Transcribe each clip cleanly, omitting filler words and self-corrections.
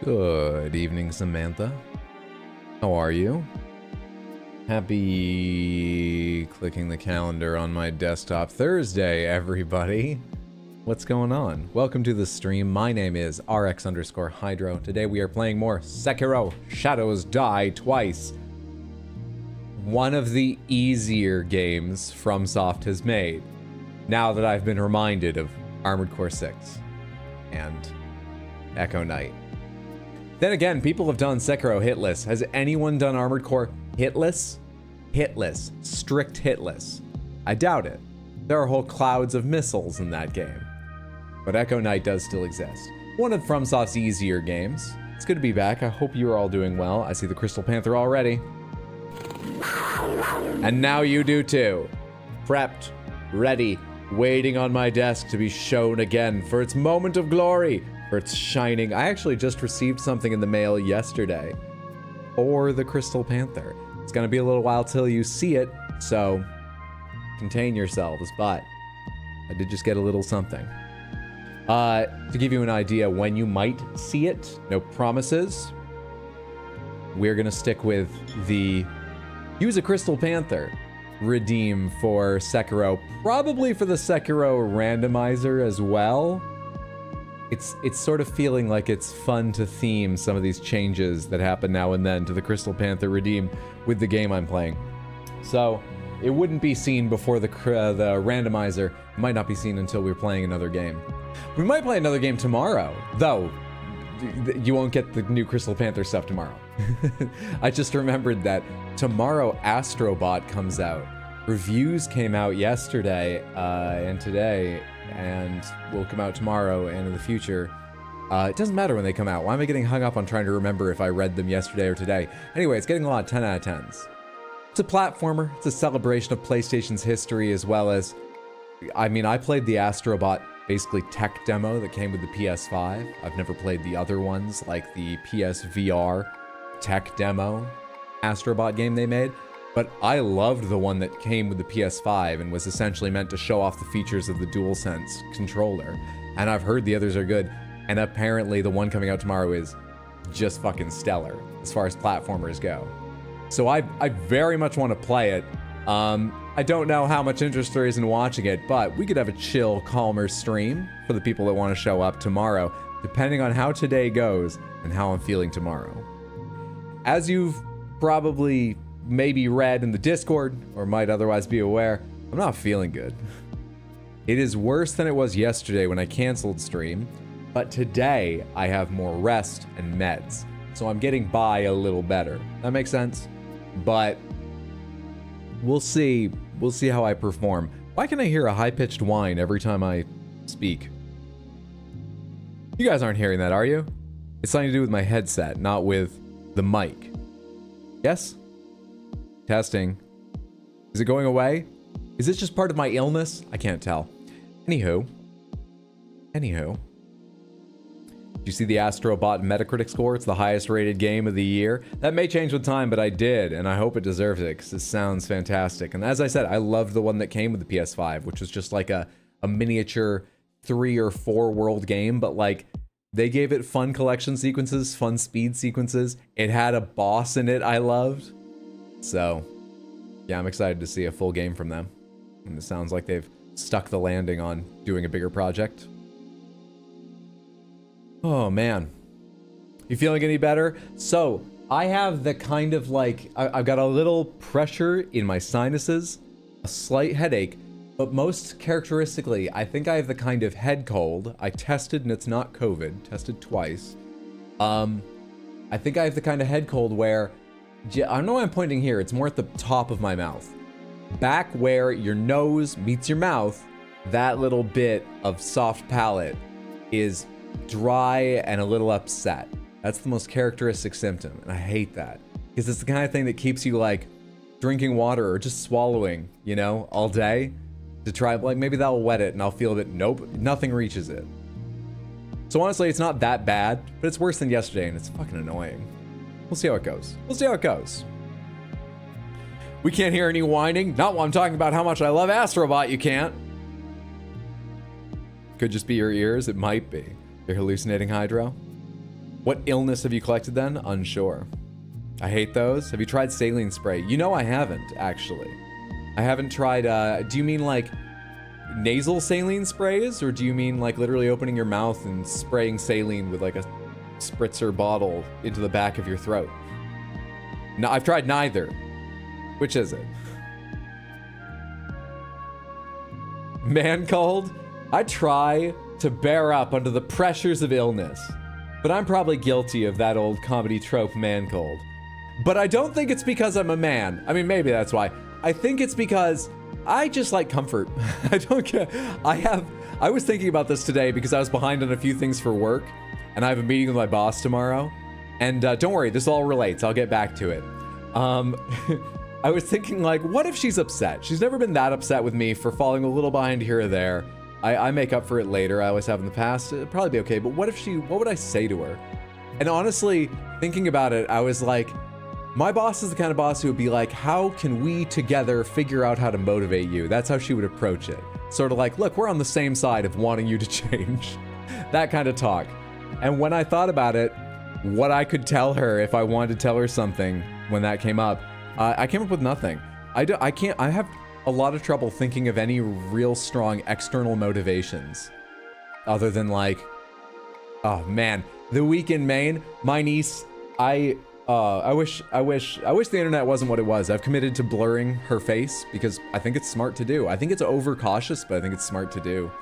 Good evening, Samantha. How are you? Happy clicking the calendar on my desktop Thursday, everybody. What's going on? Welcome to the stream. My name is RX_Hydro. Today we are playing more Sekiro, Shadows Die Twice. One of the easier games FromSoft has made, now that I've been reminded of Armored Core 6 and Echo Knight. Then again, people have done Sekiro hitless. Has anyone done Armored Core hitless? Hitless. Strict hitless. I doubt it. There are whole clouds of missiles in that game. But Echo Knight does still exist. One of FromSoft's easier games. It's good to be back. I hope you're all doing well. I see the Crystal Panther already. And now you do too. Prepped, ready, waiting on my desk to be shown again for its moment of glory. For its shining. I actually just received something in the mail yesterday for the Crystal Panther. It's gonna be a little while till you see it, so contain yourselves, but I did just get a little something. To give you an idea when you might see it, no promises, we're gonna stick with the use a Crystal Panther redeem for Sekiro, probably for the Sekiro randomizer as well. It's sort of feeling like it's fun to theme some of these changes that happen now and then to the Crystal Panther redeem with the game I'm playing. So it wouldn't be seen before the randomizer. It might not be seen until we're playing another game. We might play another game tomorrow, though you won't get the new Crystal Panther stuff tomorrow. I just remembered that tomorrow Astrobot comes out. Reviews came out yesterday and today, and will come out tomorrow and in the future. It doesn't matter when they come out. Why am I getting hung up on trying to remember if I read them yesterday or today? Anyway, it's getting a lot of 10 out of 10s. It's a platformer. It's a celebration of PlayStation's history, as well as, I mean, I played the Astrobot basically tech demo that came with the PS5. I've never played the other ones, like the PSVR tech demo Astrobot game they made. But I loved the one that came with the PS5 and was essentially meant to show off the features of the DualSense controller. And I've heard the others are good. And apparently the one coming out tomorrow is just fucking stellar as far as platformers go. So I very much want to play it. I don't know how much interest there is in watching it, but we could have a chill, calmer stream for the people that want to show up tomorrow, depending on how today goes and how I'm feeling tomorrow. As you've probably maybe read in the Discord, or might otherwise be aware, I'm not feeling good. It is worse than it was yesterday when I canceled stream, but today I have more rest and meds, so I'm getting by a little better. That makes sense? But we'll see how I perform. Why can I hear a high-pitched whine every time I speak? You guys aren't hearing that, are you? It's something to do with my headset, not with the mic. Yes? Testing. Is it going away? Is this just part of my illness? I can't tell. Anywho. Do you see the Astrobot Metacritic score? It's the highest rated game of the year. That may change with time, but I did, and I hope it deserves it, because it sounds fantastic. And as I said, I loved the one that came with the PS5, which was just like a miniature 3 or 4 world game, but like, they gave it fun collection sequences, fun speed sequences. It had a boss in it I loved. So, yeah, I'm excited to see a full game from them. And it sounds like they've stuck the landing on doing a bigger project. Oh, man. You feeling any better? So, I have the kind of like, I've got a little pressure in my sinuses, a slight headache, but most characteristically, I think I have the kind of head cold. I tested and it's not COVID, tested twice. I think I have the kind of head cold where, I don't know why I'm pointing here, it's more at the top of my mouth. Back where your nose meets your mouth, that little bit of soft palate is dry and a little upset. That's the most characteristic symptom, and I hate that. Because it's the kind of thing that keeps you like drinking water or just swallowing, you know, all day. To try, like maybe that'll wet it and I'll feel a bit, nope, nothing reaches it. So honestly, it's not that bad, but it's worse than yesterday and it's fucking annoying. We'll see how it goes. We can't hear any whining. Not while I'm talking about how much I love Astrobot, you can't. Could just be your ears. It might be. You're hallucinating, Hydro? What illness have you collected then? Unsure. I hate those. Have you tried saline spray? You know I haven't, actually. I haven't tried, do you mean like nasal saline sprays? Or do you mean like literally opening your mouth and spraying saline with like a spritzer bottle into the back of your throat? No, I've tried neither. Which is it? Man cold? I try to bear up under the pressures of illness, but I'm probably guilty of that old comedy trope, man cold. But I don't think it's because I'm a man. I mean, maybe that's why. I think it's because I just like comfort. I don't care. I was thinking about this today because I was behind on a few things for work, and I have a meeting with my boss tomorrow. And don't worry, this all relates. I'll get back to it. I was thinking, like, what if she's upset? She's never been that upset with me for falling a little behind here or there. I make up for it later. I always have in the past. It'd probably be okay. But what would I say to her? And honestly, thinking about it, I was like, my boss is the kind of boss who would be like, how can we together figure out how to motivate you? That's how she would approach it. Sort of like, look, we're on the same side of wanting you to change. That kind of talk. And when I thought about it, what I could tell her if I wanted to tell her something when that came up, I came up with nothing. I have a lot of trouble thinking of any real strong external motivations other than like, oh man, the week in Maine, my niece, I wish the internet wasn't what it was. I've committed to blurring her face because I think it's smart to do. I think it's overcautious, but I think it's smart to do,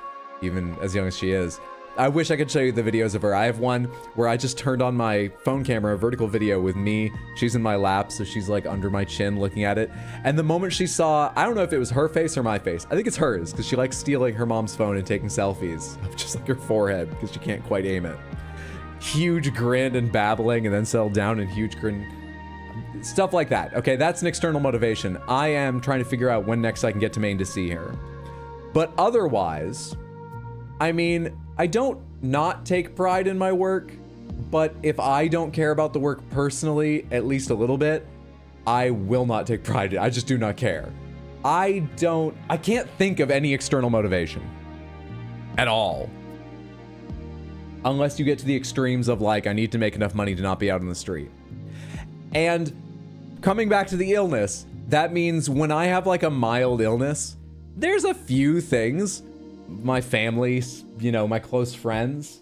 even as young as she is. I wish I could show you the videos of her. I have one where I just turned on my phone camera, a vertical video with me. She's in my lap, so she's like under my chin looking at it. And the moment she saw, I don't know if it was her face or my face. I think it's hers, because she likes stealing her mom's phone and taking selfies of just like her forehead, because she can't quite aim it. Huge grin and babbling, and then settle down and huge grin. Stuff like that. Okay, that's an external motivation. I am trying to figure out when next I can get to Maine to see her. But otherwise, I mean, I don't not take pride in my work, but if I don't care about the work personally, at least a little bit, I will not take pride in it. I just do not care. I can't think of any external motivation at all. Unless you get to the extremes of like, I need to make enough money to not be out on the street. And coming back to the illness, that means when I have like a mild illness, there's a few things, my family, you know, my close friends,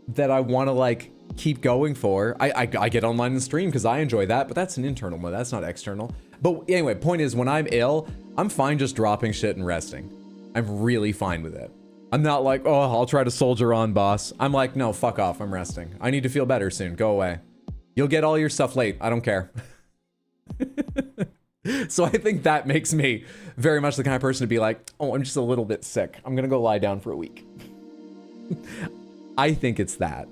that I want to like keep going for. I get online and stream because I enjoy that, but that's an internal mode. That's not external. But anyway, point is, when I'm ill, I'm fine just dropping shit and resting. I'm really fine with it. I'm not like, oh, I'll try to soldier on, boss. I'm like, no, fuck off. I'm resting. I need to feel better soon. Go away. You'll get all your stuff late. I don't care. So I think that makes me very much the kind of person to be like, oh, I'm just a little bit sick. I'm going to go lie down for a week. I think it's that.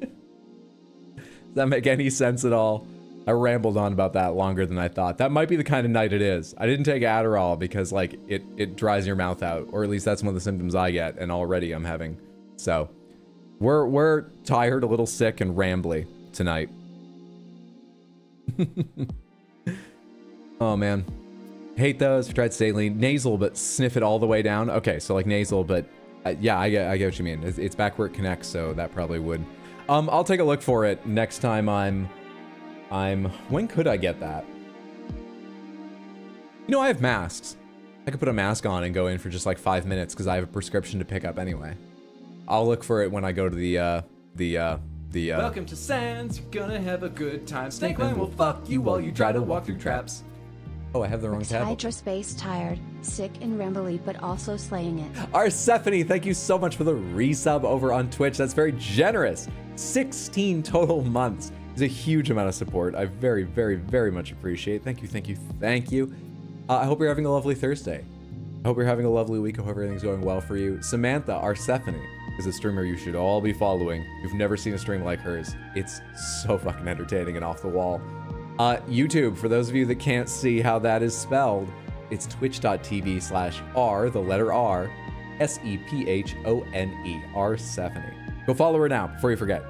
Does that make any sense at all? I rambled on about that longer than I thought. That might be the kind of night it is. I didn't take Adderall because like it dries your mouth out, or at least that's one of the symptoms I get, and already I'm having. So we're tired, a little sick, and rambly tonight. Oh man, hate those. Tried saline, nasal, but sniff it all the way down. Okay, so like nasal, but yeah, I get what you mean. It's back where it connects, so that probably would. I'll take a look for it next time when could I get that? You know, I have masks. I could put a mask on and go in for just like 5 minutes because I have a prescription to pick up anyway. I'll look for it when I go to the Welcome to Sans, you're gonna have a good time. Snakeman will fuck you while you try to walk through traps. Oh, I have the wrong tab. Hydrospace tired, sick and rambly, but also slaying it. Arsephany, thank you so much for the resub over on Twitch. That's very generous. 16 total months. It's a huge amount of support. I very, very, very much appreciate. Thank you, thank you, thank you. I hope you're having a lovely Thursday. I hope you're having a lovely week. I hope everything's going well for you. Samantha Arsephany is a streamer you should all be following. You've never seen a stream like hers. It's so fucking entertaining and off the wall. YouTube, for those of you that can't see how that is spelled, it's twitch.tv/R, the letter R, Sephone, Arsephany. Go follow her now before you forget.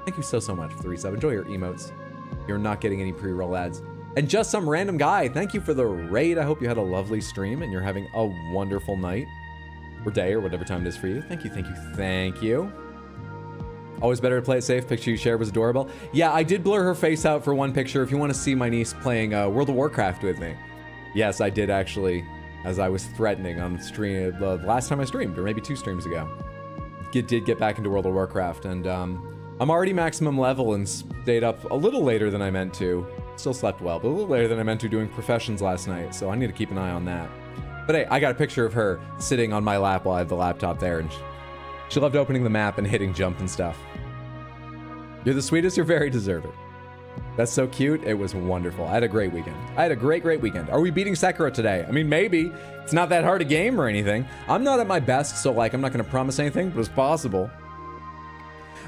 Thank you so much for the resub. Enjoy your emotes. You're not getting any pre-roll ads. And just some random guy, thank you for the raid. I hope you had a lovely stream and you're having a wonderful night or day or whatever time it is for you. Thank you, thank you, thank you. Always better to play it safe. Picture you shared was adorable. Yeah, I did blur her face out for one picture. If you want to see my niece playing World of Warcraft with me. Yes, I did actually, as I was threatening on stream the last time I streamed, or maybe 2 streams ago. Did get back into World of Warcraft, and I'm already maximum level and stayed up a little later than I meant to. Still slept well, but a little later than I meant to doing professions last night, so I need to keep an eye on that. But hey, I got a picture of her sitting on my lap while I have the laptop there, and she loved opening the map and hitting jump and stuff. You're the sweetest, you're very deserving. That's so cute. It was wonderful. I had a great weekend. I had a great weekend. Are we beating Sekiro today? I mean, maybe. It's not that hard a game or anything. I'm not at my best, so like, I'm not going to promise anything, but it's possible.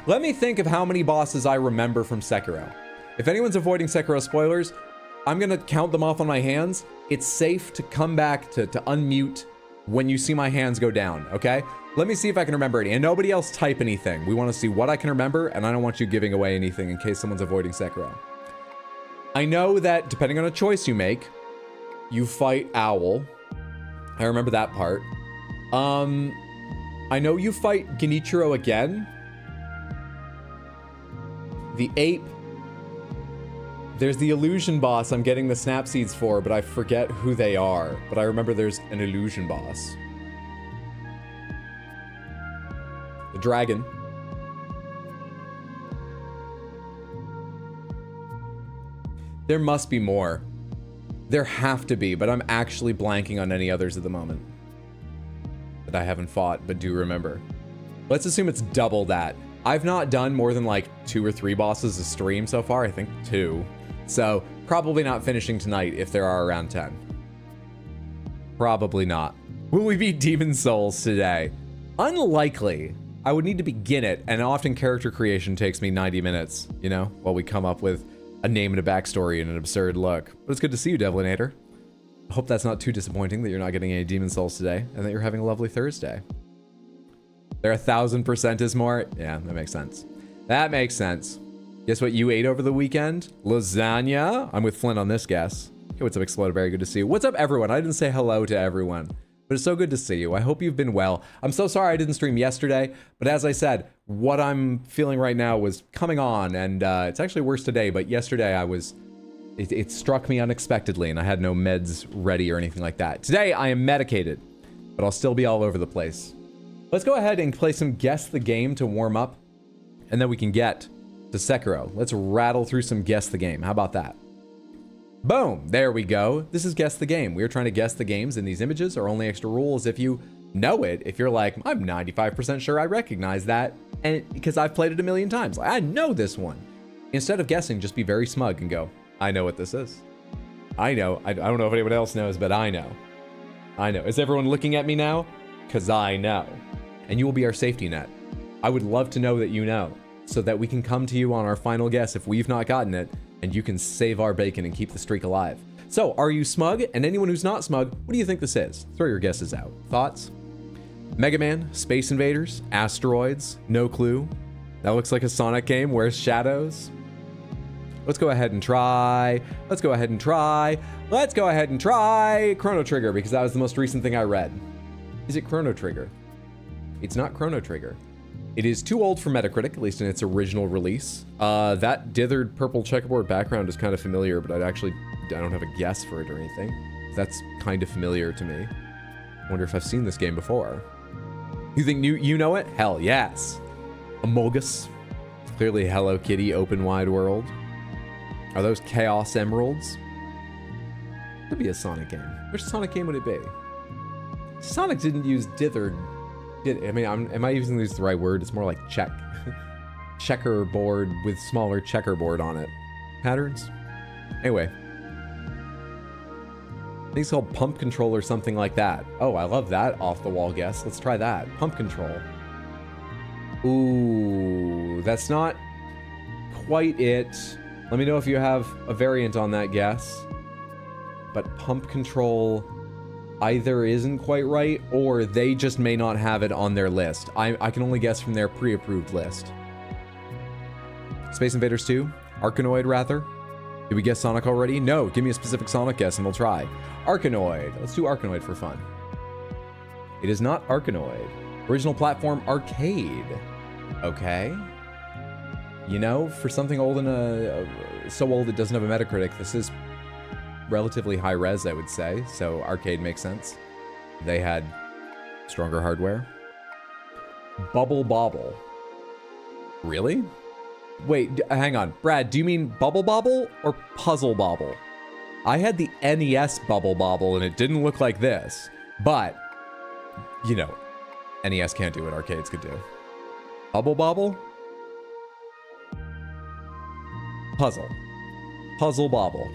Let me think of how many bosses I remember from Sekiro. If anyone's avoiding Sekiro spoilers, I'm going to count them off on my hands. It's safe to come back to unmute when you see my hands go down, okay? Let me see if I can remember any. And nobody else type anything. We want to see what I can remember, and I don't want you giving away anything in case someone's avoiding Sekiro. I know that depending on a choice you make, you fight Owl. I remember that part. I know you fight Genichiro again. The ape. There's the illusion boss I'm getting the snap seeds for, but I forget who they are. But I remember there's an illusion boss. The dragon. There must be more. There have to be, but I'm actually blanking on any others at the moment that I haven't fought, but do remember. Let's assume it's double that. I've not done more than like 2 or 3 bosses a stream so far. I think 2. So probably not finishing tonight if there are around 10. Probably not. Will we beat Demon Souls today? Unlikely. I would need to begin it, and often character creation takes me 90 minutes, you know, while we come up with a name and a backstory and an absurd look. But it's good to see you, Devlinator. I hope that's not too disappointing that you're not getting any Demon Souls today, and that you're having a lovely Thursday. There 1000% is more? Yeah, that makes sense. That makes sense. Guess what you ate over the weekend? Lasagna. I'm with Flint on this guess. Hey, what's up, Exploder? Very good to see you. What's up, everyone? I didn't say hello to everyone, but it's so good to see you. I hope you've been well. I'm so sorry I didn't stream yesterday, but as I said, what I'm feeling right now was coming on, and it's actually worse today, but yesterday it struck me unexpectedly, and I had no meds ready or anything like that. Today, I am medicated, but I'll still be all over the place. Let's go ahead and play some Guess the Game to warm up, and then we can get to Sekiro. Let's rattle through some Guess the Game. How about that? Boom, there we go. This is Guess the Game. We're trying to guess the games, and these images are only extra rules if you know it. If you're like, I'm 95% sure I recognize that, and because I've played it a million times. Like, I know this one. Instead of guessing, just be very smug and go, I know what this is. I know. I don't know if anyone else knows, but I know. I know. Is everyone looking at me now? Because I know. And you will be our safety net. I would love to know that you know, so that we can come to you on our final guess if we've not gotten it, and you can save our bacon and keep the streak alive. So, are you smug? And anyone who's not smug, what do you think this is? Throw your guesses out. Thoughts? Mega Man, Space Invaders, Asteroids, no clue. That looks like a Sonic game. Where's Shadows? Let's go ahead and try. Let's go ahead and try. Let's go ahead and try Chrono Trigger, because that was the most recent thing I read. Is it Chrono Trigger? It's not Chrono Trigger. It is too old for Metacritic, at least in its original release. That dithered purple checkerboard background is kind of familiar, but I don't have a guess for it or anything. That's kind of familiar to me. I wonder if I've seen this game before. You think you know it? Hell yes. Amogus. Clearly Hello Kitty, open wide world. Are those Chaos Emeralds? Could be a Sonic game. Which Sonic game would it be? Sonic didn't use dithered. I mean, am I using the right word? It's more like checkerboard with smaller checkerboard on it. Patterns? Anyway. I think it's called Pump Control or something like that. Oh, I love that off-the-wall guess. Let's try that. Pump Control. Ooh, that's not quite it. Let me know if you have a variant on that guess. But Pump Control either isn't quite right, or they just may not have it on their list. I can only guess from their pre-approved list. Space Invaders 2? Arkanoid, rather? Did we guess Sonic already? No, give me a specific Sonic guess and we'll try. Arkanoid. Let's do Arkanoid for fun. It is not Arkanoid. Original platform arcade. Okay. You know, for something old and so old it doesn't have a Metacritic, this is relatively high res, I would say. So arcade makes sense. They had stronger hardware. Bubble Bobble. Really? Wait, hang on. Brad, do you mean Bubble Bobble or Puzzle Bobble? I had the NES Bubble Bobble and it didn't look like this. But, you know, NES can't do what arcades could do. Bubble Bobble? Puzzle. Puzzle Bobble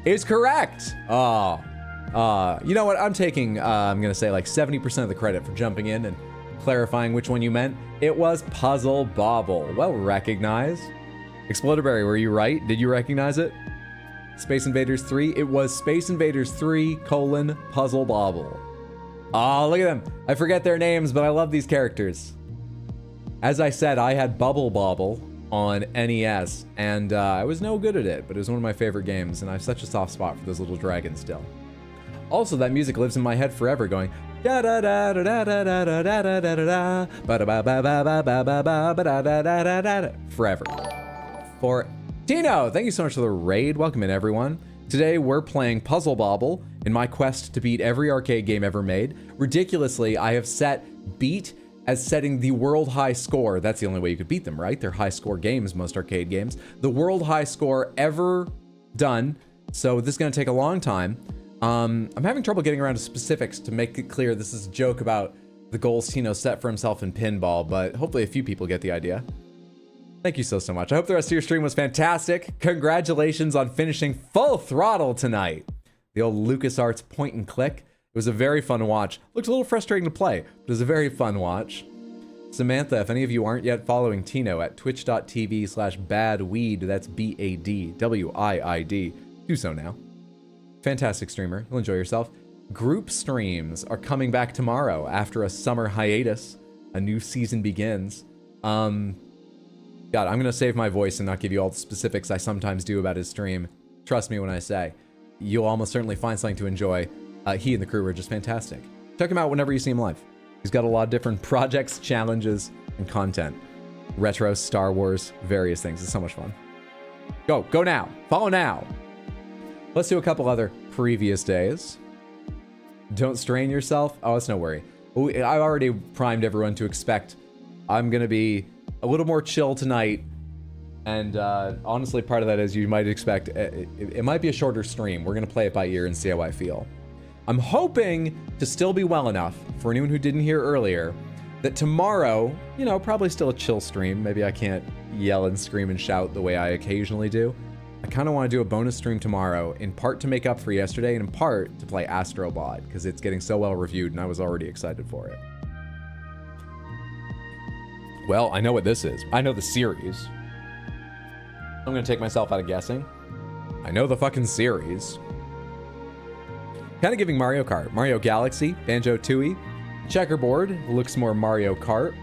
is correct. You know what? I'm taking, I'm going to say like 70% of the credit for jumping in and clarifying which one you meant. It was Puzzle Bobble. Well recognized. Exploderberry, were you right? Did you recognize it? Space Invaders 3? It was Space Invaders 3, Puzzle Bobble. Oh, look at them. I forget their names, but I love these characters. As I said, I had Bubble Bobble on NES, and I was no good at it, but it was one of my favorite games, and I have such a soft spot for those little dragons still. Also, that music lives in my head forever, going da da da da da da da da da da da da ba da ba ba ba ba ba ba ba ba da da da da da forever. For Tino, thank you so much for the raid. Welcome in, everyone. Today we're playing Puzzle Bobble in my quest to beat every arcade game ever made. Ridiculously, I have set beat as setting the world high score. That's the only way you could beat them, right? They're high score games, most arcade games. The world high score ever done. So this is gonna take a long time. I'm having trouble getting around to specifics to make it clear this is a joke about the goals Tino set for himself in pinball, but hopefully a few people get the idea. Thank you so much. I hope the rest of your stream was fantastic. Congratulations on finishing Full Throttle tonight. The old LucasArts point and click. It was a very fun watch. Looked a little frustrating to play, but it was a very fun watch. Samantha, if any of you aren't yet following Tino at twitch.tv/badweed, that's BADWIID, do so now. Fantastic streamer. You'll enjoy yourself. Group streams are coming back tomorrow after a summer hiatus. A new season begins. God, I'm gonna save my voice and not give you all the specifics I sometimes do about his stream. Trust me when I say, you'll almost certainly find something to enjoy. He and the crew are just fantastic. Check him out whenever you see him live. He's got a lot of different projects, challenges, and content. Retro, Star Wars, various things. It's so much fun. Go now. Follow now. Let's do a couple other previous days. Don't strain yourself. Oh, it's no worry. I've already primed everyone to expect I'm gonna be a little more chill tonight. And honestly, part of that is you might expect, it might be a shorter stream. We're gonna play it by ear and see how I feel. I'm hoping to still be well enough, for anyone who didn't hear earlier, that tomorrow, you know, probably still a chill stream. Maybe I can't yell and scream and shout the way I occasionally do. I kind of want to do a bonus stream tomorrow, in part to make up for yesterday, and in part to play Astrobot, because it's getting so well reviewed and I was already excited for it. Well, I know what this is. I know the series. I'm gonna take myself out of guessing. I know the fucking series. Kind of giving Mario Kart. Mario Galaxy, Banjo-Tooie, Checkerboard, looks more Mario Kart.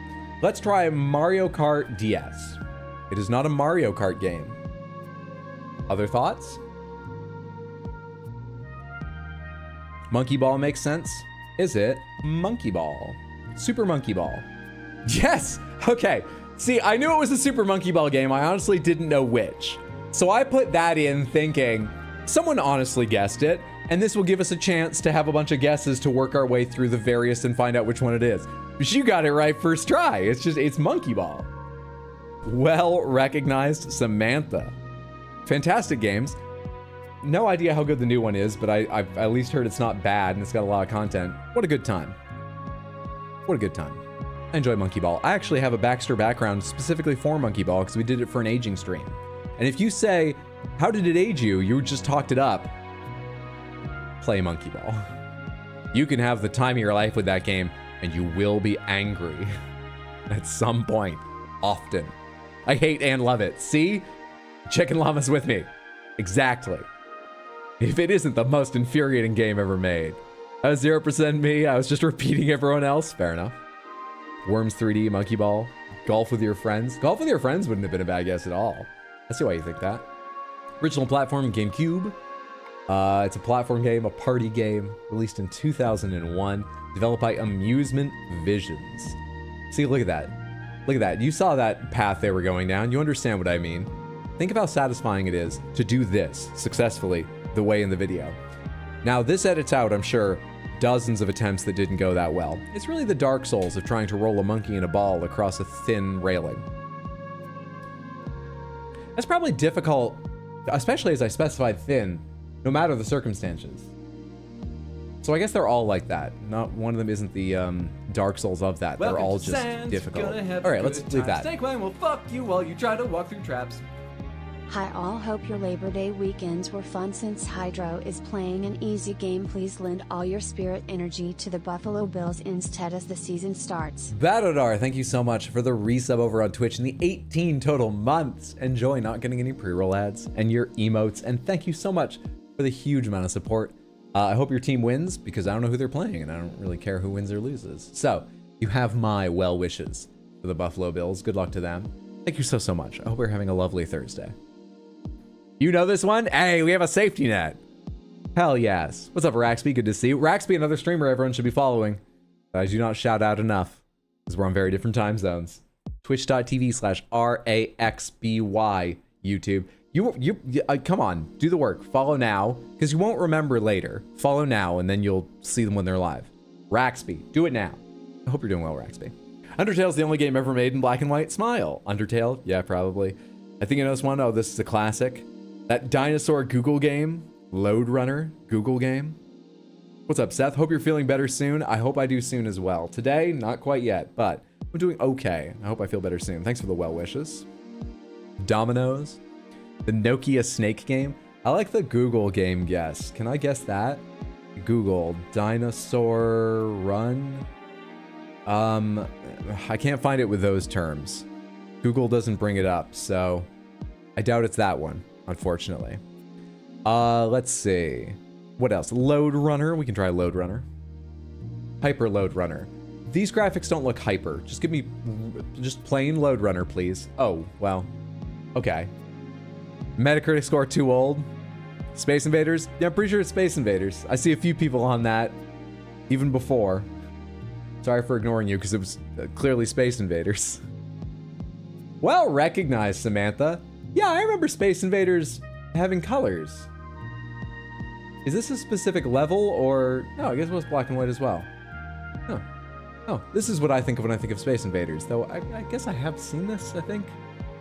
Let's try Mario Kart DS. It is not a Mario Kart game. Other thoughts? Monkey Ball makes sense. Is it Monkey Ball? Super Monkey Ball. Yes! Okay. See, I knew it was a Super Monkey Ball game. I honestly didn't know which. So I put that in thinking, someone honestly guessed it, and this will give us a chance to have a bunch of guesses to work our way through the various and find out which one it is. But you got it right first try. It's Monkey Ball. Well recognized, Samantha. Fantastic games. No idea how good the new one is, but I've at least heard it's not bad and it's got a lot of content. What a good time. What a good time. I enjoy Monkey Ball. I actually have a Baxter background specifically for Monkey Ball because we did it for an aging stream. And if you say, how did it age you? You just talked it up. Play Monkey Ball. You can have the time of your life with that game and you will be angry at some point, often. I hate and love it. See? Chicken Llama's with me. Exactly. If it isn't the most infuriating game ever made. That was 0% me. I was just repeating everyone else. Fair enough. Worms 3D, Monkey Ball, Golf with Your Friends. Golf with Your Friends wouldn't have been a bad guess at all. I see why you think that. Original platform, GameCube. It's a platform game, a party game, released in 2001, developed by Amusement Visions. See, look at that. Look at that. You saw that path they were going down. You understand what I mean. Think of how satisfying it is to do this successfully the way in the video. Now, this edits out, I'm sure, dozens of attempts that didn't go that well. It's really the Dark Souls of trying to roll a monkey in a ball across a thin railing. That's probably difficult, especially as I specified thin, no matter the circumstances. So I guess they're all like that. Not one of them isn't the Dark Souls of that. They're all just difficult. All right, let's leave that. Snake Line will fuck you while you try to walk through traps. Hi all, hope your Labor Day weekends were fun. Since Hydro is playing an easy game, please lend all your spirit energy to the Buffalo Bills instead as the season starts. Badodar, thank you so much for the resub over on Twitch and the 18 total months. Enjoy not getting any pre-roll ads and your emotes, and thank you so much for the huge amount of support. I hope your team wins, because I don't know who they're playing, and I don't really care who wins or loses. So, you have my well wishes for the Buffalo Bills. Good luck to them. Thank you so much. I hope we're having a lovely Thursday. You know this one? Hey, we have a safety net. Hell yes. What's up, Raxby? Good to see you. Raxby, another streamer everyone should be following. I do not shout out enough, because we're on very different time zones. Twitch.tv/RAXBY YouTube. You come on, do the work. Follow now, because you won't remember later. Follow now, and then you'll see them when they're live. Raxby, do it now. I hope you're doing well, Raxby. Undertale's the only game ever made in black and white. Smile. Undertale? Yeah, probably. I think I know this one. Oh, this is a classic. That dinosaur Google game. Load Runner Google game. What's up, Seth? Hope you're feeling better soon. I hope I do soon as well. Today, not quite yet, but I'm doing okay. I hope I feel better soon. Thanks for the well wishes. Dominoes. The Nokia Snake game. I like the Google game guess. Can I guess that? Google Dinosaur Run. I can't find it with those terms. Google doesn't bring it up, so I doubt it's that one, unfortunately. Let's see. What else? Load Runner. We can try Load Runner. Hyper Load Runner. These graphics don't look hyper. Just give me just plain Load Runner, please. Oh, well. Okay. Metacritic score too old. Space Invaders? Yeah, I'm pretty sure it's Space Invaders. I see a few people on that, even before. Sorry for ignoring you, because it was clearly Space Invaders. Well recognized, Samantha. Yeah, I remember Space Invaders having colors. Is this a specific level, or... No, I guess it was black and white as well. Huh. Oh, this is what I think of when I think of Space Invaders, though I guess I have seen this, I think.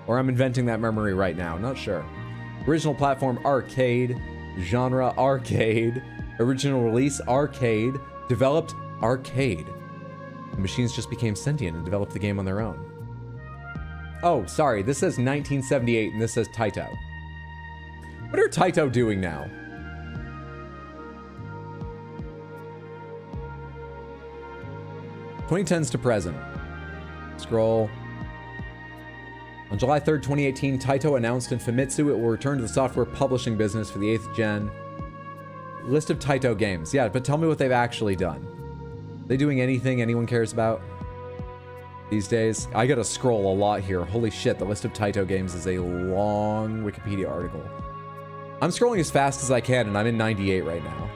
Or I'm inventing that memory right now, not sure. Original platform, arcade. Genre, arcade. Original release, arcade. Developed, arcade. The machines just became sentient and developed the game on their own. Oh, sorry, this says 1978 and this says Taito. What are Taito doing now? (2010s) to present. Scroll. On July 3rd, 2018, Taito announced in Famitsu it will return to the software publishing business for the 8th gen. List of Taito games. Yeah, but tell me what they've actually done. Are they doing anything anyone cares about these days? I gotta scroll a lot here. Holy shit, the list of Taito games is a long Wikipedia article. I'm scrolling as fast as I can, and I'm in 98 right now.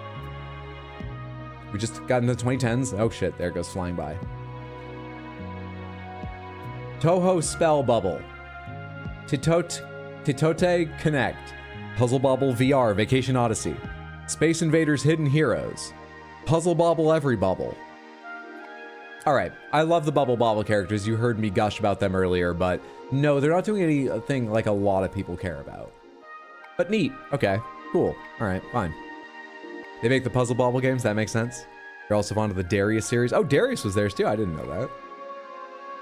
We just got into the 2010s. Oh shit, there it goes flying by. Toho Spell Bubble. Titote Connect. Puzzle Bobble VR Vacation Odyssey. Space Invaders Hidden Heroes. Puzzle Bobble Every Bubble. Alright, I love the Bubble Bobble characters. You heard me gush about them earlier, but no, they're not doing anything like a lot of people care about. But neat. Okay, cool. Alright, fine. They make the Puzzle Bobble games, that makes sense. They're also fond of the Darius series. Oh, Darius was theirs too, I didn't know that.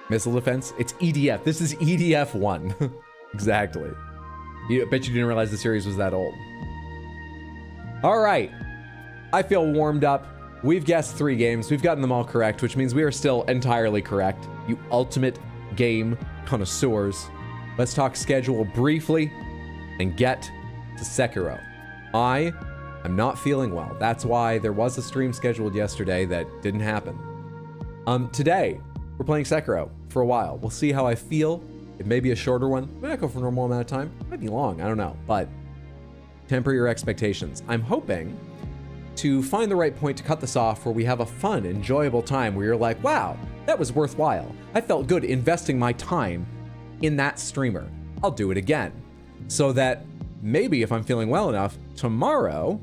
Missile Defense, it's EDF. This is EDF 1. Exactly. I bet you didn't realize the series was that old. Alright. I feel warmed up. We've guessed 3 games. We've gotten them all correct, which means we are still entirely correct. You ultimate game connoisseurs. Let's talk schedule briefly and get to Sekiro. I am not feeling well. That's why there was a stream scheduled yesterday that didn't happen. Today, we're playing Sekiro for a while. We'll see how I feel. It may be a shorter one. It might not go for a normal amount of time. It might be long. I don't know. But temper your expectations. I'm hoping to find the right point to cut this off where we have a fun, enjoyable time where you're like, wow, That was worthwhile. I felt good investing my time in that streamer. I'll do it again. So that maybe if I'm feeling well enough, tomorrow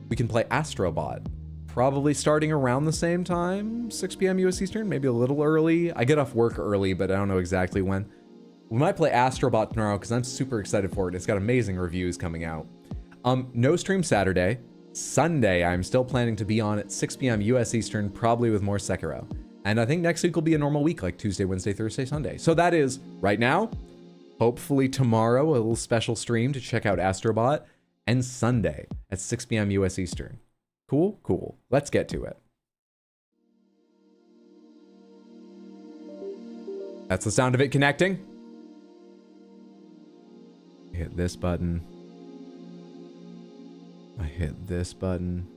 we can play Astrobot. Probably starting around the same time, 6 p.m. US Eastern, maybe a little early. I get off work early, but I don't know exactly when. We might play Astrobot tomorrow because I'm super excited for it. It's got amazing reviews coming out. No stream Saturday. Sunday, I'm still planning to be on at 6 p.m. US Eastern, probably with more Sekiro. And I think next week will be a normal week, like Tuesday, Wednesday, Thursday, Sunday. So that is, right now, hopefully tomorrow, a little special stream to check out Astrobot, and Sunday at 6 p.m. US Eastern. Cool? Cool. Let's get to it. That's the sound of it connecting. Hit this button. I hit this button.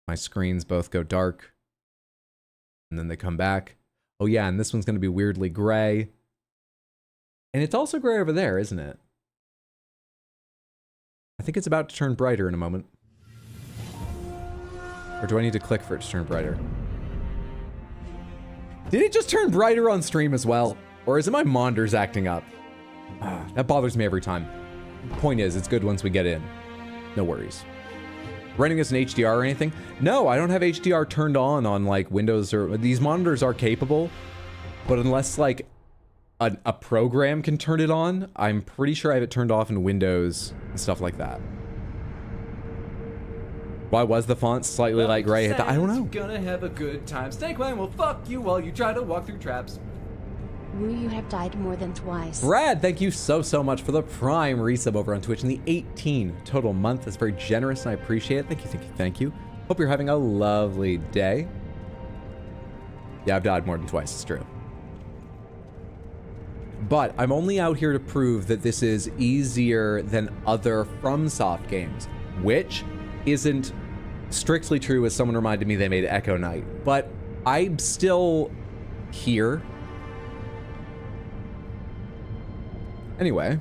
My screens both go dark. And then they come back. Oh yeah, and this one's going to be weirdly gray. And it's also gray over there, isn't it? I think it's about to turn brighter in a moment. Or do I need to click for it to turn brighter? Did it just turn brighter on stream as well? Or is it my monitors acting up? That bothers me every time. Point is, it's good once we get in. No worries. Running as an HDR or anything? No, I don't have HDR turned on like Windows or... These monitors are capable, but unless like a program can turn it on, I'm pretty sure I have it turned off in Windows and stuff like that. Why was the font slightly light gray? I don't know. Gonna have a good time. Snakebite will fuck you while you try to walk through traps. Woo, you have died more than twice. Brad, thank you so much for the Prime resub over on Twitch in the 18 total month. That's very generous and I appreciate it. Thank you, thank you, thank you. Hope you're having a lovely day. Yeah, I've died more than twice, it's true. But I'm only out here to prove that this is easier than other FromSoft games, which isn't strictly true, as someone reminded me they made Echo Knight. But I'm still here. Anyway.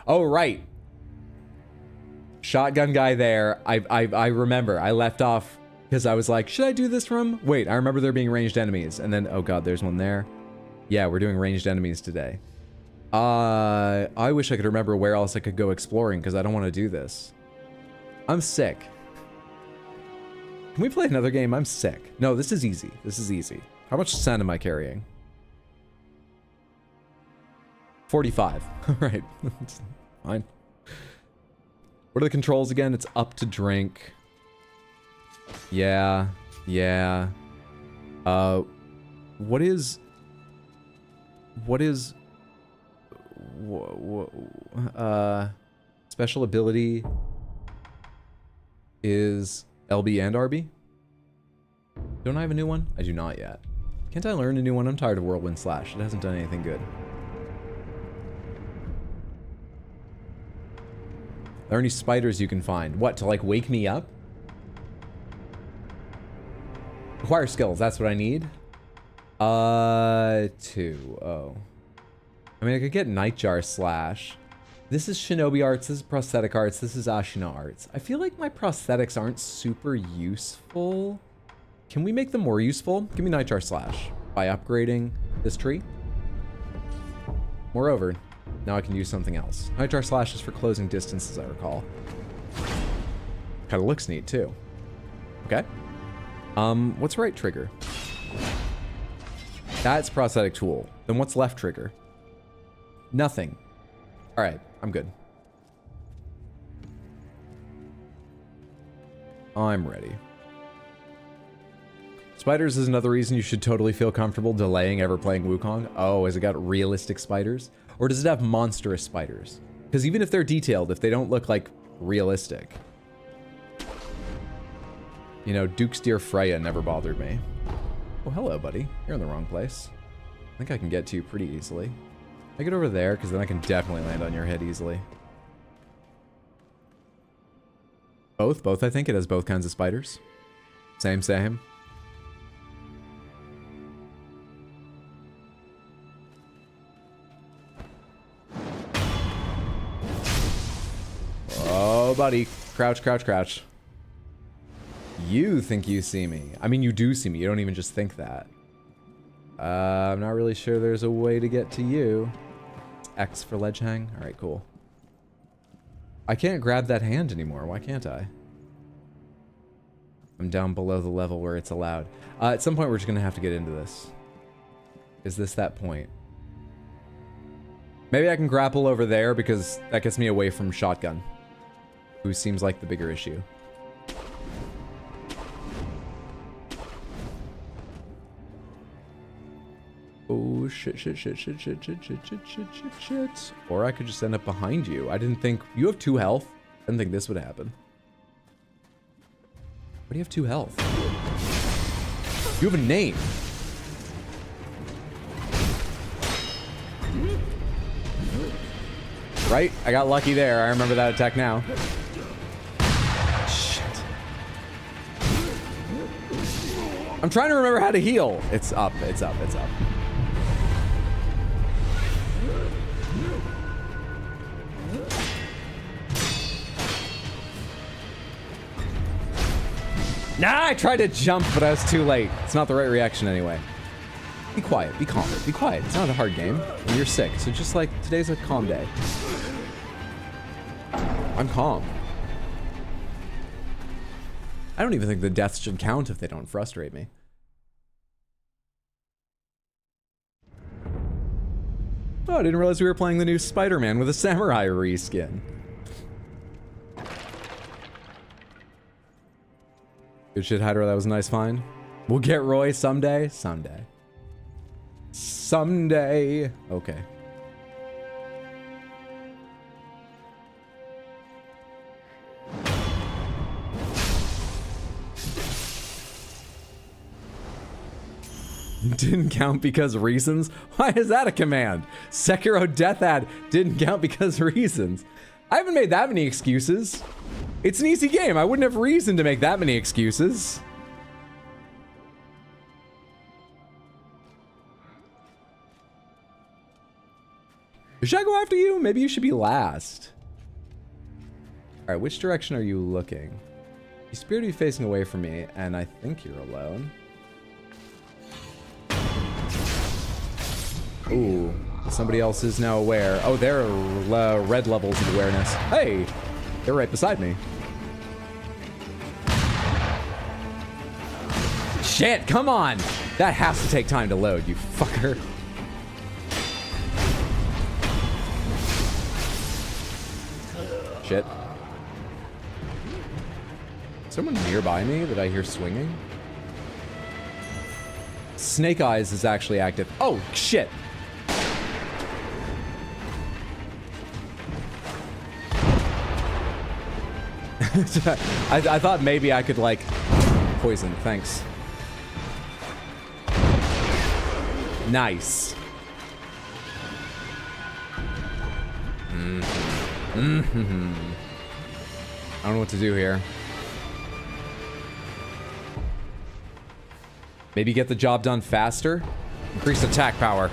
Oh, right. Shotgun guy there. I remember. I left off because I was like, should I do this from? Wait, I remember there being ranged enemies. And then, oh god, there's one there. Yeah, we're doing ranged enemies today. I wish I could remember where else I could go exploring because I don't want to do this. I'm sick. Can we play another game? I'm sick. No, this is easy. This is easy. How much sand am I carrying? 45. All right. Fine. What are the controls again? It's up to drink. Yeah. Yeah. What is... special ability is LB and RB? Don't I have a new one? I do not yet. Can't I learn a new one? I'm tired of Whirlwind Slash. It hasn't done anything good. Are there any spiders you can find? What, to like wake me up? Acquire skills, that's what I need? 2. Oh. I mean, I could get Nightjar Slash. This is Shinobi Arts, this is Prosthetic Arts, this is Ashina Arts. I feel like my prosthetics aren't super useful. Can we make them more useful? Give me Nightjar Slash by upgrading this tree. Moreover, now I can use something else. Nightjar Slash is for closing distance, as I recall. Kind of looks neat, too. Okay. What's right trigger? That's prosthetic tool. Then what's left trigger? Nothing. All right, I'm good. I'm ready. Spiders is another reason you should totally feel comfortable delaying ever playing Wukong. Oh, has it got realistic spiders? Or does it have monstrous spiders? Because even if they're detailed, if they don't look like realistic. You know, Duke's dear Freya never bothered me. Oh, hello, buddy. You're in the wrong place. I think I can get to you pretty easily. I get over there, because then I can definitely land on your head easily. Both, I think. It has both kinds of spiders. Same. Oh, buddy. Crouch. You think you see me. I mean, you do see me. You don't even just think that. I'm not really sure there's a way to get to you. X for ledge hang. All right, cool. I can't grab that hand anymore. Why can't I? I'm down below the level where it's allowed. At some point, we're just going to have to get into this. Is this that point? Maybe I can grapple over there because that gets me away from shotgun, who seems like the bigger issue. Oh, shit. Or I could just end up behind you. I didn't think... You have 2 health? I didn't think this would happen. Why do you have 2 health? You have a name. Right? I got lucky there. I remember that attack now. Shit. I'm trying to remember how to heal. It's up. It's up. It's up. Nah, I tried to jump, but I was too late. It's not the right reaction anyway. Be quiet. Be calm. Be quiet. It's not a hard game. And you're sick, so just like, today's a calm day. I'm calm. I don't even think the deaths should count if they don't frustrate me. Oh, I didn't realize we were playing the new Spider-Man with a samurai reskin. Good shit, Hydra. That was a nice find. We'll get Roy someday. Someday. Someday. Okay. Didn't count because reasons? Why is that a command? Sekiro death ad didn't count because reasons. I haven't made that many excuses. It's an easy game. I wouldn't have reason to make that many excuses. Should I go after you? Maybe you should be last. All right, which direction are you looking? You appear to be facing away from me, and I think you're alone. Ooh, somebody else is now aware. Oh, they're red levels of awareness. Hey, they're right beside me. Shit, come on! That has to take time to load, you fucker. Shit. Someone nearby me that I hear swinging? Snake Eyes is actually active. Oh, shit! I thought maybe I could, like, poison. Thanks. Nice. I don't know what to do here. Maybe get the job done faster? Increase attack power.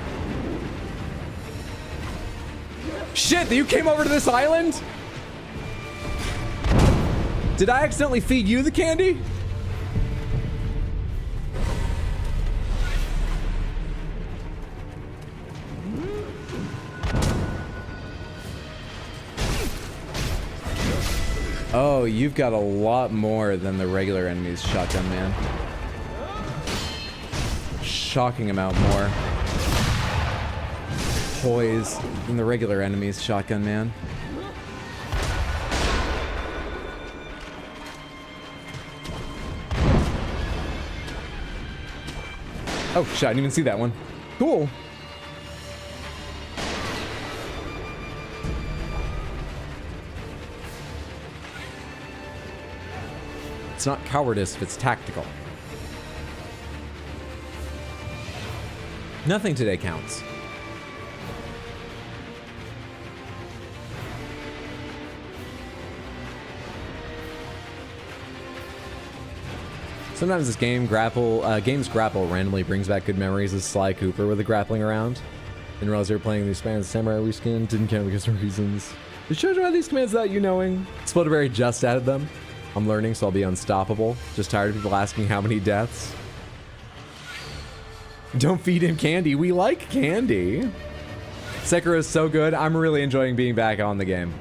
Shit, you came over to this island? Did I accidentally feed you the candy? Oh, you've got a lot more than the regular enemy's shotgun man. Shocking amount more poise than the regular enemy's shotgun man. Oh shit, I didn't even see that one. Cool. It's not cowardice if it's tactical. Nothing today counts. Sometimes this game's grapple randomly brings back good memories of Sly Cooper with the grappling around. Didn't realize they were playing these commands samurai reskin, didn't count because of reasons. It shows you how these commands without you knowing. Sploderberry just added them. I'm learning, so I'll be unstoppable. Just tired of people asking how many deaths. Don't feed him candy. We like candy. Sekiro is so good. I'm really enjoying being back on the game.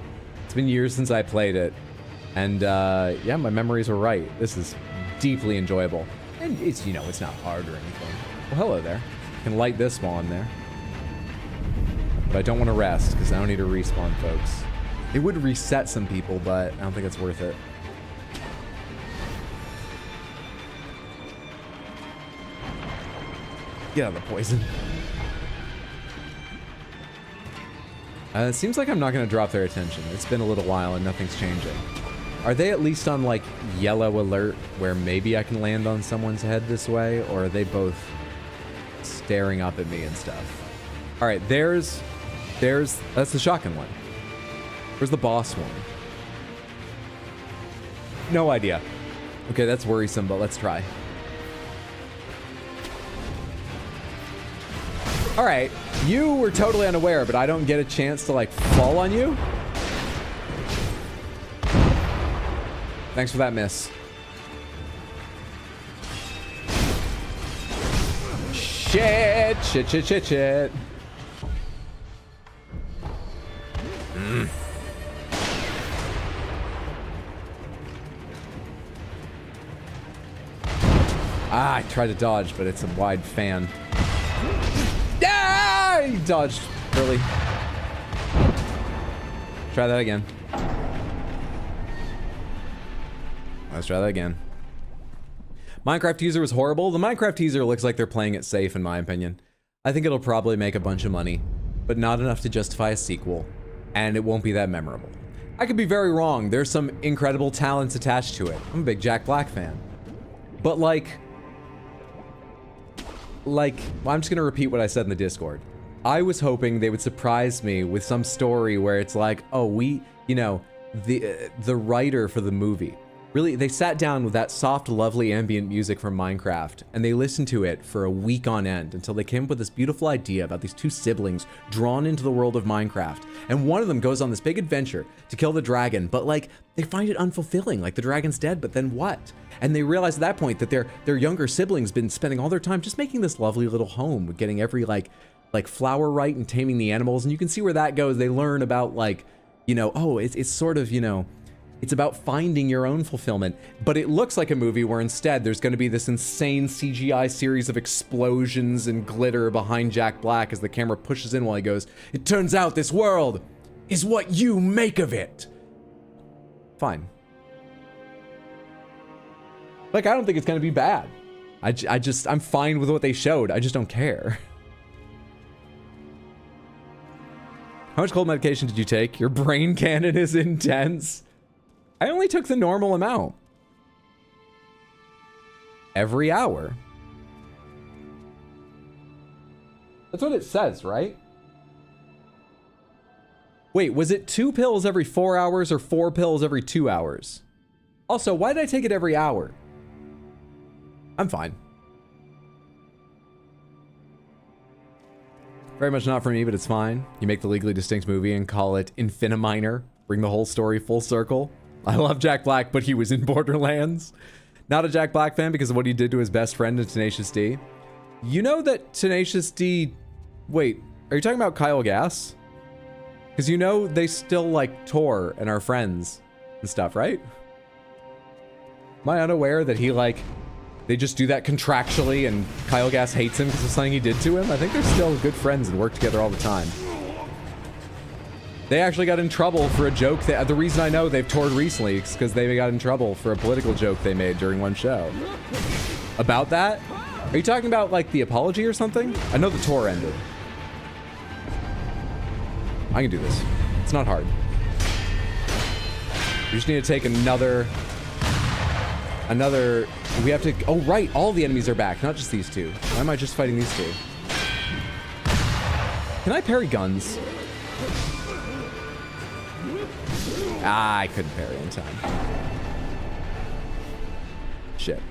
It's been years since I played it. And, yeah, my memories were right. This is deeply enjoyable. And it's, you know, it's not hard or anything. Well, hello there. I can light this while I'm there. But I don't want to rest, because I don't need to respawn, folks. It would reset some people, but I don't think it's worth it. Get out of the poison. It seems like I'm not going to drop their attention. It's been a little while and nothing's changing. Are they at least on, like, yellow alert where maybe I can land on someone's head this way? Or are they both staring up at me and stuff? All right, that's the shotgun one. Where's the boss one? No idea. Okay, that's worrisome, but let's try. All right, you were totally unaware, but I don't get a chance to, like, fall on you? Thanks for that miss. Shit. Ah, I tried to dodge, but it's a wide fan. Ah! He dodged early. Try that again. Let's try that again. Minecraft teaser was horrible. The Minecraft teaser looks like they're playing it safe, in my opinion. I think it'll probably make a bunch of money, but not enough to justify a sequel, and it won't be that memorable. I could be very wrong. There's some incredible talents attached to it. I'm a big Jack Black fan. But well, I'm just gonna repeat what I said in the Discord. I was hoping they would surprise me with some story where it's like, oh, you know, the writer for the movie. Really, they sat down with that soft, lovely ambient music from Minecraft, and they listened to it for a week on end until they came up with this beautiful idea about these two siblings drawn into the world of Minecraft. And one of them goes on this big adventure to kill the dragon, but like, they find it unfulfilling. Like, the dragon's dead, but then what? And they realize at that point that their younger siblings been spending all their time just making this lovely little home, getting every like flower right and taming the animals. And you can see where that goes. They learn about, like, you know, oh, it's sort of, you know, it's about finding your own fulfillment, but it looks like a movie where instead there's going to be this insane CGI series of explosions and glitter behind Jack Black as the camera pushes in while he goes, "It turns out this world is what you make of it." Fine. Like, I don't think it's going to be bad. I'm fine with what they showed. I just don't care. How much cold medication did you take? Your brain cannon is intense. I only took the normal amount. Every hour. That's what it says, right? Wait, was it 2 pills every 4 hours or 4 pills every 2 hours? Also, why did I take it every hour? I'm fine. Very much not for me, but it's fine. You make the legally distinct movie and call it Infiniminer. Bring the whole story full circle. I love Jack Black, but he was in Borderlands. Not a Jack Black fan because of what he did to his best friend in Tenacious D. You know that Tenacious D... Wait, are you talking about Kyle Gass? Because you know they still, like, tour and are friends and stuff, right? Am I unaware that he, like... They just do that contractually and Kyle Gass hates him because of something he did to him? I think they're still good friends and work together all the time. They actually got in trouble for a joke. The reason I know they've toured recently is because they got in trouble for a political joke they made during one show. About that? Are you talking about, like, the apology or something? I know the tour ended. I can do this. It's not hard. We just need to take another... We have to... Oh, right. All the enemies are back, not just these two. Why am I just fighting these two? Can I parry guns? Ah, I couldn't parry in time. Shit.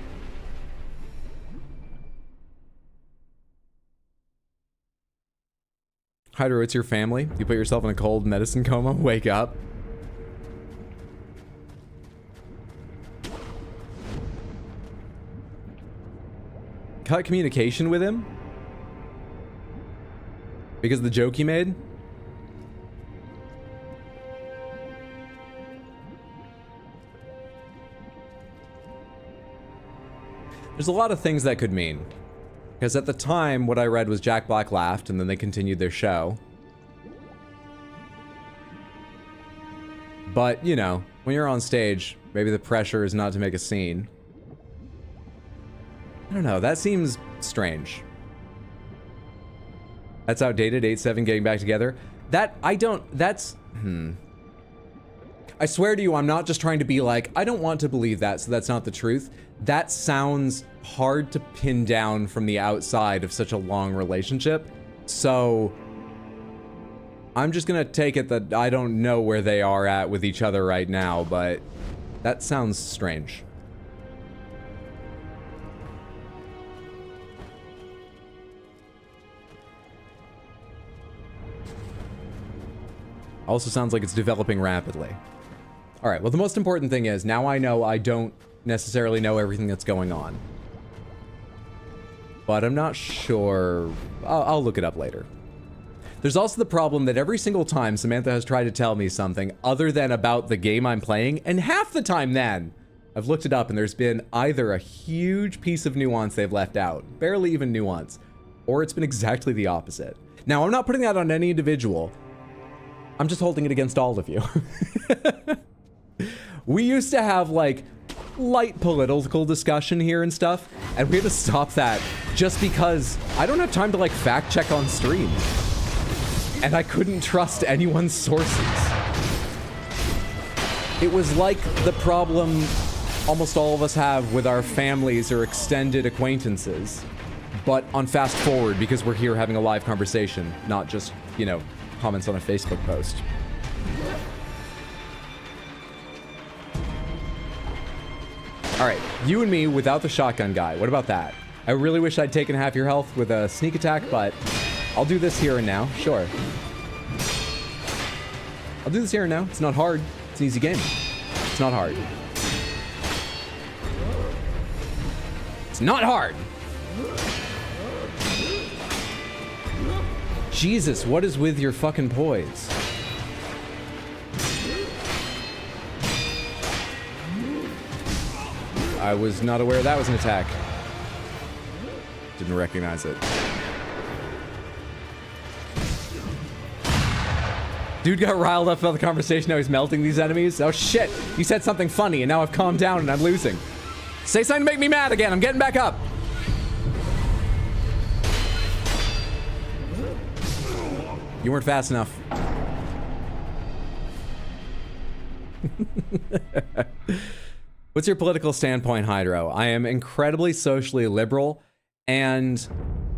Hydro, it's your family. You put yourself in a cold medicine coma. Wake up. cut communication with him because of the joke he made. There's a lot of things that could mean. Because at the time, what I read was Jack Black laughed, and then they continued their show. But, you know, when you're on stage, maybe the pressure is not to make a scene. I don't know, that seems strange. That's outdated, 8-7 getting back together. I swear to you, I'm not just trying to be like, I don't want to believe that, so that's not the truth. That sounds hard to pin down from the outside of such a long relationship. So I'm just gonna take it that I don't know where they are at with each other right now, but that sounds strange. Also sounds like it's developing rapidly. All right, well, the most important thing is now I know I don't necessarily know everything that's going on. But I'm not sure. I'll look it up later. There's also the problem that every single time Samantha has tried to tell me something other than about the game I'm playing, and half the time then, I've looked it up and there's been either a huge piece of nuance they've left out, barely even nuance, or it's been exactly the opposite. Now, I'm not putting that on any individual. I'm just holding it against all of you. We used to have, like, light political discussion here and stuff, and we had to stop that just because I don't have time to, like, fact check on stream. And I couldn't trust anyone's sources. It was like the problem almost all of us have with our families or extended acquaintances, but on fast forward because we're here having a live conversation, not just, you know, comments on a Facebook post. All right, you and me without the shotgun guy. What about that? I really wish I'd taken half your health with a sneak attack, but I'll do this here and now. Sure. I'll do this here and now. It's not hard. It's an easy game. It's not hard. It's not hard. Jesus, what is with your fucking poise? I was not aware that was an attack. Didn't recognize it. Dude got riled up about the conversation. Now he's melting these enemies. Oh shit, you said something funny and now I've calmed down and I'm losing. Say something to make me mad again. I'm getting back up. You weren't fast enough. What's your political standpoint, Hydro? I am incredibly socially liberal, and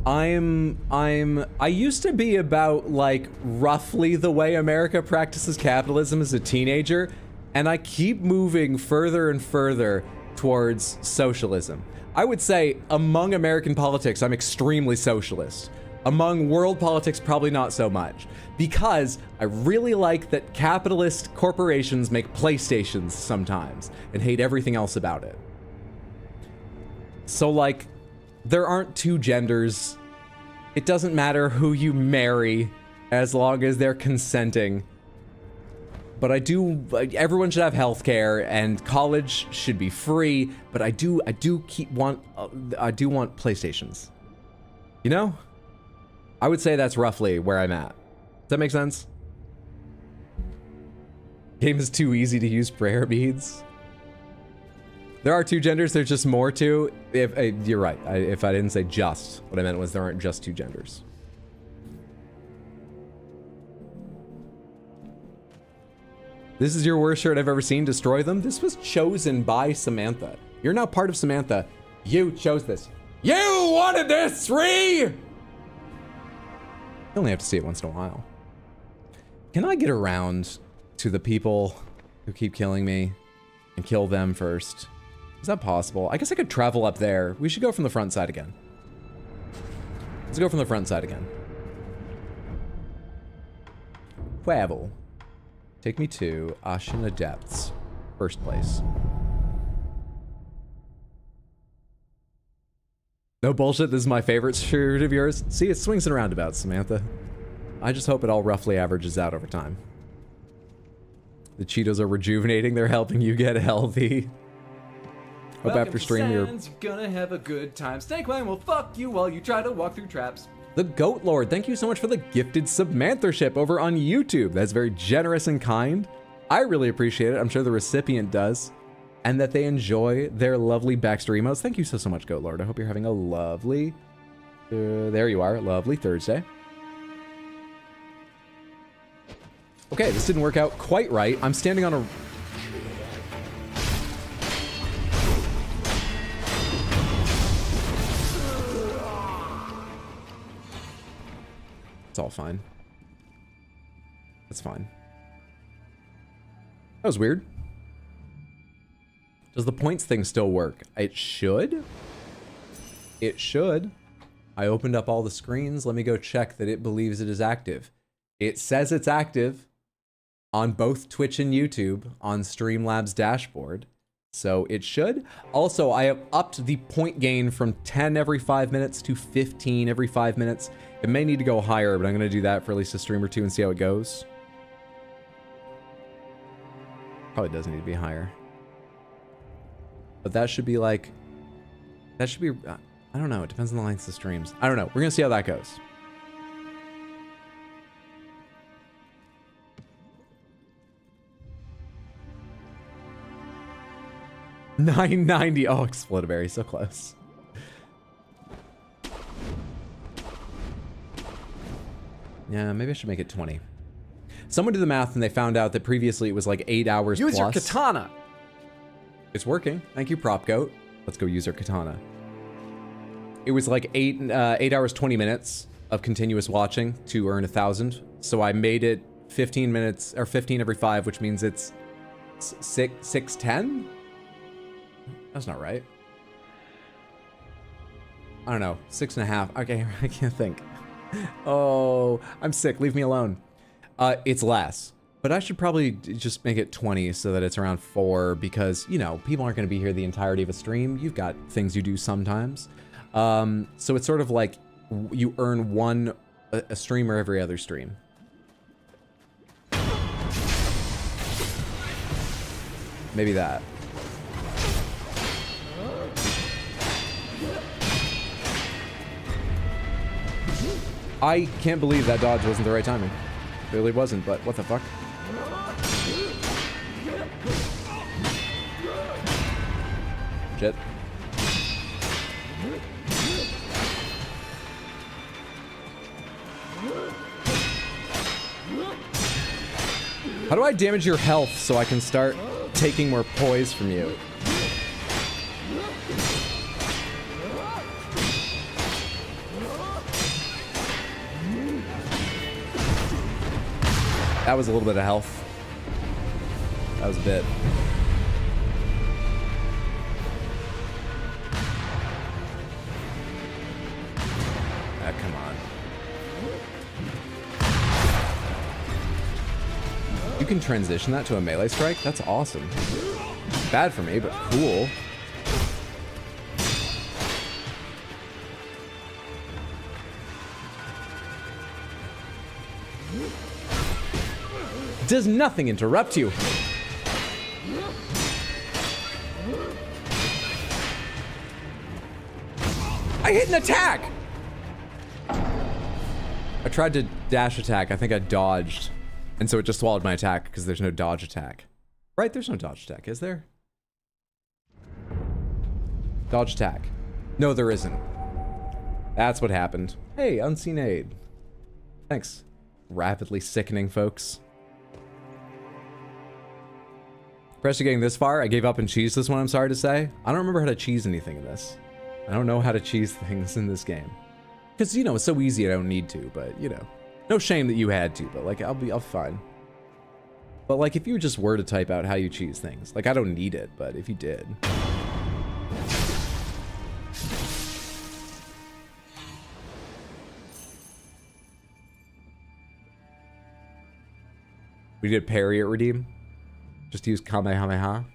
I used to be about, like, roughly the way America practices capitalism as a teenager, and I keep moving further and further towards socialism. I would say among American politics, I'm extremely socialist. Among world politics, probably not so much. Because I really like that capitalist corporations make PlayStations sometimes and hate everything else about it. So, like, there aren't two genders. It doesn't matter who you marry as long as they're consenting. But everyone should have healthcare and college should be free, but I do want PlayStations. You know? I would say that's roughly where I'm at. Does that make sense? Game is too easy to use prayer beads. There are two genders, there's just more to. You're right, if I didn't say just, what I meant was there aren't just two genders. This is your worst shirt I've ever seen. Destroy them. This was chosen by Samantha. You're now part of Samantha. You chose this. You wanted this, Ree! You only have to see it once in a while. Can I get around to the people who keep killing me and kill them first? Is that possible? I guess I could travel up there. We should go from the front side again. Let's go from the front side again. Travel. Take me to Ashina Depths. First place. No bullshit, this is my favorite shirt of yours. See, it swings and roundabouts, Samantha. I just hope it all roughly averages out over time. The Cheetos are rejuvenating, they're helping you get healthy. Hope after stream you're gonna have a good time. Snake Wang will fuck you while you try to walk through traps. The Goat Lord, thank you so much for the gifted submanthership over on YouTube. That's very generous and kind. I really appreciate it. I'm sure the recipient does. And that they enjoy their lovely Baxter emotes. Thank you so much, Goat Lord. I hope you're having a lovely, there you are, lovely Thursday. Okay, this didn't work out quite right. I'm standing on a... It's all fine. It's fine. That was weird. Does the points thing still work? It should. It should. I opened up all the screens. Let me go check that it believes it is active. It says it's active on both Twitch and YouTube on Streamlabs dashboard. So it should. Also, I have upped the point gain from 10 every 5 minutes to 15 every 5 minutes. It may need to go higher, but I'm going to do that for at least a stream or two and see how it goes. Probably does need to be higher. But that should be like... That should be... I don't know. It depends on the lengths of streams. I don't know. We're going to see how that goes. $9.90. Oh, Explodiberry. So close. Yeah, maybe I should make it 20. Someone did the math and they found out that previously it was like 8 hours Use plus. your katana. It's working. Thank you, Prop Goat. Let's go use our katana. It was like 8 hours, 20 minutes of continuous watching to earn 1,000. So I made it 15 minutes, or 15 every 5, which means it's 610? That's not right. I don't know. 6.5. Okay, I can't think. Oh, I'm sick. Leave me alone. It's less. But I should probably just make it 20 so that it's around 4 because, you know, people aren't going to be here the entirety of a stream. You've got things you do sometimes. So it's sort of like you earn a streamer every other stream. Maybe that. I can't believe that dodge wasn't the right timing. It really wasn't, but what the fuck? Shit. How do I damage your health so I can start taking more poise from you? That was a little bit of health. That was a bit. Ah, come on. You can transition that to a melee strike? That's awesome. Bad for me, but cool. Does nothing interrupt you? I hit an attack! I tried to dash attack. I think I dodged. And so it just swallowed my attack because there's no dodge attack. Right? There's no dodge attack, is there? Dodge attack. No, there isn't. That's what happened. Hey, unseen aid. Thanks. Rapidly sickening, folks. Pressure getting this far, I gave up and cheesed this one, I'm sorry to say. I don't remember how to cheese anything in this. I don't know how to cheese things in this game. Because, you know, it's so easy I don't need to, but, you know. No shame that you had to, but, like, I'll fine. But, like, if you just were to type out how you cheese things, like, I don't need it, but if you did. We did parry at Redeem. Just use Kamehameha.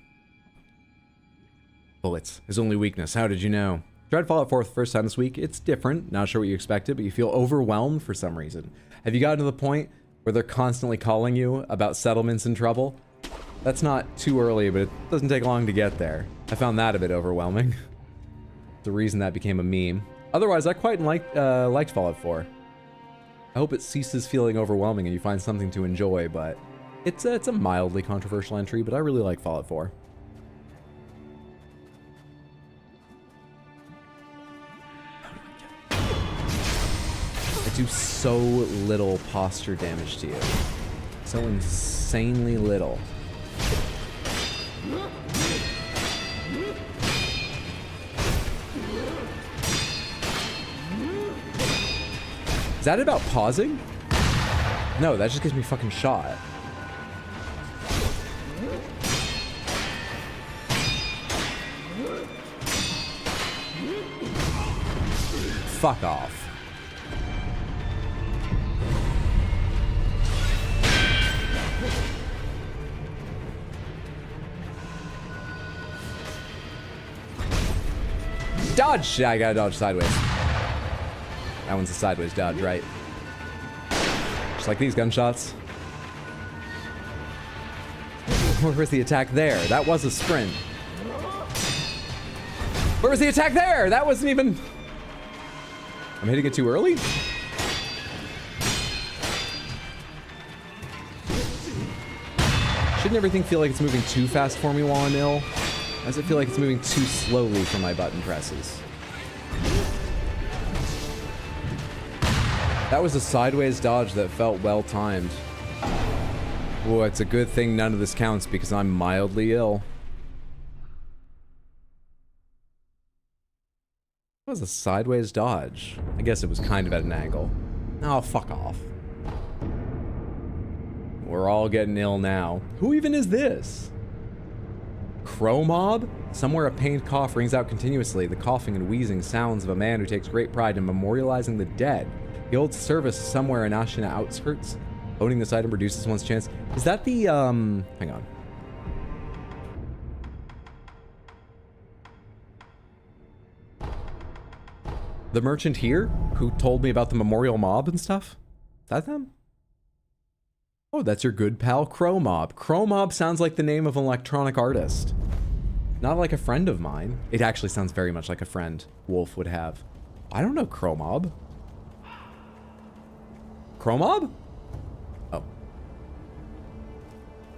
Bullets. His only weakness. How did you know? Tried Fallout 4 for the first time this week. It's different. Not sure what you expected, but you feel overwhelmed for some reason. Have you gotten to the point where they're constantly calling you about settlements in trouble? That's not too early, but it doesn't take long to get there. I found that a bit overwhelming. The reason that became a meme. Otherwise, I quite liked Fallout 4. I hope it ceases feeling overwhelming and you find something to enjoy, but it's a mildly controversial entry, but I really like Fallout 4. I do so little posture damage to you. So insanely little. Is that about pausing? No, that just gives me fucking shot. Fuck off. Dodge! Yeah, I gotta dodge sideways. That one's a sideways dodge, right? Just like these gunshots. Where was the attack there? That was a sprint. Where was the attack there? That wasn't even... I'm hitting it too early? Shouldn't everything feel like it's moving too fast for me while I'm ill? Why does it feel like it's moving too slowly for my button presses? That was a sideways dodge that felt well timed. Oh, it's a good thing none of this counts because I'm mildly ill. It was a sideways dodge. I guess it was kind of at an angle. Oh, fuck off. We're all getting ill now. Who even is this? Crow Mob? Somewhere a pained cough rings out continuously, the coughing and wheezing sounds of a man who takes great pride in memorializing the dead. He holds service somewhere in Ashina outskirts. Owning this item reduces one's chance. Is that the, hang on. The merchant here, who told me about the memorial mob and stuff? Is that them? Oh, that's your good pal, Crow Mob. Crow Mob sounds like the name of an electronic artist. Not like a friend of mine. It actually sounds very much like a friend Wolf would have. I don't know Crow Mob. Crow Mob? Oh.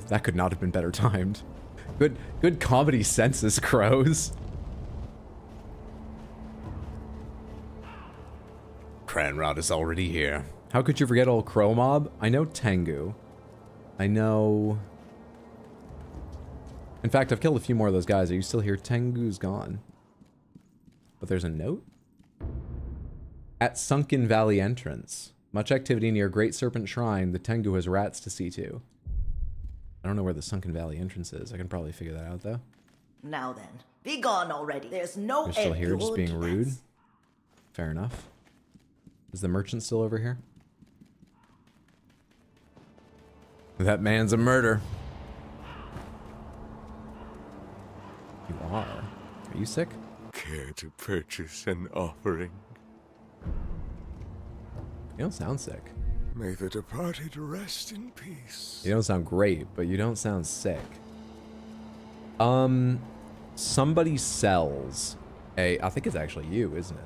That could not have been better timed. Good comedy senses, Crows. Cranrod is already here. How could you forget old Crow Mob? I know Tengu. I know... In fact, I've killed a few more of those guys. Are you still here? Tengu's gone. But there's a note? At Sunken Valley entrance. Much activity near Great Serpent Shrine. The Tengu has rats to see to. I don't know where the Sunken Valley entrance is. I can probably figure that out, though. Now then, be gone already. There's no You're still end here, to just being all rude? demands. Fair enough. Is the merchant still over here? That man's a murder. You are. Are you sick? Care to purchase an offering? You don't sound sick. May the departed rest in peace. You don't sound great, but you don't sound sick. Somebody sells a... I think it's actually you, isn't it?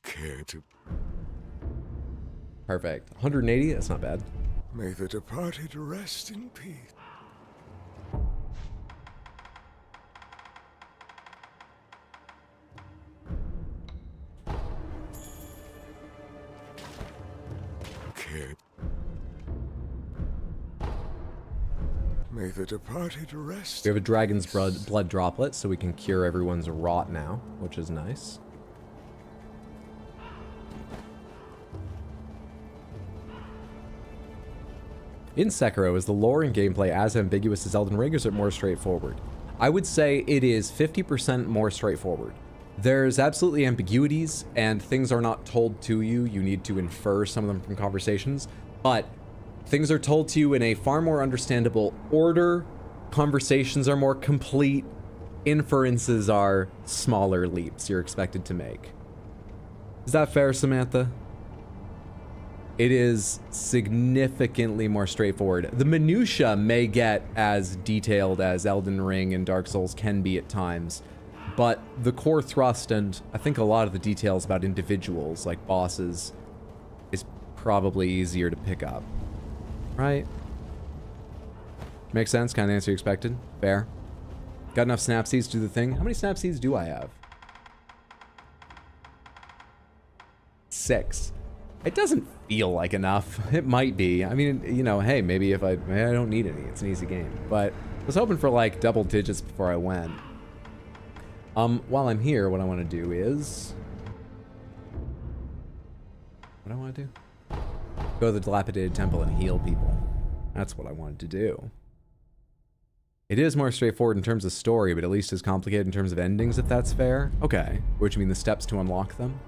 Care to... Perfect. 180? That's not bad. May the departed rest in peace. Care... May the departed rest... We have a dragon's blood droplet, so we can cure everyone's rot now, which is nice. In Sekiro, is the lore and gameplay as ambiguous as Elden Ring, or is it more straightforward? I would say it is 50% more straightforward. There's absolutely ambiguities, and things are not told to you. You need to infer some of them from conversations, but things are told to you in a far more understandable order. Conversations are more complete. inferences are smaller leaps you're expected to make. Is that fair, Samantha? It is significantly more straightforward. The minutia may get as detailed as Elden Ring and Dark Souls can be at times, but the core thrust and I think a lot of the details about individuals, like bosses, is probably easier to pick up. Right? Makes sense? Kind of answer you expected? Fair. Got enough snap seeds to do the thing? How many snap seeds do I have? 6. It doesn't feel like enough. It might be. I mean, you know, hey, maybe I don't need any. It's an easy game. But I was hoping for like double digits before I went. While I'm here, what I want to do is... What do I want to do? Go to the dilapidated temple and heal people. That's what I wanted to do. It is more straightforward in terms of story, but at least as complicated in terms of endings, if that's fair. Okay. Which mean the steps to unlock them?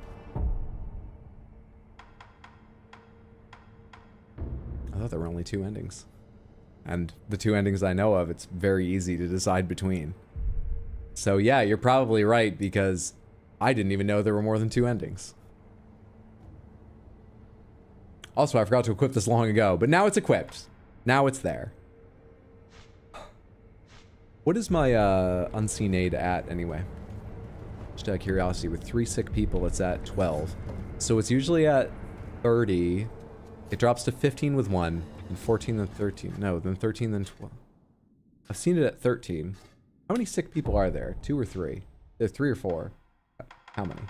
I thought there were only 2 endings. And the 2 endings I know of, it's very easy to decide between. So yeah, you're probably right, because I didn't even know there were more than 2 endings. Also, I forgot to equip this long ago, but now it's equipped. Now it's there. What is my unseen aid at, anyway? Just out of curiosity, with 3 sick people, it's at 12. So it's usually at 30. It drops to 15 with 1, and 14 then 13. No, then 13 then 12. I've seen it at 13. How many sick people are there? 2 or 3? There's 3 or 4. How many?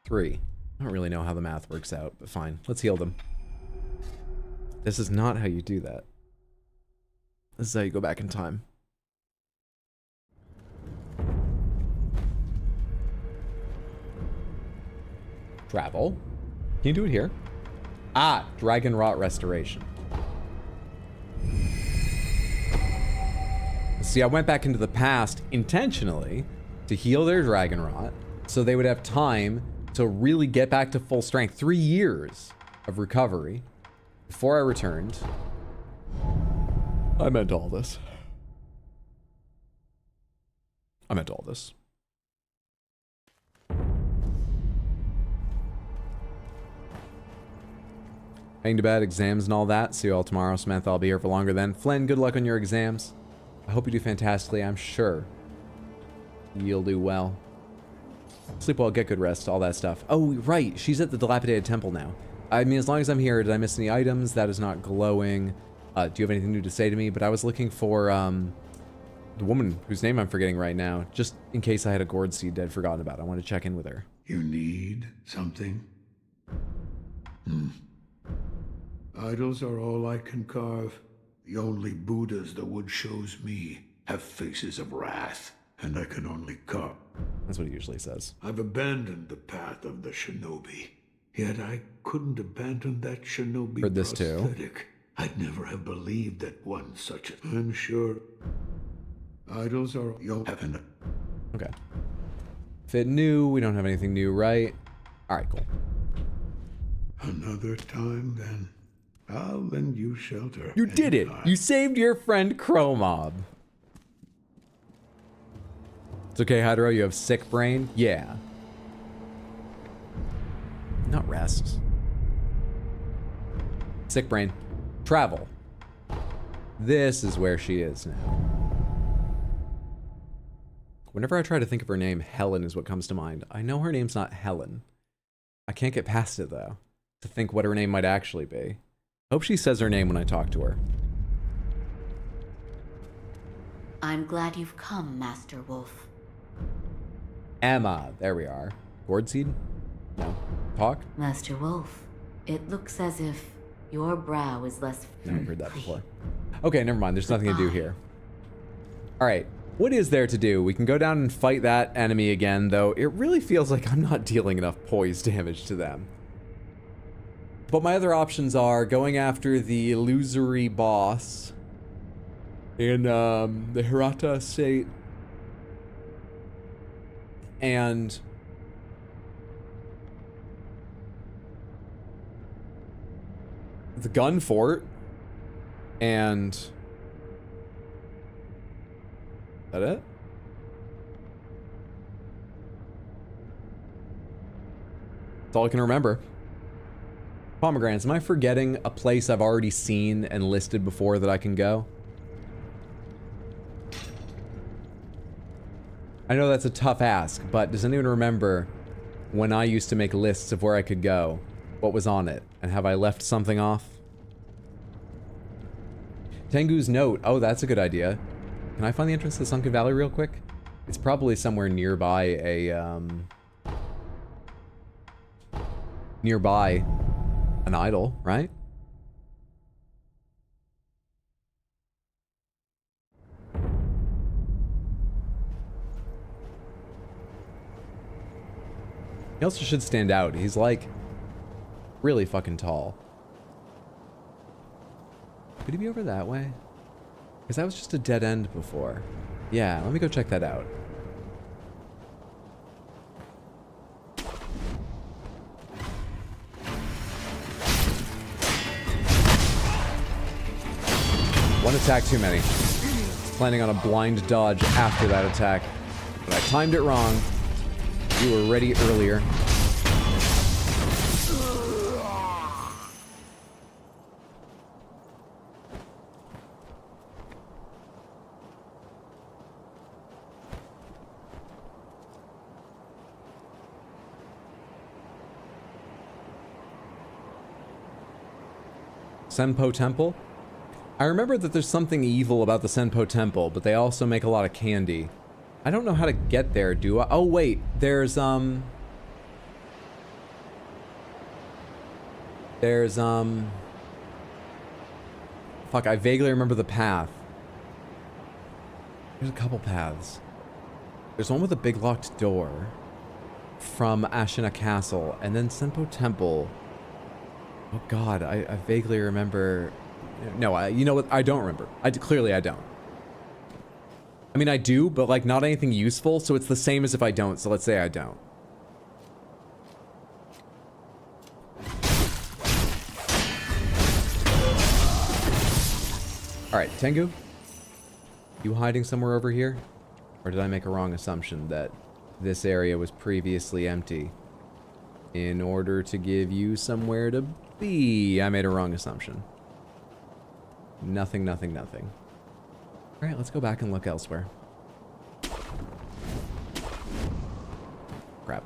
Three. I don't really know how the math works out, but fine. Let's heal them. This is not how you do that. This is how you go back in time. Travel. Can you do it here? Ah, Dragon Rot Restoration. See, I went back into the past intentionally to heal their Dragon Rot so they would have time to really get back to full strength. 3 years of recovery before I returned. I meant all this. I meant all this. Heading to bed, exams and all that. See you all tomorrow. Samantha, I'll be here for longer then. Flynn, good luck on your exams. I hope you do fantastically. I'm sure you'll do well. Sleep well, get good rest, all that stuff. Oh, right. She's at the dilapidated temple now. I mean, as long as I'm here, did I miss any items? That is not glowing. Do you have anything new to say to me? But I was looking for the woman whose name I'm forgetting right now, just in case I had a gourd seed I'd forgotten about. I want to check in with her. You need something? Idols are all I can carve. The only Buddhas the wood shows me have faces of wrath, and I can only carve. That's what he usually says. I've abandoned the path of the shinobi. Yet I couldn't abandon that shinobi Heard this too. prosthetic. I'd never have believed that one such a... I'm sure idols are your heaven. Okay. Fit new. We don't have anything new, right? All right, cool. Another time, then. I'll lend you shelter. You did it! anytime. You saved your friend Cromob. It's okay, Hydro, you have sick brain? Yeah. Not rest. Sick brain. Travel. This is where she is now. Whenever I try to think of her name, Helen is what comes to mind. I know her name's not Helen. I can't get past it, though, to think what her name might actually be. I hope she says her name when I talk to her. I'm glad you've come, Master Wolf. Emma. There we are. Gourd seed? No. Talk? Master Wolf, it looks as if your brow is less... No, I've heard that before. Okay, never mind. There's nothing to do here. Alright. What is there to do? We can go down and fight that enemy again, though it really feels like I'm not dealing enough poise damage to them. But my other options are going after the illusory boss in the Hirata estate and the gun fort. And... is that it? That's all I can remember. Pomegranates. Am I forgetting a place I've already seen and listed before that I can go? I know that's a tough ask, but does anyone remember when I used to make lists of where I could go? What was on it? And have I left something off? Tengu's note. Oh, that's a good idea. Can I find the entrance to the Sunken Valley real quick? It's probably somewhere nearby nearby an idol, right? He also should stand out. He's like really fucking tall. Could he be over that way? Because that was just a dead end before. Yeah, let me go check that out. One attack too many. Planning on a blind dodge after that attack, but I timed it wrong. You were ready earlier. Senpo Temple? I remember that there's something evil about the Senpo Temple, but they also make a lot of candy. I don't know how to get there, do I? Oh, wait. There's, fuck, I vaguely remember the path. There's a couple paths. There's one with a big locked door from Ashina Castle, and then Senpo Temple. Oh god, I vaguely remember... No, you know what? I don't remember. Clearly I don't. I mean, I do, but like not anything useful, so it's the same as if I don't, so let's say I don't. Alright, Tengu? You hiding somewhere over here? Or did I make a wrong assumption that this area was previously empty in order to give you somewhere to be? I made a wrong assumption. Nothing, nothing, nothing. Alright, let's go back and look elsewhere. Crap.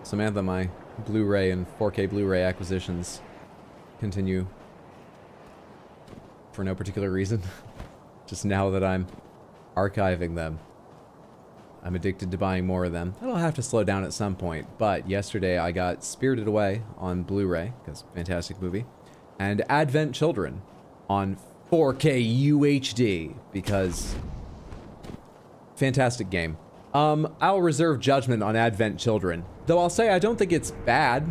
Samantha, my Blu-ray and 4K Blu-ray acquisitions continue for no particular reason. Just now that I'm archiving them, I'm addicted to buying more of them. That'll have to slow down at some point, but yesterday I got Spirited Away on Blu-ray, because fantastic movie, and Advent Children on 4K UHD, because fantastic game. I'll reserve judgment on Advent Children, though I'll say I don't think it's bad,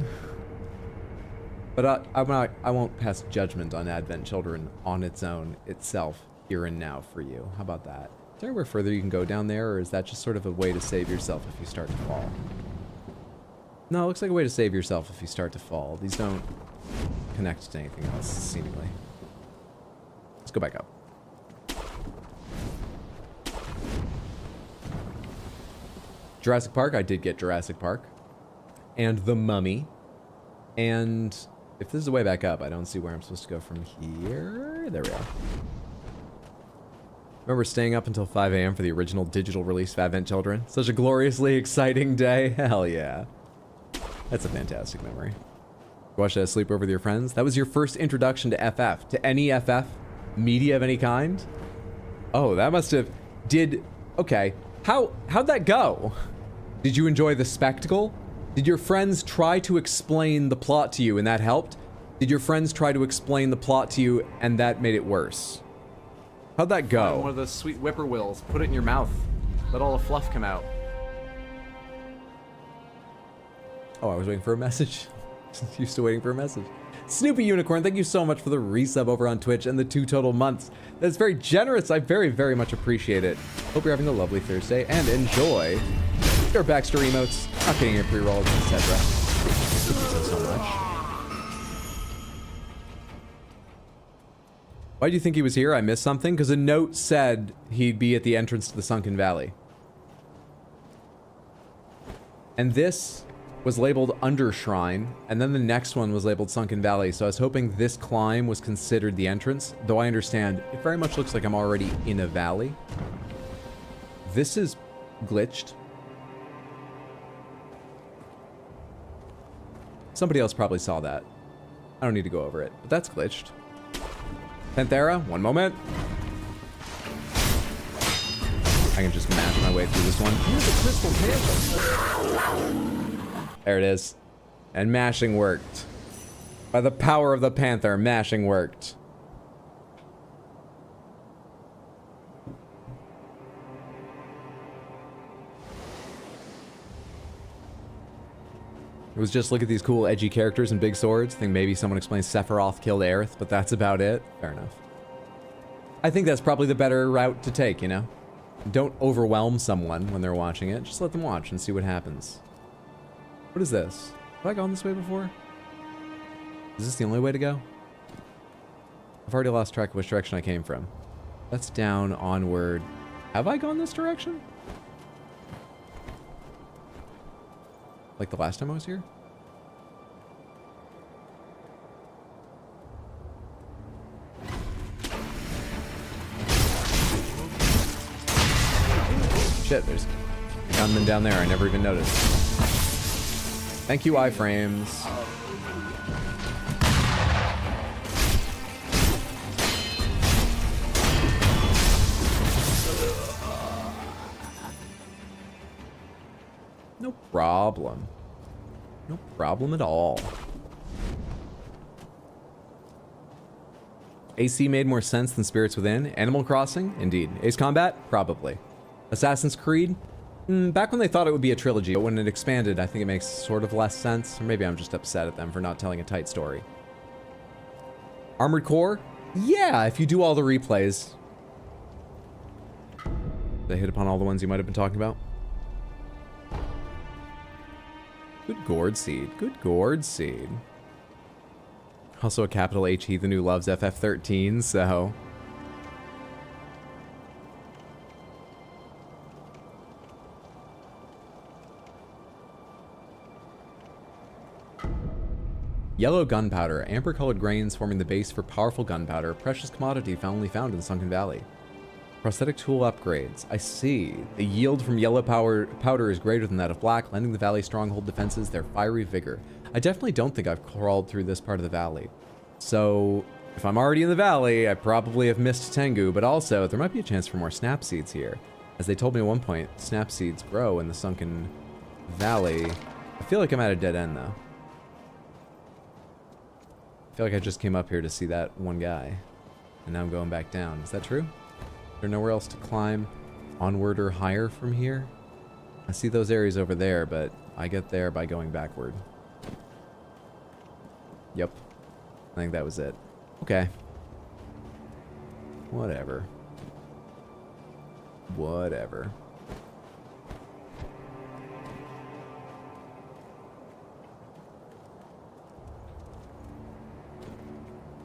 but I won't pass judgment on Advent Children on its own, itself, here and now for you. How about that? Is there anywhere further you can go down there, or is that just sort of a way to save yourself if you start to fall? No, it looks like a way to save yourself if you start to fall. These don't connect to anything else, seemingly. Let's go back up. Jurassic Park, I did get Jurassic Park. And The Mummy. And if this is the way back up, I don't see where I'm supposed to go from here. There we are. Remember staying up until 5 a.m. for the original digital release of Advent Children? Such a gloriously exciting day. Hell yeah. That's a fantastic memory. You watched that sleep over with your friends? That was your first introduction to FF. To any FF media of any kind? Oh, that must have... Okay. How'd that go? Did you enjoy the spectacle? Did your friends try to explain the plot to you and that helped? Did your friends try to explain the plot to you and that made it worse? How'd that go? One of those sweet whippoorwills. Put it in your mouth. Let all the fluff come out. Oh, I was waiting for a message. Used to waiting for a message. Snoopy Unicorn, thank you so much for the resub over on Twitch and the 2 total months. That's very generous. I very, very much appreciate it. Hope you're having a lovely Thursday and enjoy your Baxter emotes. Not getting your pre-rolls, etc. So much. Why do you think he was here? I missed something? Because a note said he'd be at the entrance to the Sunken Valley. And this was labeled Undershrine, and then the next one was labeled Sunken Valley, so I was hoping this climb was considered the entrance, though I understand it very much looks like I'm already in a valley. This is glitched. Somebody else probably saw that. I don't need to go over it, but that's glitched. Panthera, one moment. I can just mash my way through this one. There it is. And mashing worked. By the power of the panther, mashing worked. It was just look at these cool edgy characters and big swords. I think maybe someone explains Sephiroth killed Aerith, but that's about it. Fair enough. I think that's probably the better route to take, you know? Don't overwhelm someone when they're watching it. Just let them watch and see what happens. What is this? Have I gone this way before? Is this the only way to go? I've already lost track of which direction I came from. That's down, onward. Have I gone this direction? Like the last time I was here? Shit, there's a gunman down there. I never even noticed. Thank you, iframes. No problem. No problem at all. AC made more sense than Spirits Within. Animal Crossing? Indeed. Ace Combat? Probably. Assassin's Creed? Back when they thought it would be a trilogy, but when it expanded, I think it makes sort of less sense. Or maybe I'm just upset at them for not telling a tight story. Armored Core? Yeah, if you do all the replays. Did I hit upon all the ones you might have been talking about? Good gourd seed. Good gourd seed. Also a capital H heathen who loves FF13, so... Yellow gunpowder, amber-colored grains forming the base for powerful gunpowder, a precious commodity only found in the Sunken Valley. Prosthetic tool upgrades. I see. The yield from yellow powder is greater than that of black, lending the valley stronghold defenses their fiery vigor. I definitely don't think I've crawled through this part of the valley. So, if I'm already in the valley, I probably have missed Tengu, but also, there might be a chance for more snap seeds here. As they told me at one point, snap seeds grow in the Sunken Valley. I feel like I'm at a dead end, though. I feel like I just came up here to see that one guy, and now I'm going back down. Is that true? Is there nowhere else to climb onward or higher from here? I see those areas over there, but I get there by going backward. Yep. I think that was it. Okay. Whatever. Whatever.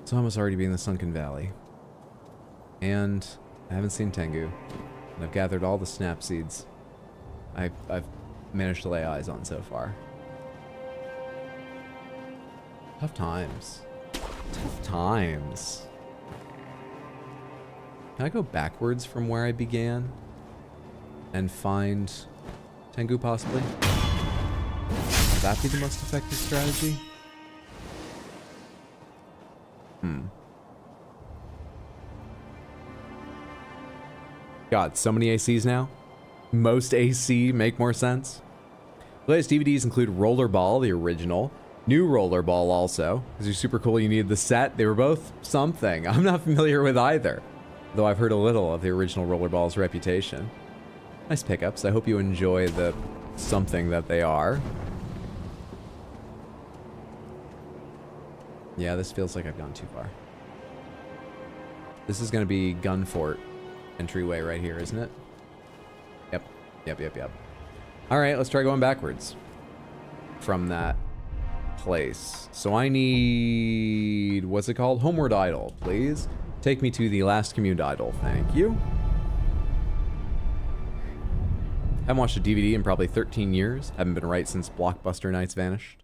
So I must already be in the Sunken Valley. And I haven't seen Tengu. And I've gathered all the snap seeds I've managed to lay eyes on so far. Tough times. Tough times. Can I go backwards from where I began? And find Tengu possibly? Would that be the most effective strategy? God, so many ACs now. Most AC make more sense. The latest DVDs include Rollerball, the original. New Rollerball also. These are super cool. You needed the set. They were both something. I'm not familiar with either, though I've heard a little of the original Rollerball's reputation. Nice pickups. I hope you enjoy the something that they are. Yeah, this feels like I've gone too far. This is going to be Gunfort entryway right here, isn't it? Yep. All right, let's try going backwards from that place. So I need, what's it called? Homeward Idol, please. Take me to the last communed idol, thank you. Haven't watched a DVD in probably 13 years. Haven't been right since Blockbuster Nights vanished.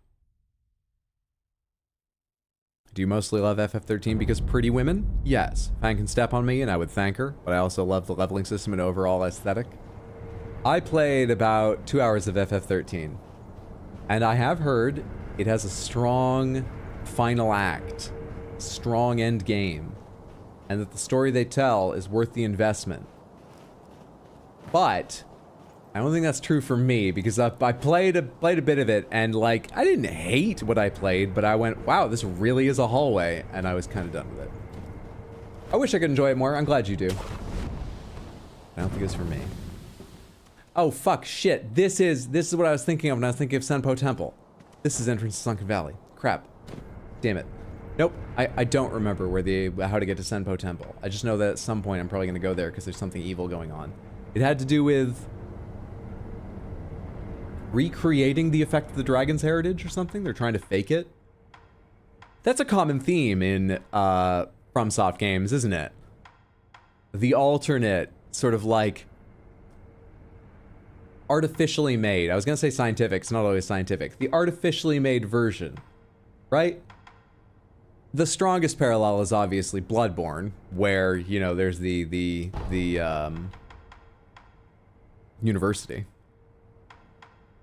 Do you mostly love FF13 because pretty women? Yes. Fan can step on me and I would thank her, but I also love the leveling system and overall aesthetic. I played about 2 hours of FF13, and I have heard it has a strong final act, strong end game, and that the story they tell is worth the investment. But I don't think that's true for me, because I played a bit of it, and like, I didn't hate what I played, but I went, wow, this really is a hallway, and I was kind of done with it. I wish I could enjoy it more. I'm glad you do. I don't think it's for me. Oh, fuck, shit. This is what I was thinking of when I was thinking of Senpo Temple. This is entrance to Sunken Valley. Crap. Damn it. Nope, I don't remember how to get to Senpo Temple. I just know that at some point I'm probably going to go there because there's something evil going on. It had to do with recreating the effect of the dragon's heritage or something. They're trying to fake it. That's a common theme in FromSoft games, isn't it? The alternate, sort of like artificially made. I was going to say scientific. It's not always scientific. The artificially made version, right? The strongest parallel is obviously Bloodborne, where, you know, there's the university.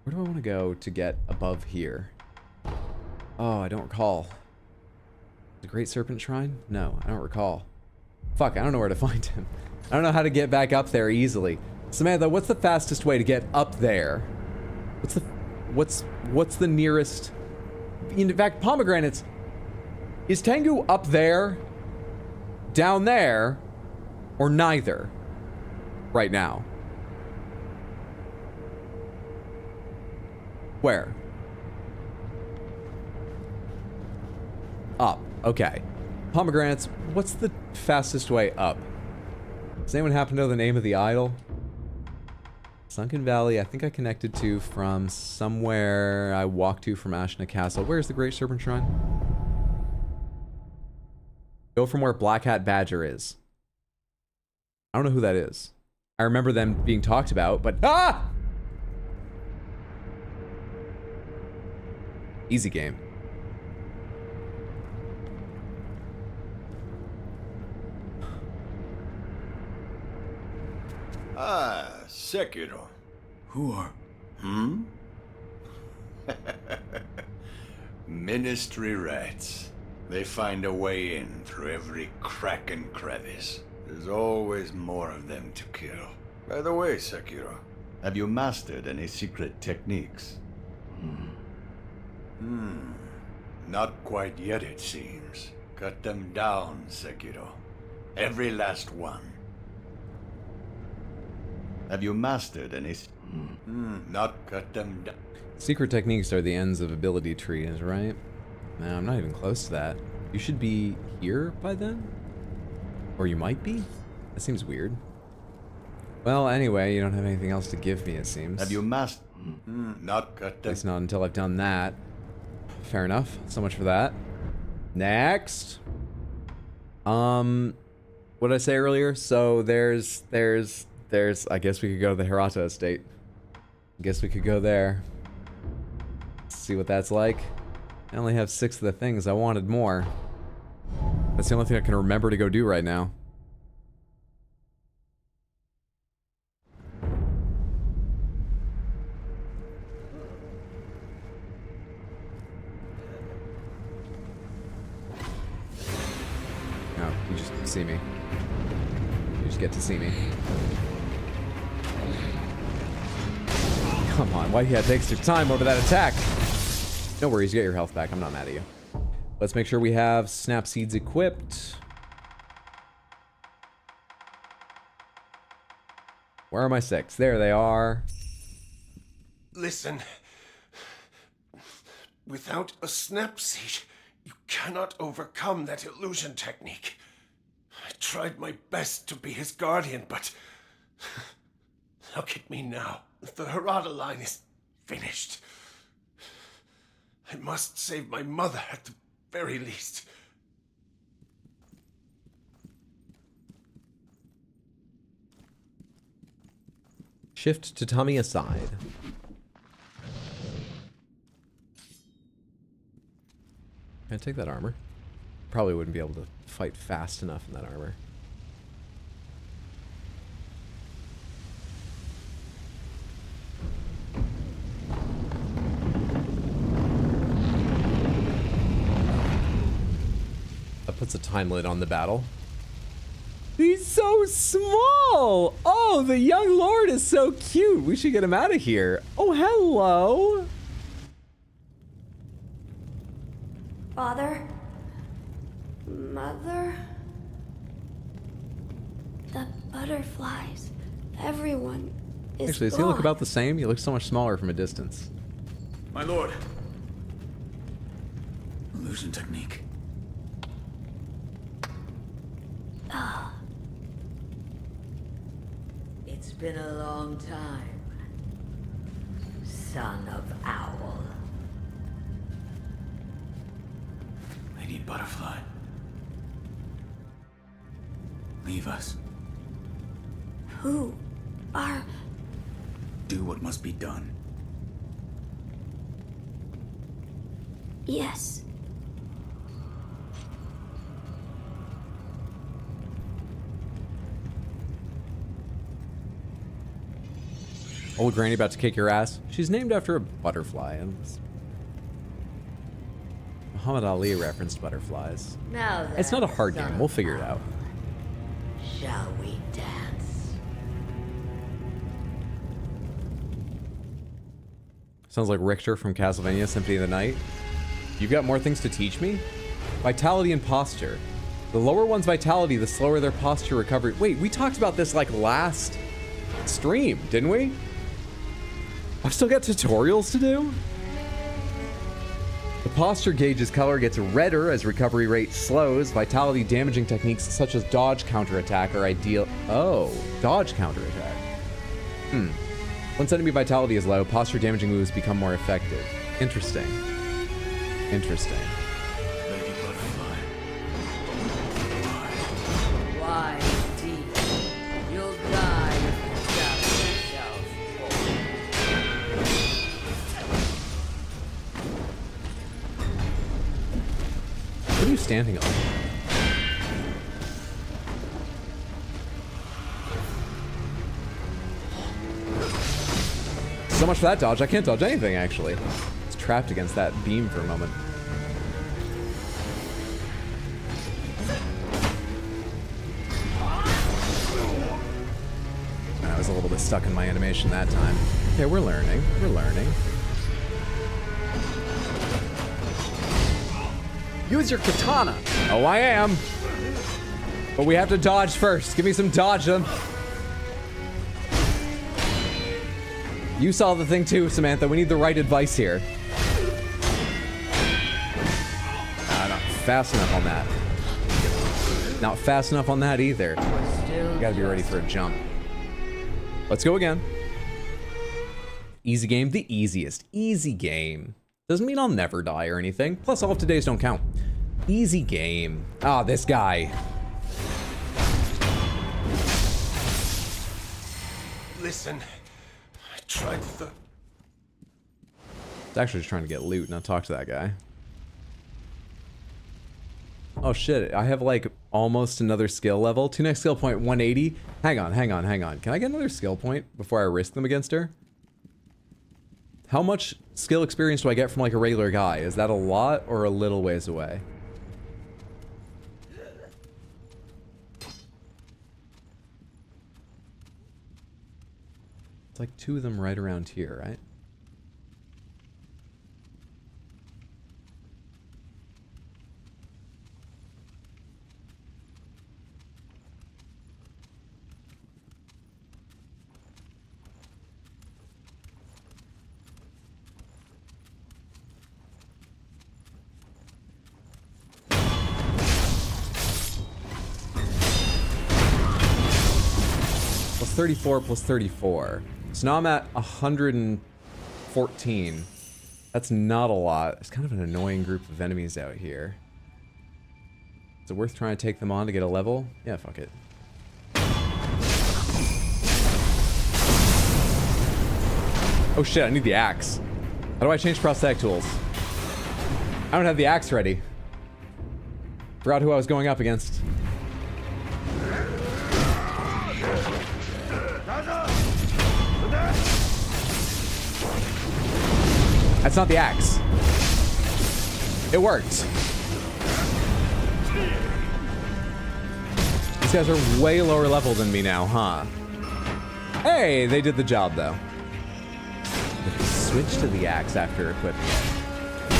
Where do I want to go to get above here? Oh, I don't recall. The Great Serpent Shrine? No, I don't recall. Fuck, I don't know where to find him. I don't know how to get back up there easily. Samantha, what's the fastest way to get up there? What's the nearest? In fact, pomegranates. Is Tengu up there, down there, or neither right now? Where? Up. Okay. Pomegranates, what's the fastest way up? Does anyone happen to know the name of the idol? Sunken Valley, I think I connected to from somewhere I walked to from Ashna Castle. Where's the Great Serpent Shrine? Go from where Black Hat Badger is. I don't know who that is. I remember them being talked about, but ah! Easy game. Ah, Sekiro. Who are... Ministry rats. They find a way in through every crack and crevice. There's always more of them to kill. By the way, Sekiro, have you mastered any secret techniques? Not quite yet, it seems. Cut them down, Sekiro. Every last one. Have you mastered any... Not cut them down. Secret techniques are the ends of ability trees, right? No, I'm not even close to that. You should be here by then? Or you might be? That seems weird. Well, anyway, you don't have anything else to give me, it seems. Have you mastered... Not cut them... At least not until I've done that. Fair enough. So much for that. Next. What did I say earlier? So there's... I guess we could go to the Hirata estate. I guess we could go there. See what that's like. I only have 6 of the things. I wanted more. That's the only thing I can remember to go do right now. No, you just see me. You just get to see me. Come on, why do you have to take extra time over that attack? No worries, you get your health back. I'm not mad at you. Let's make sure we have snap seeds equipped. Where are my 6? There they are. Listen. Without a snap seed, you cannot overcome that illusion technique. I tried my best to be his guardian, but Look at me now. The Harada line is finished. I must save my mother at the very least. Shift tatami aside. Can I take that armor? Probably wouldn't be able to fight fast enough in that armor. That puts a time limit on the battle. He's so small! Oh, the young lord is so cute. We should get him out of here. Oh, hello. Father? Mother? The butterflies. Everyone is Actually, does he look gone. about the same? He looks so much smaller from a distance. My lord. Illusion technique. It's been a long time, son of Owl. Lady Butterfly. Leave us. Who are... Do what must be done. Yes. Old granny about to kick your ass. She's named after a butterfly. And Muhammad Ali referenced butterflies. Now then, It's not a hard son game. We'll of figure it Owl, out. Shall we dance? Sounds like Richter from Castlevania Symphony of the Night. You've got more things to teach me? Vitality and posture. The lower one's vitality, the slower their posture recovery. Wait, we talked about this like last stream, didn't we? I've still got tutorials to do? The posture gauge's color gets redder as recovery rate slows. Vitality damaging techniques such as dodge counterattack are ideal. Oh, dodge counterattack. Once enemy vitality is low, posture damaging moves become more effective. Interesting. Interesting. Lady Butterfly. Why, indeed? You'll die if you doubt yourself. What are you standing on? So much for that dodge. I can't dodge anything, actually. It's trapped against that beam for a moment. I was a little bit stuck in my animation that time. Okay, we're learning. We're learning. Use your katana. Oh, I am. But we have to dodge first. Give me some dodge them. You saw the thing too, Samantha. We need the right advice here. Not fast enough on that. Not fast enough on that either. You gotta be ready for a jump. Let's go again. Easy game, the easiest. Easy game. Doesn't mean I'll never die or anything. Plus, all of today's don't count. Easy game. Ah, this guy. Listen, I tried the... It's actually just trying to get loot, not talk to that guy. Oh shit, I have like almost another skill level. 2 next skill point, 180. Hang on. Can I get another skill point before I risk them against her? How much skill experience do I get from like a regular guy? Is that a lot or a little ways away? It's like 2 of them right around here, right? 34 plus 34. So now I'm at 114. That's not a lot. It's kind of an annoying group of enemies out here. Is it worth trying to take them on to get a level? Yeah, fuck it. Oh shit, I need the axe. How do I change prosthetic tools? I don't have the axe ready. Forgot who I was going up against. That's not the axe. It worked. These guys are way lower level than me now, huh? Hey, they did the job though. Switch to the axe after equipping it.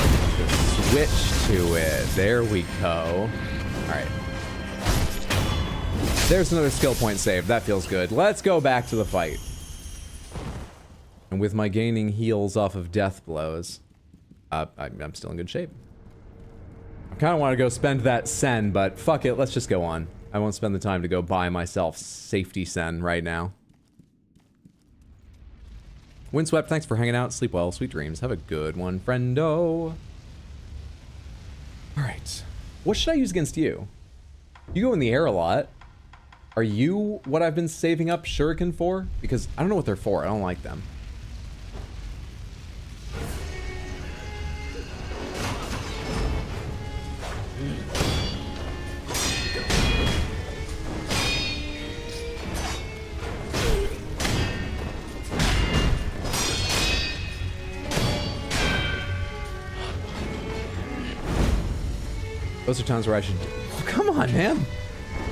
Switch to it. There we go. Alright. There's another skill point saved. That feels good. Let's go back to the fight. And with my gaining heals off of death blows, I'm still in good shape. I kind of want to go spend that sen, but fuck it, let's just go on. I won't spend the time to go buy myself safety sen right now. Windswept, thanks for hanging out. Sleep well, sweet dreams. Have a good one, friendo. Alright. What should I use against you? You go in the air a lot. Are you what I've been saving up shuriken for? Because I don't know what they're for. I don't like them. Those are times where I should... Oh, come on, man!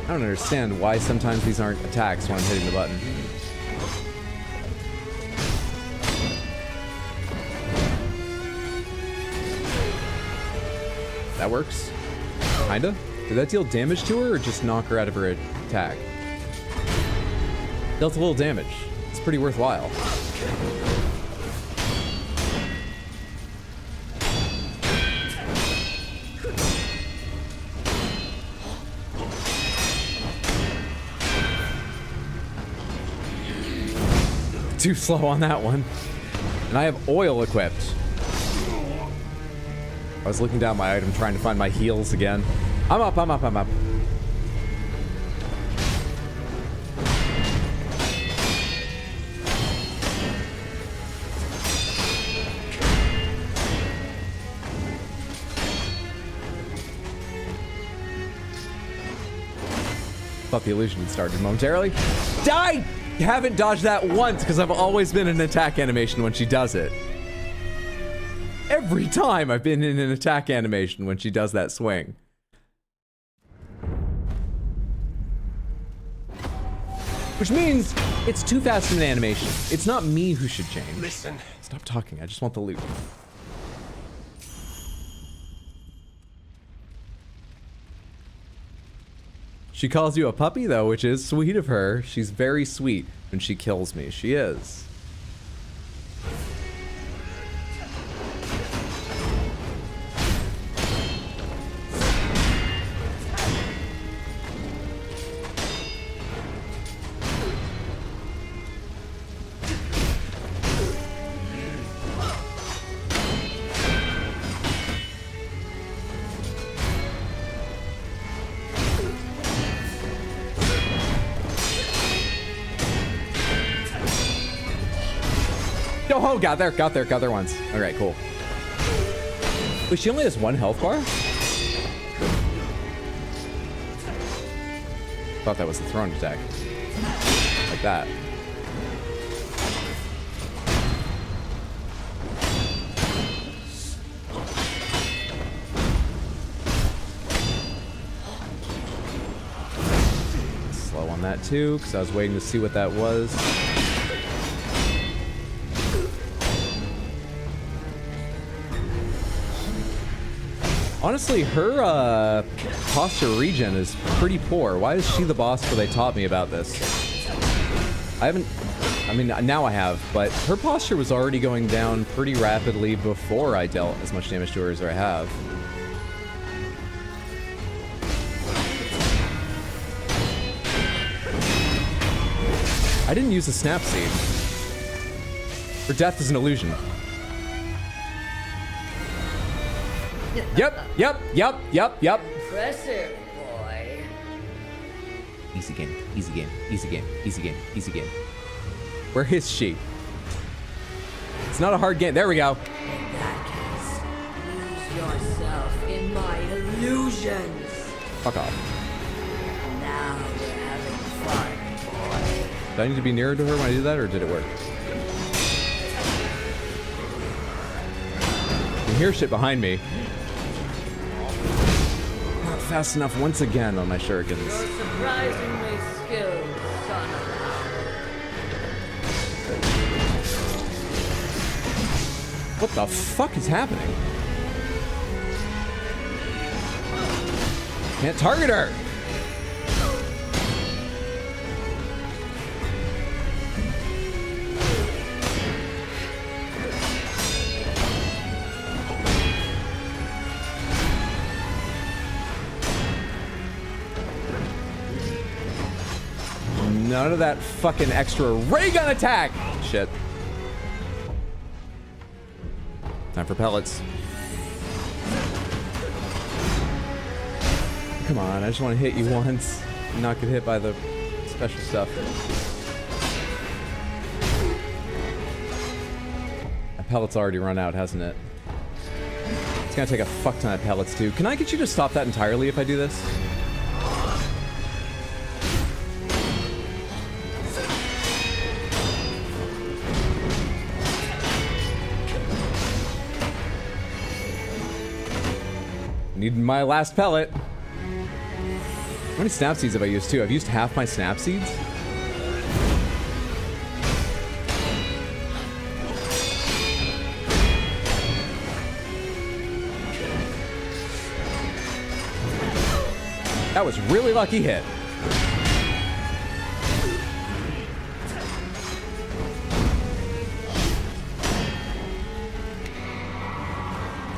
I don't understand why sometimes these aren't attacks when I'm hitting the button. That works? Kinda? Did that deal damage to her or just knock her out of her attack? Dealt a little damage. It's pretty worthwhile. Too slow on that one. And I have oil equipped. I was looking down my item trying to find my heals again. I'm up, I'm up, I'm up. Thought the illusion had started momentarily. Die! You haven't dodged that once because I've always been in an attack animation when she does it. Every time I've been in an attack animation when she does that swing. Which means it's too fast in an animation. It's not me who should change. Listen. Stop talking, I just want the loot. She calls you a puppy, though, which is sweet of her. She's very sweet when she kills me. She is. Oh, got there once. All right, cool. Wait, she only has one health bar? Thought that was the thrown attack. Like that. Slow on that too, because I was waiting to see what that was. Honestly, her posture regen is pretty poor. Why is she the boss where they taught me about this? I mean, now I have, but her posture was already going down pretty rapidly before I dealt as much damage to her as I have. I didn't use a snap seed. Or death is an illusion. Yep. Impressive, boy. Easy game, easy game, easy game, easy game, easy game. Where is she? It's not a hard game. There we go. In that case, lose yourself in my illusions. Fuck off. Now we're having fun, boy. Do I need to be nearer to her when I do that, or did it work? I can hear shit behind me. Not fast enough once again on my shurikens. You're surprisingly skilled, son of a hound. What the fuck is happening? Can't target her! None of that fucking extra ray gun attack! Shit. Time for pellets. Come on, I just want to hit you once and not get hit by the special stuff. My pellet's already run out, hasn't it? It's gonna take a fuck ton of pellets too. Can I get you to stop that entirely if I do this? Need my last pellet. How many snap seeds have I used too? I've used half my snap seeds. That was really lucky hit.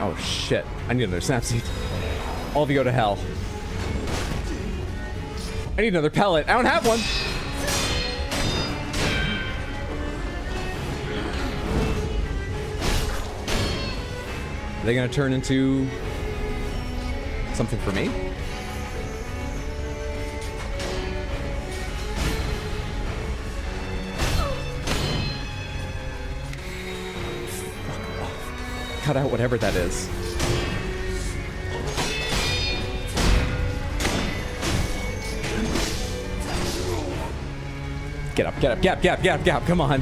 Oh shit, I need another snap seed. All of you go to hell. I need another pellet. I don't have one. Are they gonna turn into something for me? Fuck off. Cut out whatever that is. Get up, get up, get up, come on.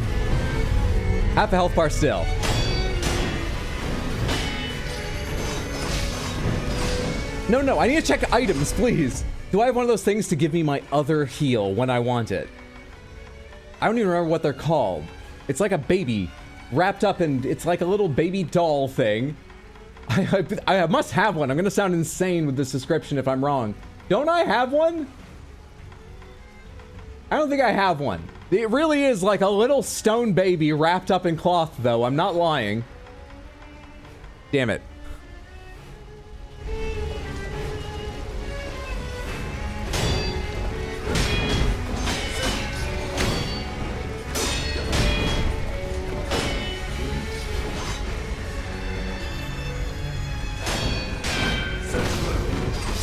Half a health bar still. No, I need to check items, please. Do I have one of those things to give me my other heal when I want it? I don't even remember what they're called. It's like a baby wrapped up in, it's like a little baby doll thing. I must have one. I'm gonna sound insane with this description if I'm wrong. Don't I have one? I don't think I have one. It really is like a little stone baby wrapped up in cloth, though. I'm not lying. Damn it.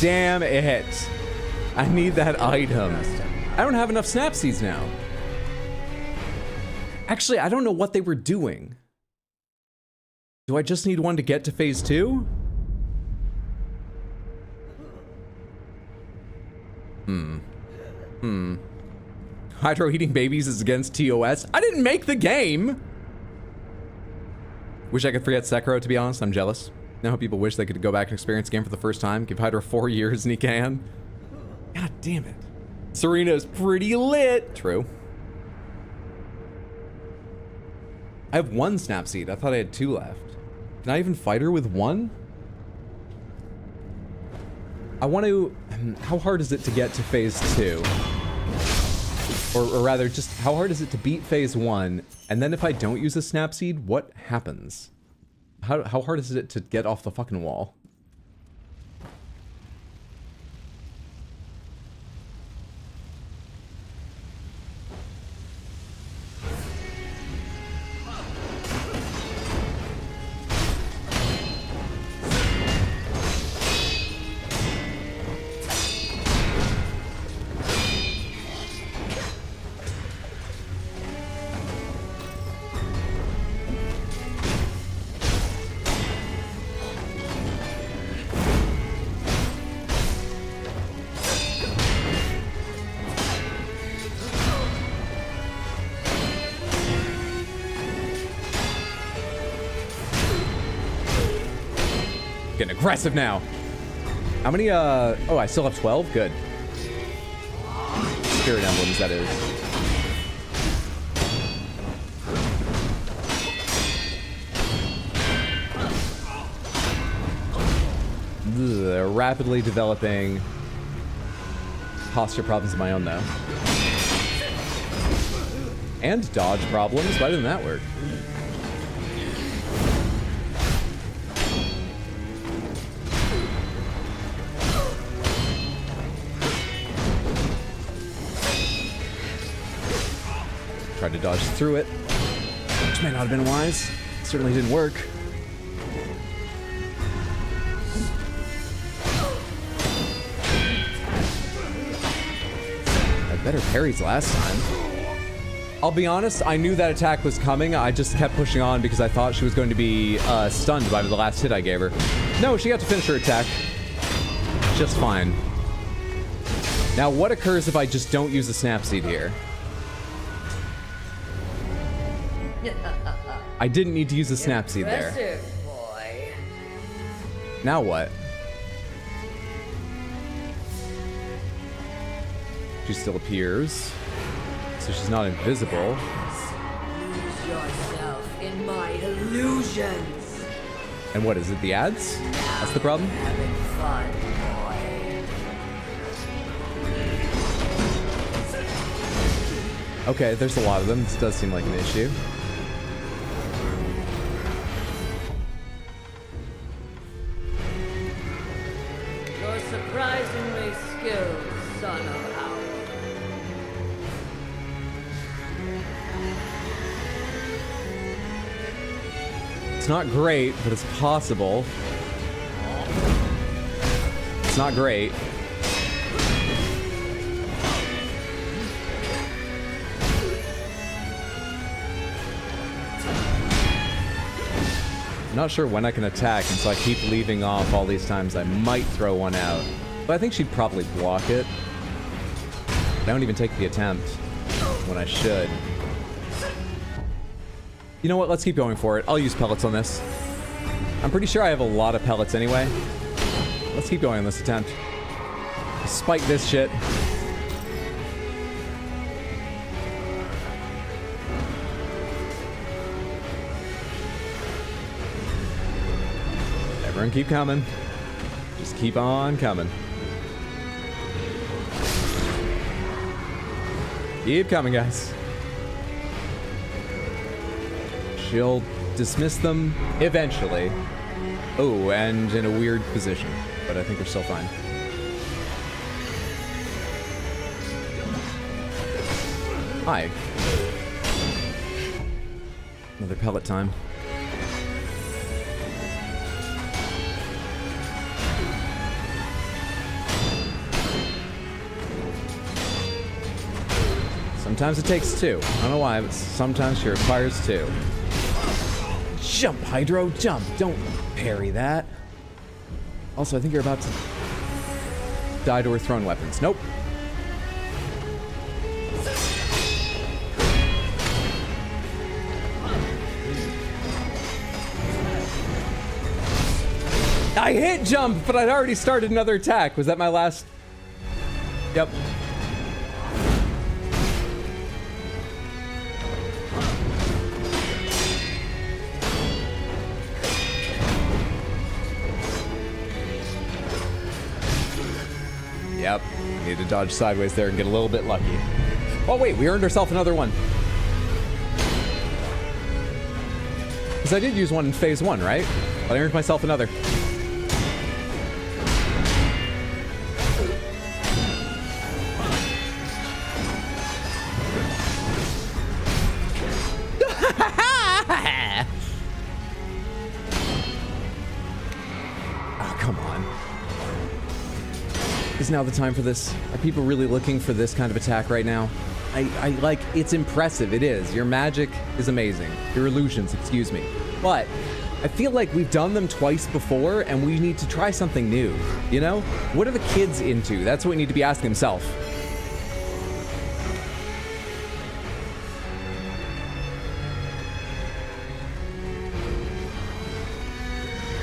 Damn it. I need that item. I don't have enough snap seeds now. Actually, I don't know what they were doing. Do I just need one to get to phase 2? Hydro eating babies is against TOS. I didn't make the game! Wish I could forget Sekiro, to be honest. I'm jealous. Now how people wish they could go back and experience the game for the first time. Give Hydra 4 years and he can. God damn it. Serena's pretty lit. True. I have 1 snap seed. I thought I had 2 left. Can I even fight her with 1? I want to... How hard is it to get to phase 2? Or rather, just how hard is it to beat phase 1? And then if I don't use a snap seed, what happens? How hard is it to get off the fucking wall? Getting aggressive now. How many, oh, I still have 12? Good. Spirit emblems, that is. Ugh, rapidly developing posture problems of my own, though. And dodge problems. Why didn't that work? Tried to dodge through it, which may not have been wise. Certainly didn't work. I better parries last time. I'll be honest, I knew that attack was coming. I just kept pushing on because I thought she was going to be stunned by the last hit I gave her. No, she got to finish her attack. Just fine. Now, what occurs if I just don't use the snap seed here? I didn't need to use the snap seed there. Impressive, boy. Now what? She still appears. So she's not invisible. Lose yourself in my illusions. And what is it, the ads? That's the problem? Having fun, boy. Okay, there's a lot of them. This does seem like an issue. You're surprisingly skilled, son of owl. It's not great, but it's possible. It's not great. I'm not sure when I can attack, and so I keep leaving off all these times. I might throw one out. But I think she'd probably block it. I don't even take the attempt when I should. You know what? Let's keep going for it. I'll use pellets on this. I'm pretty sure I have a lot of pellets anyway. Let's keep going on this attempt. Despite this shit. Everyone keep coming. Just keep on coming. Keep coming, guys. She'll dismiss them eventually. Oh, and in a weird position. But I think they're still fine. Hi. Another pellet time. Sometimes it takes two. I don't know why, but sometimes she requires two. Jump, Hydro, jump. Don't parry that. Also, I think you're about to die to her thrown weapons. Nope. I hit jump, but I'd already started another attack. Was that my last? Yep. Yep. Need to dodge sideways there and get a little bit lucky. Oh wait, we earned ourselves another one. Because I did use one in phase 1, right? But I earned myself another. Oh, come on. Is now the time for this? Are people really looking for this kind of attack right now? I like, it's impressive, it is. Your magic is amazing. Your illusions, excuse me. But I feel like we've done them twice before and we need to try something new, you know? What are the kids into? That's what we need to be asking themselves.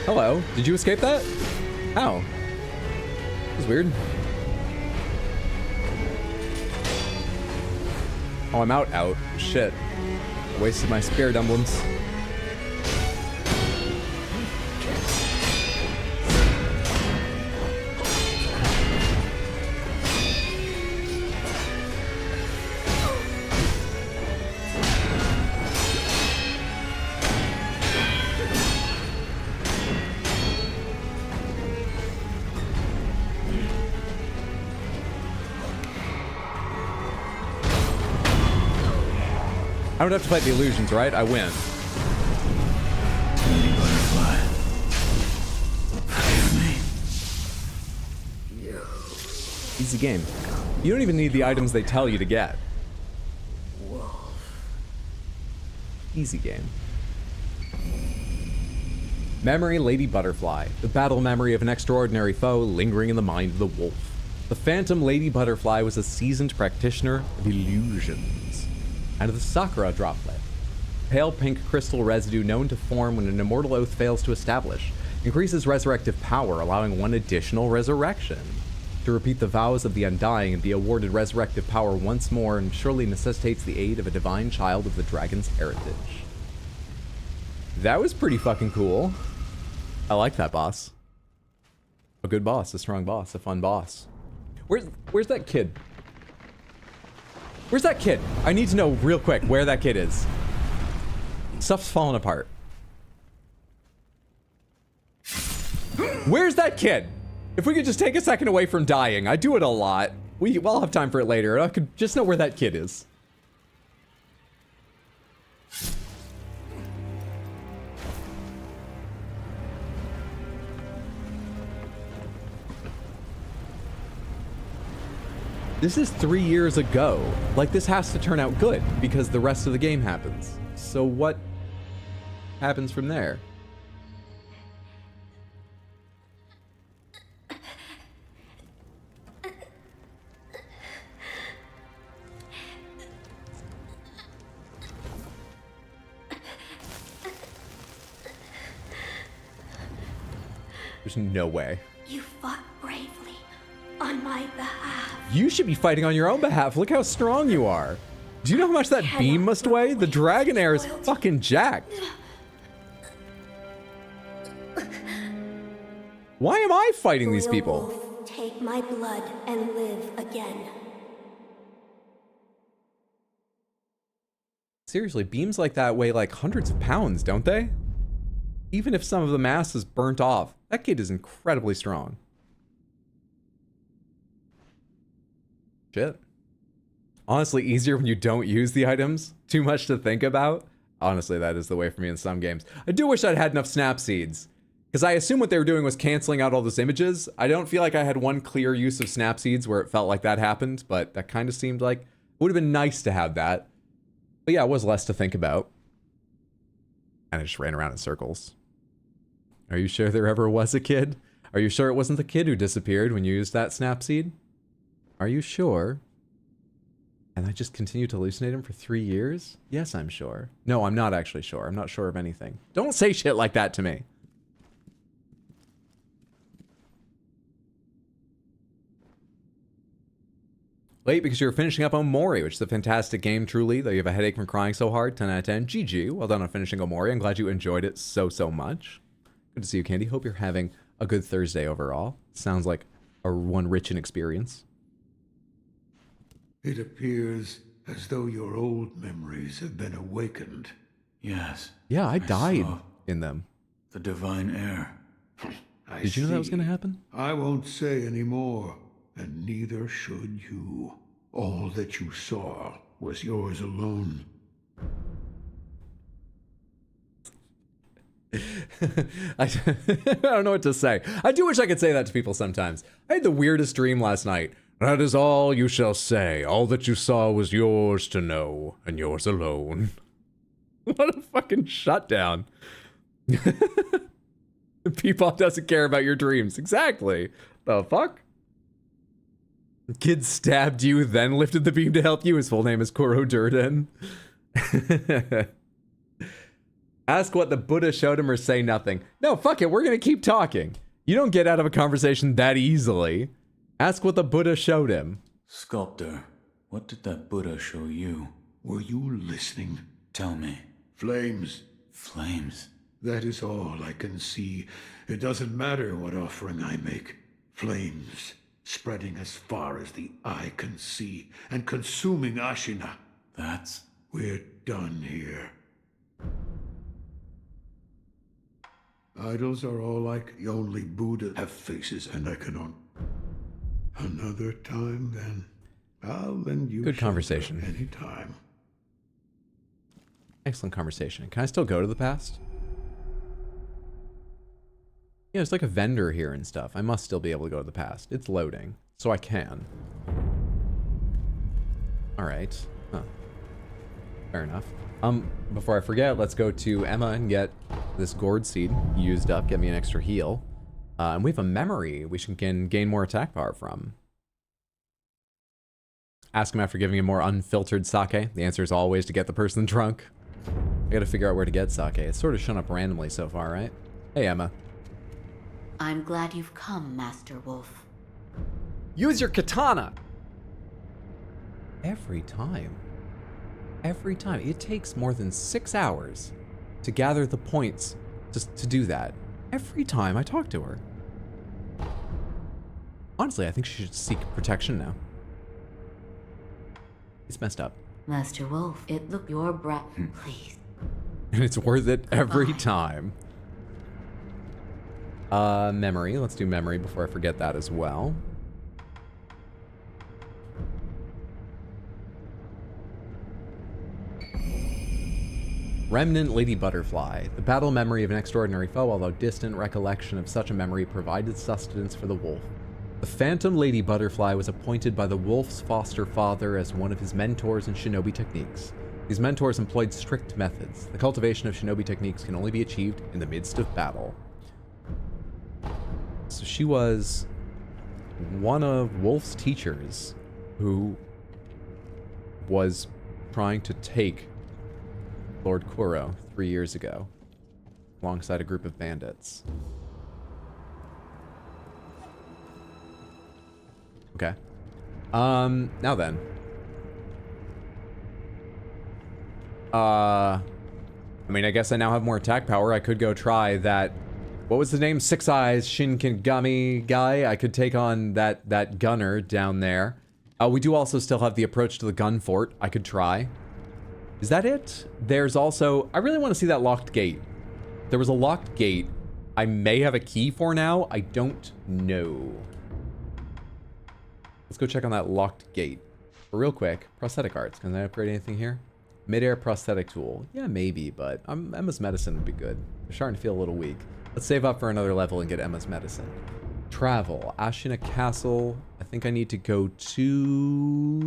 Hello. Did you escape that? How? That was weird. Oh, I'm out. Shit. I wasted my spear dumplings. I don't have to fight the illusions, right? I win. Lady Butterfly. Forgive me. Easy game. You don't even need the items they tell you to get. Easy game. Memory Lady Butterfly. The battle memory of an extraordinary foe lingering in the mind of the wolf. The Phantom Lady Butterfly was a seasoned practitioner of illusions and the Sakura droplet. Pale pink crystal residue known to form when an immortal oath fails to establish. Increases resurrective power, allowing one additional resurrection. To repeat the vows of the undying and be awarded resurrective power once more and surely necessitates the aid of a divine child of the dragon's heritage. That was pretty fucking cool. I like that boss. A good boss, a strong boss, a fun boss. Where's that kid? Where's that kid? I need to know real quick where that kid is. Stuff's falling apart. Where's that kid? If we could just take a second away from dying. I do it a lot. We'll have time for it later. I could just know where that kid is. This is 3 years ago. Like, this has to turn out good because the rest of the game happens. So what happens from there? There's no way. You fought bravely on my behalf. You should be fighting on your own behalf. Look how strong you are. Do you know how much that beam must weigh? The dragon air is fucking jacked. Why am I fighting these people? Wolf, take my blood and live again. Seriously, beams like that weigh like hundreds of pounds, don't they? Even if some of the mass is burnt off, that kid is incredibly strong. Shit. Honestly, easier when you don't use the items. Too much to think about. Honestly, that is the way for me in some games. I do wish I'd had enough snap seeds, because I assume what they were doing was canceling out all those images. I don't feel like I had one clear use of snap seeds where it felt like that happened, but that kind of seemed like it would have been nice to have that. But yeah, it was less to think about. And I just ran around in circles. Are you sure there ever was a kid? Are you sure it wasn't the kid who disappeared when you used that snap seed? Are you sure? And I just continued to hallucinate him for 3 years? Yes, I'm sure. No, I'm not actually sure. I'm not sure of anything. Don't say shit like that to me. Late because you're finishing up Omori, which is a fantastic game, truly. Though you have a headache from crying so hard. 10 out of 10. GG. Well done on finishing Omori. I'm glad you enjoyed it so much. Good to see you, Candy. Hope you're having a good Thursday overall. Sounds like one rich in experience. It appears as though your old memories have been awakened. Yes. Yeah, I died saw in them. the divine air. Did you know that was going to happen? I won't say any more, and neither should you. All that you saw was yours alone. I don't know what to say. I do wish I could say that to people sometimes. I had the weirdest dream last night. That is all you shall say. All that you saw was yours to know, and yours alone. What a fucking shutdown. People doesn't care about your dreams. Exactly. The fuck? The kid stabbed you, then lifted the beam to help you. His full name is Koro Durden. Ask what the Buddha showed him or say nothing. No, fuck it. We're going to keep talking. You don't get out of a conversation that easily. Ask what the Buddha showed him. Sculptor, what did that Buddha show you? Were you listening? Tell me. Flames. Flames? That is all I can see. It doesn't matter what offering I make. Flames, spreading as far as the eye can see, and consuming Ashina. That's... We're done here. Idols are all like the only Buddha have faces, and I cannot. Another time, then. I'll lend you good conversation. Anytime. Excellent conversation. Can I still go to the past? Yeah, there's like a vendor here and stuff. I must still be able to go to the past. It's loading, so I can. All right. Huh. Fair enough. Before I forget, let's go to Emma and get this gourd seed used up. Get me an extra heal. And we have a memory we can gain more attack power from. Ask him after giving him more unfiltered sake. The answer is always to get the person drunk. I gotta figure out where to get sake. It's sort of shown up randomly so far, right? Hey, Emma. I'm glad you've come, Master Wolf. Use your katana! Every time. Every time. It takes more than 6 hours to gather the points just to do that. Every time I talk to her. Honestly, I think she should seek protection now. It's messed up. Master Wolf, it look your brat, please. And it's worth it every time. Memory. Let's do memory before I forget that as well. Remnant Lady Butterfly. The battle memory of an extraordinary foe, although distant recollection of such a memory provided sustenance for the wolf. The Phantom Lady Butterfly was appointed by the wolf's foster father as one of his mentors in shinobi techniques. These mentors employed strict methods. The cultivation of shinobi techniques can only be achieved in the midst of battle. So she was one of Wolf's teachers who was trying to take Lord Kuro 3 years ago, alongside a group of bandits. Okay. Now then. I mean, I guess I now have more attack power. I could go try that. What was the name? Six Eyes Shinkigami guy. I could take on that gunner down there. We do also still have the approach to the gun fort. I could try. Is that it? There's also... I really want to see that locked gate. There was a locked gate. I may have a key for now. I don't know. Let's go check on that locked gate. But real quick, prosthetic arts. Can I upgrade anything here? Mid-air prosthetic tool. Yeah, maybe, but Emma's medicine would be good. I'm starting to feel a little weak. Let's save up for another level and get Emma's medicine. Travel. Ashina Castle. I think I need to go to...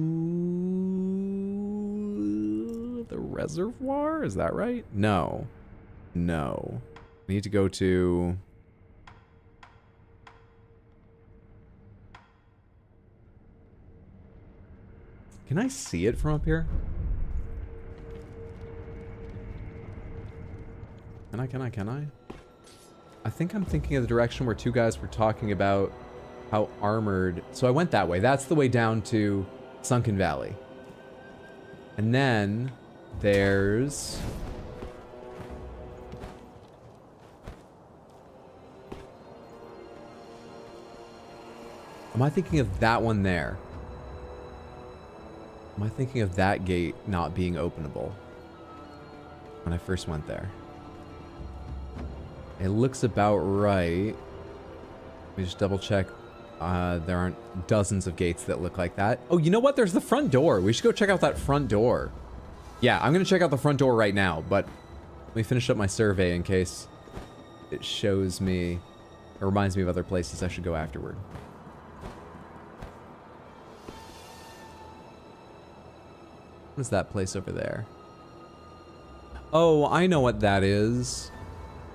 the reservoir? Is that right? No. No. I need to go to... Can I see it from up here? Can I? I think I'm thinking of the direction where two guys were talking about how armored... So I went that way. That's the way down to Sunken Valley. And then there's... Am I thinking of that one there? Am I thinking of that gate not being openable when I first went there? It looks about right. Let me just double check. There aren't dozens of gates that look like that. Oh, you know what? There's the front door. We should go check out that front door. Yeah, I'm going to check out the front door right now, but let me finish up my survey in case it shows me, it reminds me of other places I should go afterward. What is that place over there? Oh, I know what that is.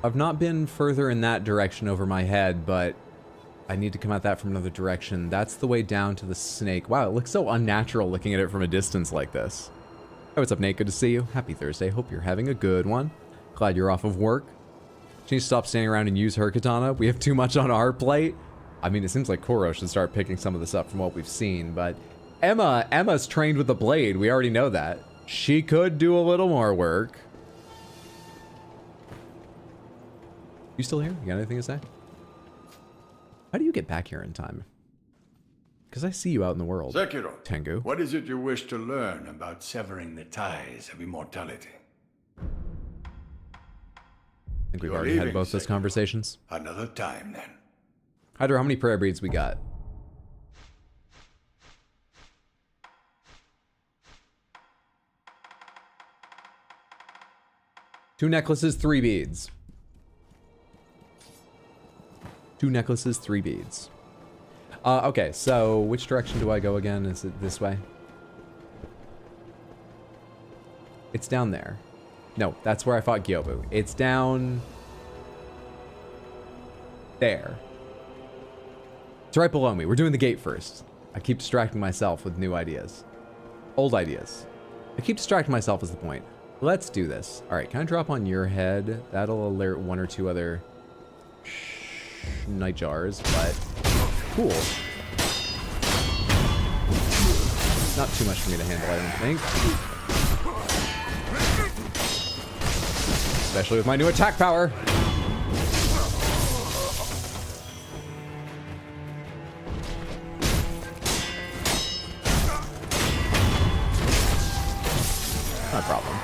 I've not been further in that direction over my head, but I need to come at that from another direction. That's the way down to the snake. Wow, it looks so unnatural looking at it from a distance like this. Hey, what's up, Nate? Good to see you. Happy Thursday. Hope you're having a good one. Glad you're off of work. She needs to stop standing around and use her katana. We have too much on our plate. I mean, it seems like Koro should start picking some of this up from what we've seen, but Emma's trained with the blade. We already know that. She could do a little more work. You still here? You got anything to say? How do you get back here in time? Because I see you out in the world. Sekiro, Tengu. what is it you wish to learn about severing the ties of immortality? I think we've You're already had leaving, both those Sekiro. conversations. Another time, then. Hydro, how many prayer beads we got? Two necklaces, 3 beads. 2 necklaces, 3 beads. Okay, so which direction do I go again? Is it this way? It's down there. No, that's where I fought Gyobu. It's down there. It's right below me. We're doing the gate first. I keep distracting myself with new ideas. Old ideas. I keep distracting myself is the point. Let's do this. All right, can I drop on your head? That'll alert 1 or 2 other night jars, but cool. Not too much for me to handle, I don't think. Especially with my new attack power. Not a problem.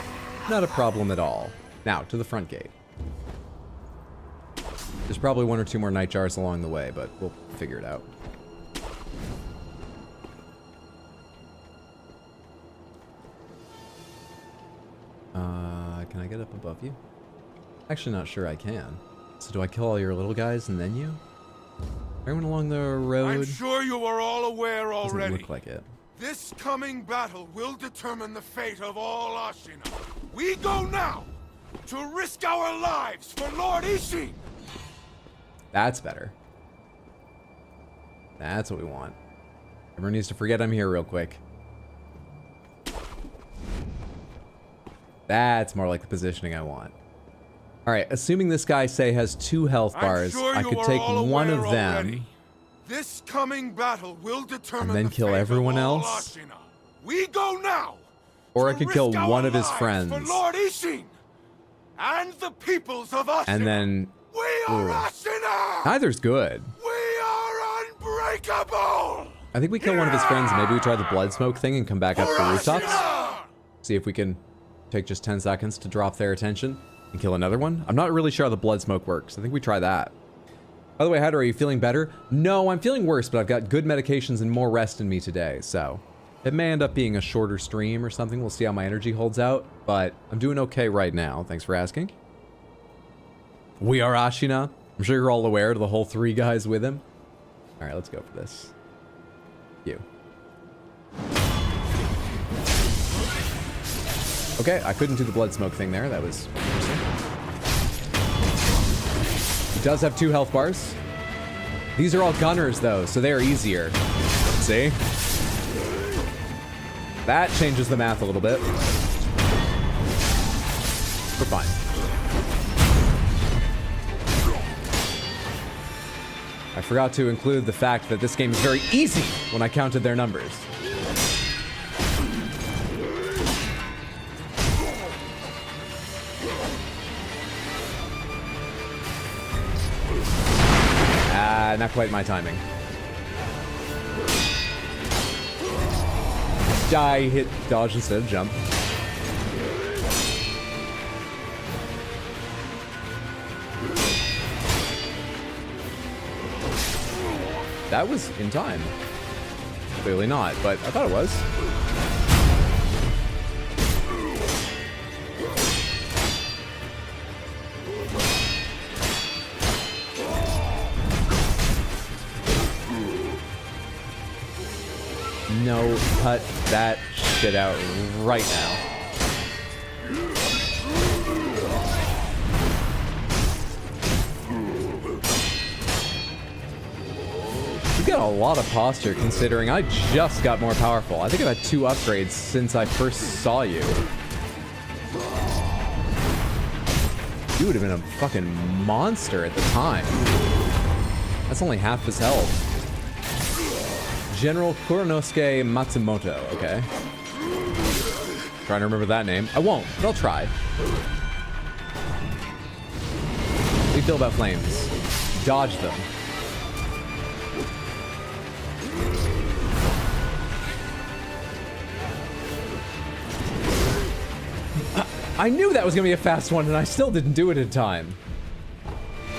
Not a problem at all. Now, to the front gate. There's probably 1 or 2 more night jars along the way, but we'll figure it out. Can I get up above you? Actually, not sure I can. So do I kill all your little guys and then you? Everyone along the road? I'm sure you are all aware Doesn't already. look like it. This coming battle will determine the fate of all Ashina. We go now to risk our lives for Lord Ishin. That's better. That's what we want. Everyone needs to forget I'm here real quick. That's more like the positioning I want. Alright, assuming this guy, say, has 2 health bars, I could take one of them This coming battle will determine and then the kill fate of everyone all else. Ashina. We go now. Or I to could kill risk our one of his lives friends. For Lord Ishin and the peoples of Ashina. And then... We are Ooh. Ashina! Neither's good. We are unbreakable! I think we kill one of his friends and maybe we try the blood smoke thing and come back up the rooftops. Ashina! See if we can take just 10 seconds to drop their attention and kill another one. I'm not really sure how the blood smoke works. I think we try that. By the way, Hyder, are you feeling better? No, I'm feeling worse, but I've got good medications and more rest in me today, so it may end up being a shorter stream or something. We'll see how my energy holds out, but I'm doing okay right now. Thanks for asking. We are Ashina. I'm sure you're all aware of the whole 3 guys with him. All right, let's go for this. You. Okay, I couldn't do the blood smoke thing there. That was interesting. He does have 2 health bars. These are all gunners, though, so they are easier. See? That changes the math a little bit. We're fine. I forgot to include the fact that this game is very easy when I counted their numbers. Not quite my timing. I hit dodge instead of jump. That was in time. Clearly not, but I thought it was. No, cut that shit out right now. You got a lot of posture considering I just got more powerful. I think I've had 2 upgrades since I first saw you. You would have been a fucking monster at the time. That's only half his health. General Kuronosuke Matsumoto, okay. Trying to remember that name. I won't, but I'll try. What do you feel about flames? Dodge them. I knew that was gonna be a fast one, and I still didn't do it in time.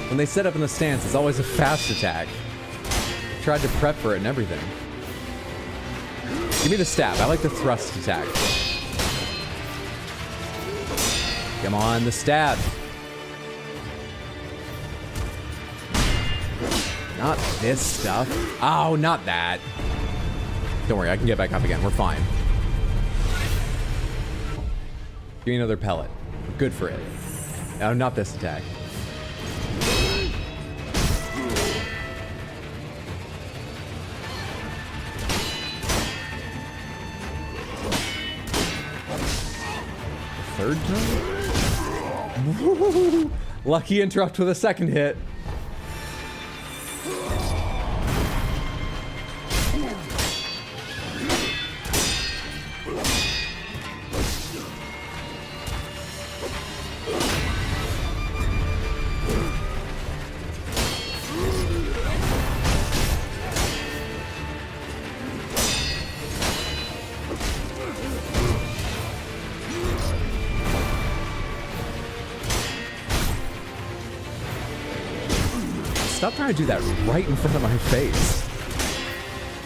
When they set up in the stance, it's always a fast attack. Tried to prep for it and everything. Give me the stab. I like the thrust attack. Come on, the stab. Not this stuff. Oh, not that. Don't worry, I can get back up again. We're fine. Give me another pellet. We're good for it. No, not this attack. Third time? Lucky interrupt with a second hit. Stop trying to do that right in front of my face.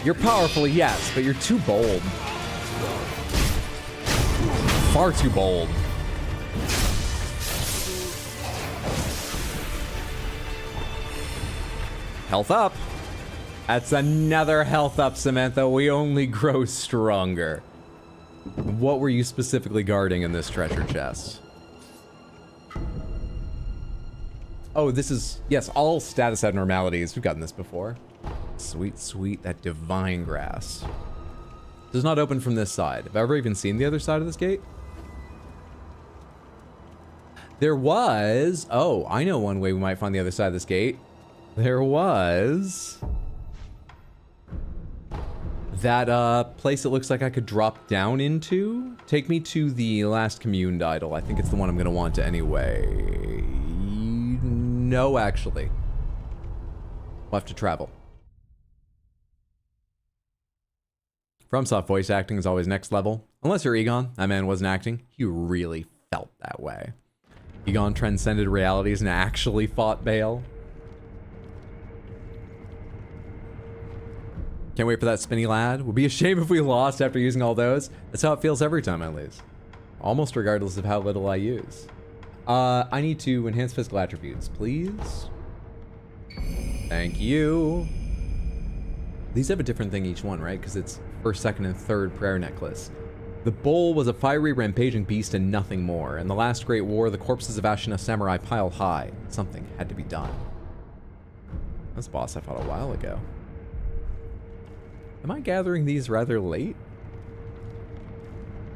You're powerful, yes, but you're too bold. Far too bold. Health up. That's another health up, Samantha. We only grow stronger. What were you specifically guarding in this treasure chest? Oh, this is, yes, all status abnormalities. We've gotten this before. Sweet, sweet, that divine grass. Does not open from this side. Have I ever even seen the other side of this gate? There was, oh, I know one way we might find the other side of this gate. There was that place it looks like I could drop down into. Take me to the last communed idol. I think it's the one I'm gonna want to anyway. No, actually. We'll have to travel. FromSoft voice acting is always next level. Unless you're Egon. That man wasn't acting. He really felt that way. Egon transcended realities and actually fought Bale. Can't wait for that spinny lad. Would be a shame if we lost after using all those. That's how it feels every time I lose. Almost regardless of how little I use. I need to enhance physical attributes, please. Thank you. These have a different thing each one, right? Because it's first, second, and third prayer necklace. The bowl was a fiery, rampaging beast and nothing more. In the last great war, the corpses of Ashina samurai piled high. Something had to be done. This boss I fought a while ago. Am I gathering these rather late?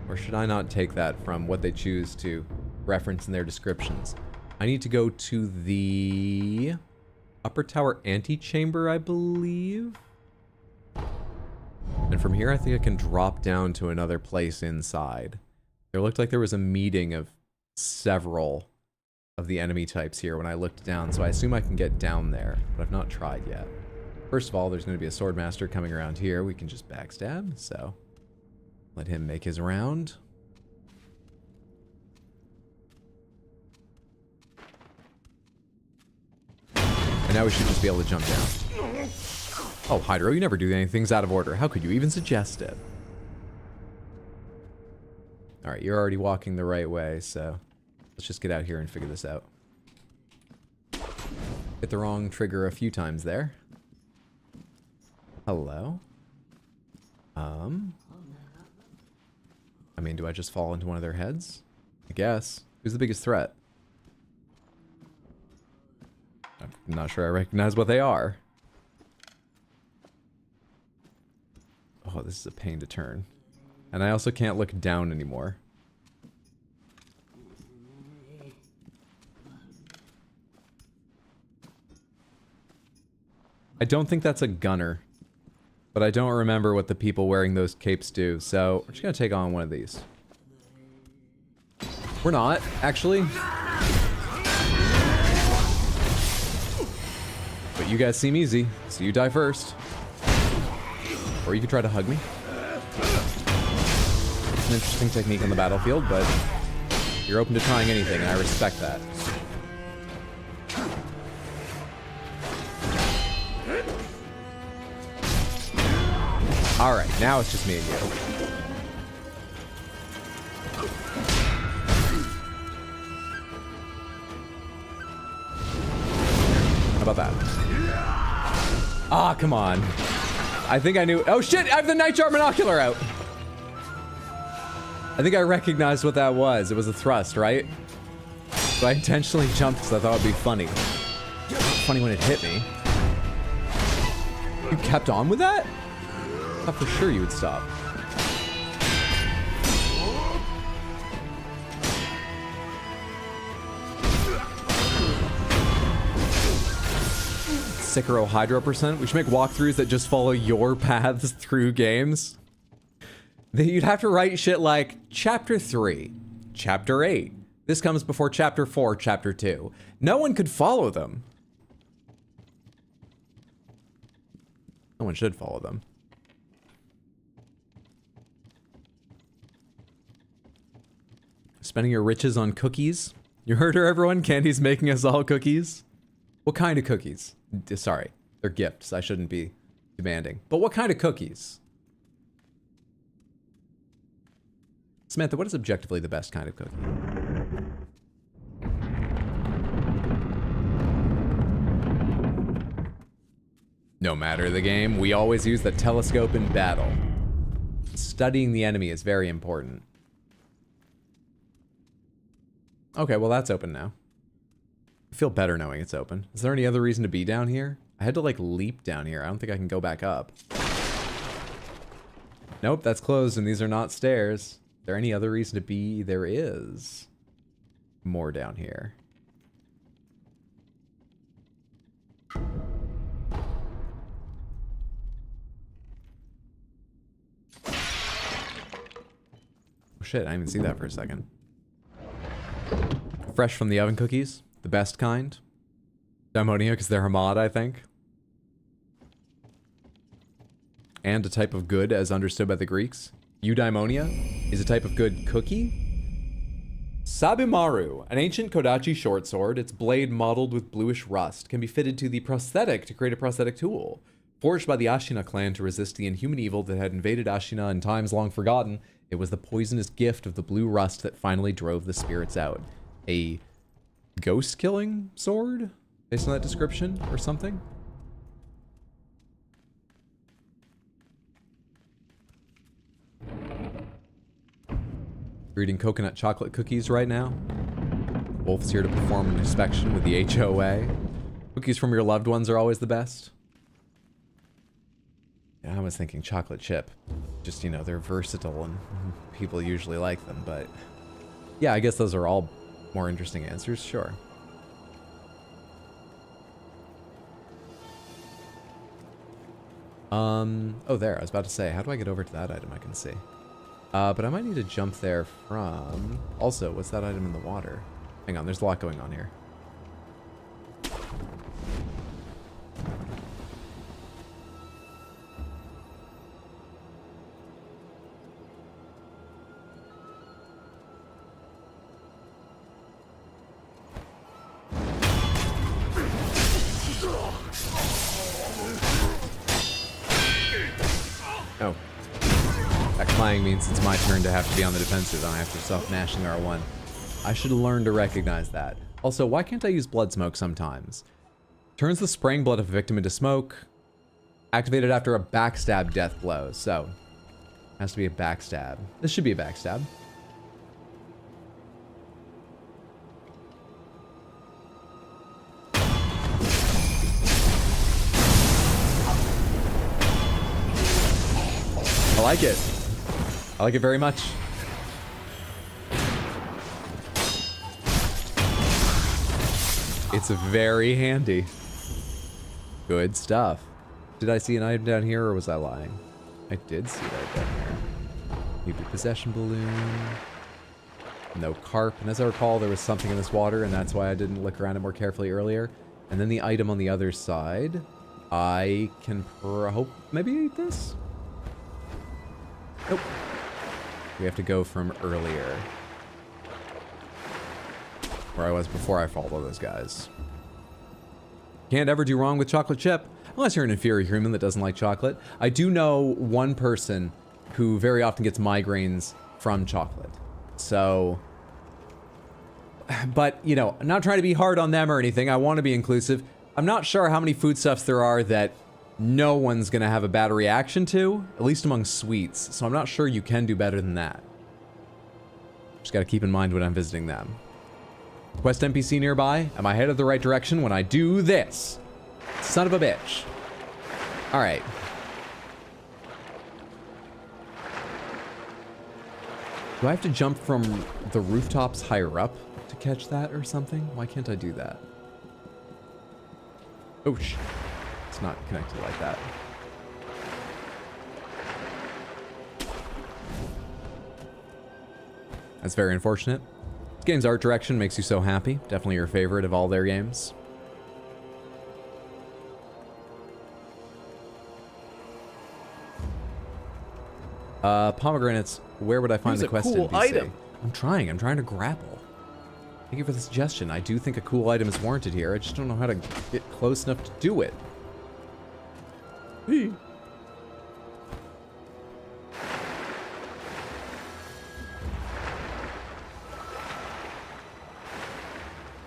Or should I not take that from what they choose to reference in their descriptions? I need to go to the upper tower antechamber, I believe. And from here, I think I can drop down to another place inside. There looked like there was a meeting of several of the enemy types here when I looked down, so I assume I can get down there, but I've not tried yet. First of all, there's going to be a swordmaster coming around here. We can just backstab, so let him make his round. And now we should just be able to jump down. Oh, Hydro, you never do anything out of order. How could you even suggest it? Alright, you're already walking the right way, so let's just get out here and figure this out. Hit the wrong trigger a few times there. Hello? I mean, do I just fall into one of their heads? I guess. Who's the biggest threat? I'm not sure I recognize what they are. Oh, this is a pain to turn. And I also can't look down anymore. I don't think that's a gunner. But I don't remember what the people wearing those capes do, so we're just gonna take on one of these. We're not, actually. But you guys seem easy, so you die first. Or you could try to hug me. It's an interesting technique on the battlefield, but you're open to trying anything, and I respect that. Alright, now it's just me and you. How about that? Ah, come on. I think I knew. Oh shit, I have the Nightjar Monocular out. I think I recognized what that was. It was a thrust, right? So I intentionally jumped because I thought it'd be funny. Funny when it hit me. You kept on with that? I thought for sure you would stop. Sekiro Hydro %. We should make walkthroughs that just follow your paths through games. Then you'd have to write shit like Chapter 3, Chapter 8. This comes before Chapter 4, Chapter 2. No one could follow them. No one should follow them. Spending your riches on cookies? You heard her, everyone? Candy's making us all cookies? What kind of cookies? Sorry, they're gifts. I shouldn't be demanding. But what kind of cookies? Samantha, what is objectively the best kind of cookie? No matter the game, we always use the telescope in battle. Studying the enemy is very important. Okay, well that's open now. I feel better knowing it's open. Is there any other reason to be down here? I had to like leap down here. I don't think I can go back up. Nope, that's closed and these are not stairs. Is there any other reason to be? There is more down here. Oh shit, I didn't even see that for a second. Fresh from the oven cookies, the best kind. Daimonia, because they're Hamad, I think. And a type of good as understood by the Greeks. Eudaimonia is a type of good cookie. Sabimaru, an ancient Kodachi short sword, its blade mottled with bluish rust, can be fitted to the prosthetic to create a prosthetic tool. Forged by the Ashina clan to resist the inhuman evil that had invaded Ashina in times long forgotten, it was the poisonous gift of the blue rust that finally drove the spirits out. A ghost-killing sword? Based on that description or something? You're eating coconut chocolate cookies right now. Wolf's here to perform an inspection with the HOA. Cookies from your loved ones are always the best. Yeah, I was thinking chocolate chip. Just, you know, they're versatile and people usually like them, but... Yeah, I guess those are all more interesting answers, sure. Oh, there. I was about to say, how do I get over to that item I can see? But I might need to jump there from... Also, what's that item in the water? Hang on, there's a lot going on here. Oh. That clang means it's my turn to have to be on the defensive and I have to stop mashing R1. I should learn to recognize that. Also, why can't I use blood smoke sometimes? Turns the spraying blood of a victim into smoke. Activated after a backstab death blow. So, has to be a backstab. This should be a backstab. I like it. I like it very much. It's very handy. Good stuff. Did I see an item down here, or was I lying? I did see that down here. Maybe possession balloon. No carp. And as I recall, there was something in this water, and that's why I didn't look around it more carefully earlier. And then the item on the other side, I can hope maybe eat this? Nope. We have to go from earlier. Where I was before I followed those guys. Can't ever do wrong with chocolate chip. Unless you're an inferior human that doesn't like chocolate. I do know one person who very often gets migraines from chocolate. So... But, you know, I'm not trying to be hard on them or anything. I want to be inclusive. I'm not sure how many foodstuffs there are that no one's going to have a bad reaction to. At least among sweets. So I'm not sure you can do better than that. Just got to keep in mind when I'm visiting them. Quest NPC nearby. Am I headed the right direction when I do this? Son of a bitch. Alright. Do I have to jump from the rooftops higher up to catch that or something? Why can't I do that? Oh, it's not connected like that. That's very unfortunate. This game's art direction makes you so happy. Definitely your favorite of all their games. Pomegranates, where would I find the quest cool NPC? item. I'm trying to grapple. Thank you for the suggestion. I do think a cool item is warranted here. I just don't know how to get close enough to do it. Hey.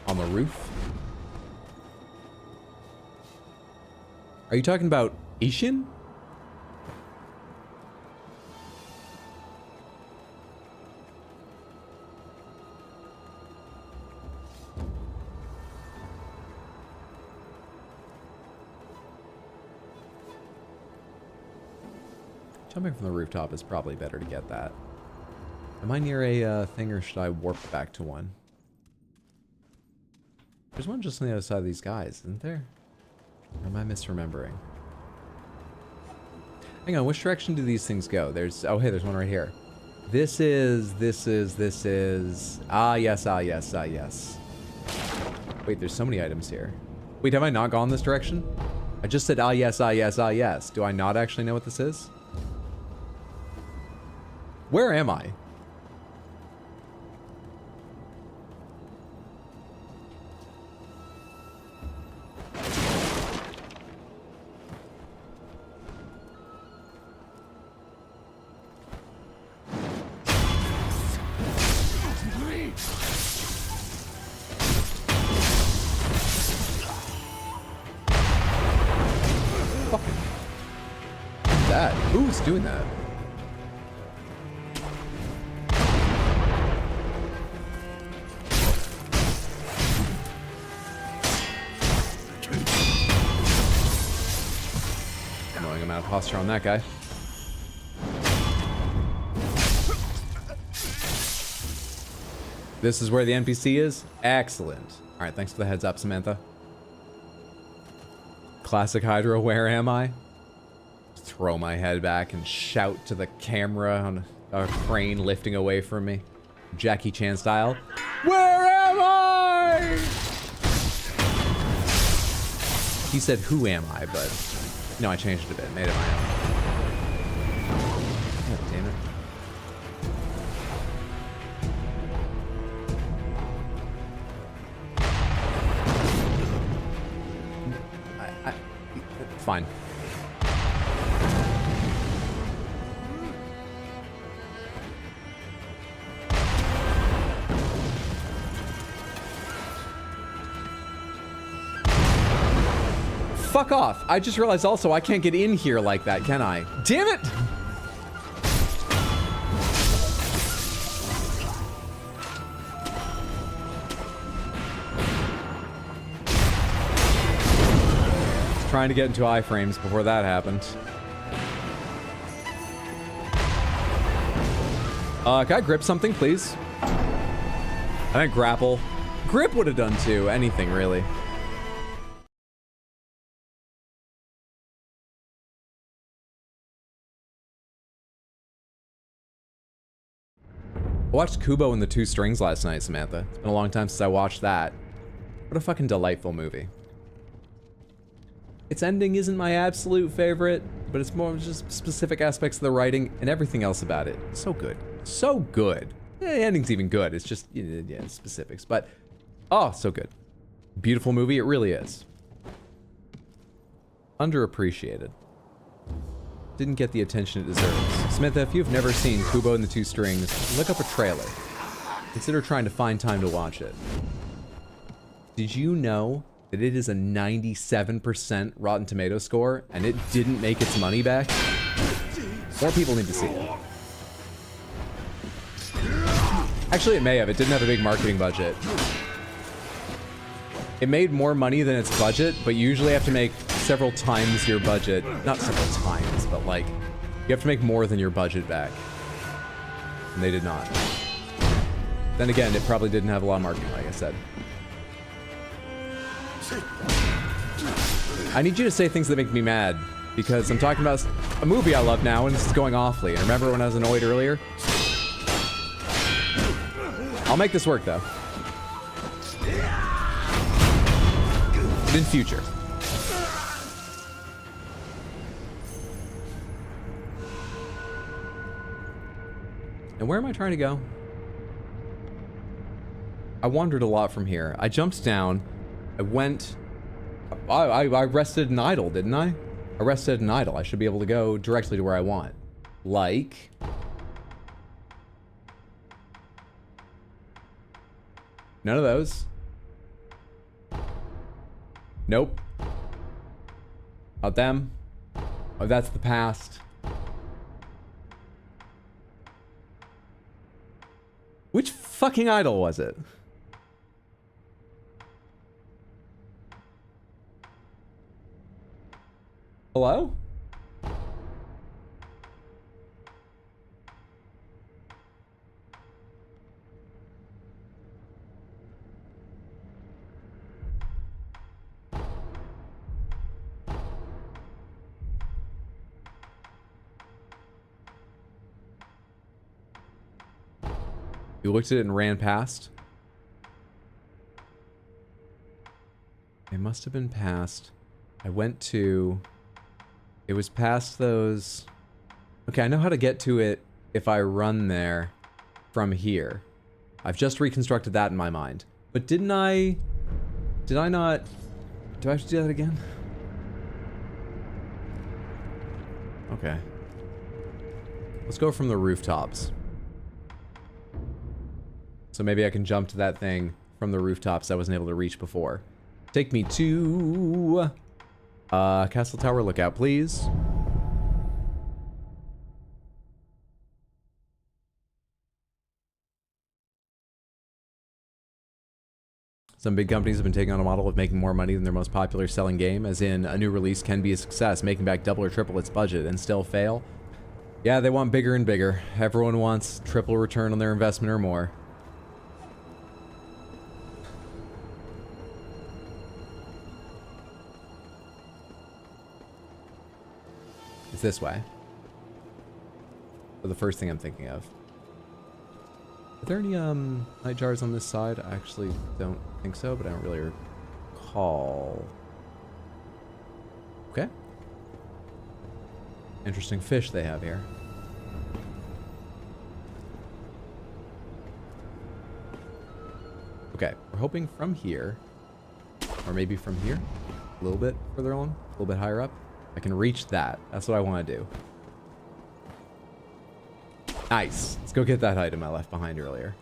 On the roof? Are you talking about Ishin? Jumping from the rooftop is probably better to get that. Am I near a thing, or should I warp back to one? There's one just on the other side of these guys, isn't there? Or am I misremembering? Hang on, which direction do these things go? There's, oh hey, there's one right here. This is... Ah yes, ah yes, ah yes. Wait, there's so many items here. Wait, have I not gone this direction? I just said ah yes, ah yes, ah yes. Do I not actually know what this is? Where am I? Fucking... What's that? Who's doing that? Posture on that guy. This is where the NPC is? Excellent. Alright, thanks for the heads up, Samantha. Classic Hydra, where am I? Throw my head back and shout to the camera on a crane lifting away from me. Jackie Chan style. Where am I? He said, who am I, but... No, I changed it a bit, made it my own. God damn it. Fine. Fuck off. I just realized also I can't get in here like that, can I? Damn it! Trying to get into iframes before that happened. Can I grip something, please? I think grapple. Grip would have done too. Anything, really. I watched Kubo and the Two Strings last night, Samantha. It's been a long time since I watched that. What a fucking delightful movie. Its ending isn't my absolute favorite, but it's more just specific aspects of the writing and everything else about it. So good. So good. The ending's even good. It's just, yeah, specifics. But, oh, so good. Beautiful movie. It really is. Underappreciated. Didn't get the attention it deserves. Samantha, if you've never seen Kubo and the Two Strings, look up a trailer. Consider trying to find time to watch it. Did you know that it is a 97% Rotten Tomato score and it didn't make its money back? More people need to see it. Actually, it may have. It didn't have a big marketing budget. It made more money than its budget, but you usually have to make several times your budget. Not several times, but like, you have to make more than your budget back. And they did not. Then again, it probably didn't have a lot of marketing, like I said. I need you to say things that make me mad, because I'm talking about a movie I love now, and this is going awfully. And remember when I was annoyed earlier? I'll make this work, though. In future. And where am I trying to go? I wandered a lot from here. I jumped down. I went... I rested and idle, didn't I? I rested and idle. I should be able to go directly to where I want. Like... none of those. Nope. Not them. Oh, that's the past. Which fucking idol was it? Hello? You looked at it and ran past? It must have been past. I went to... it was past those... okay, I know how to get to it if I run there from here. I've just reconstructed that in my mind. But didn't I... did I not... do I have to do that again? Okay. Let's go from the rooftops. So maybe I can jump to that thing from the rooftops I wasn't able to reach before. Take me to... Castle Tower Lookout, please. Some big companies have been taking on a model of making more money than their most popular selling game, as in a new release can be a success, making back double or triple its budget and still fail. Yeah, they want bigger and bigger. Everyone wants triple return on their investment or more. It's this way. So the first thing I'm thinking of. Are there any night jars on this side? I actually don't think so, but I don't really recall. Okay. Interesting fish they have here. Okay, we're hoping from here, or maybe from here, a little bit further on, a little bit higher up. I can reach that. That's what I want to do. Nice. Let's go get that item I left behind earlier.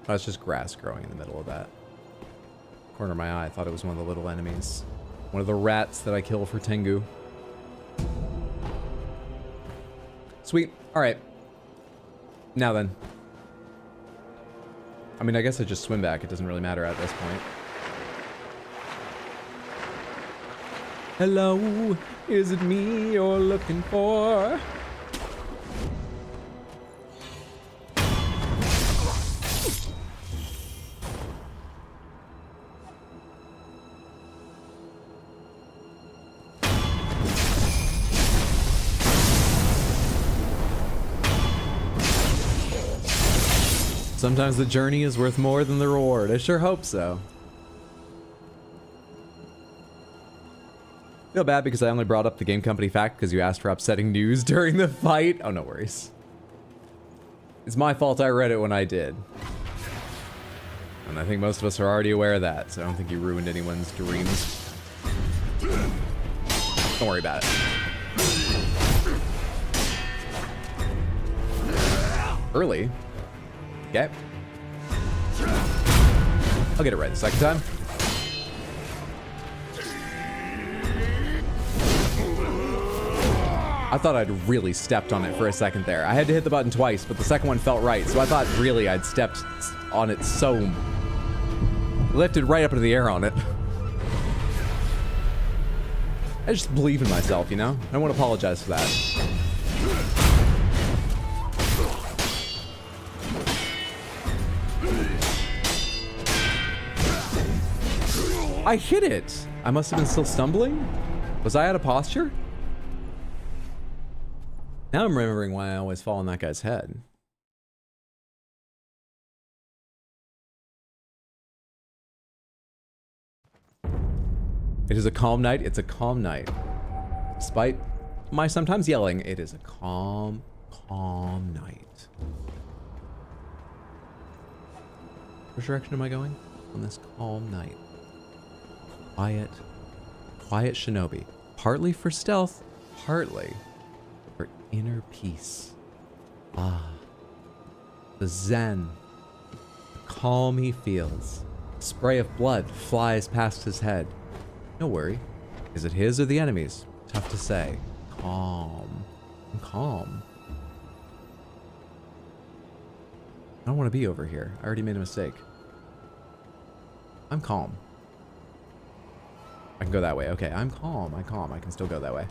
Oh, it's just grass growing in the middle of that. Corner of my eye, I thought it was one of the little enemies. One of the rats that I kill for Tengu. Sweet. Alright. Now then. I mean, I guess I just swim back. It doesn't really matter at this point. Hello, is it me you're looking for? Sometimes the journey is worth more than the reward. I sure hope so. Feel bad because I only brought up the game company fact because you asked for upsetting news during the fight. Oh, no worries. It's my fault I read it when I did. And I think most of us are already aware of that, so I don't think you ruined anyone's dreams. Don't worry about it. Early. Okay. I'll get it right the second time. I thought I'd really stepped on it for a second there. I had to hit the button twice, but the second one felt right, so I thought really I'd stepped on it so... lifted right up into the air on it. I just believe in myself, you know? I don't want to apologize for that. I hit it! I must have been still stumbling? Was I out of posture? Now I'm remembering why I always fall on that guy's head. It is a calm night. It's a calm night. Despite my sometimes yelling, it is a calm, calm night. Which direction am I going on this calm night? Quiet, quiet shinobi. Partly for stealth, partly for inner peace. Ah, the zen, the calm he feels. A spray of blood flies past his head. No worry. Is it his or the enemy's? Tough to say. Calm. I'm calm. I don't want to be over here. I already made a mistake. I'm calm. I can go that way. Okay, I'm calm. I'm calm. I can still go that way.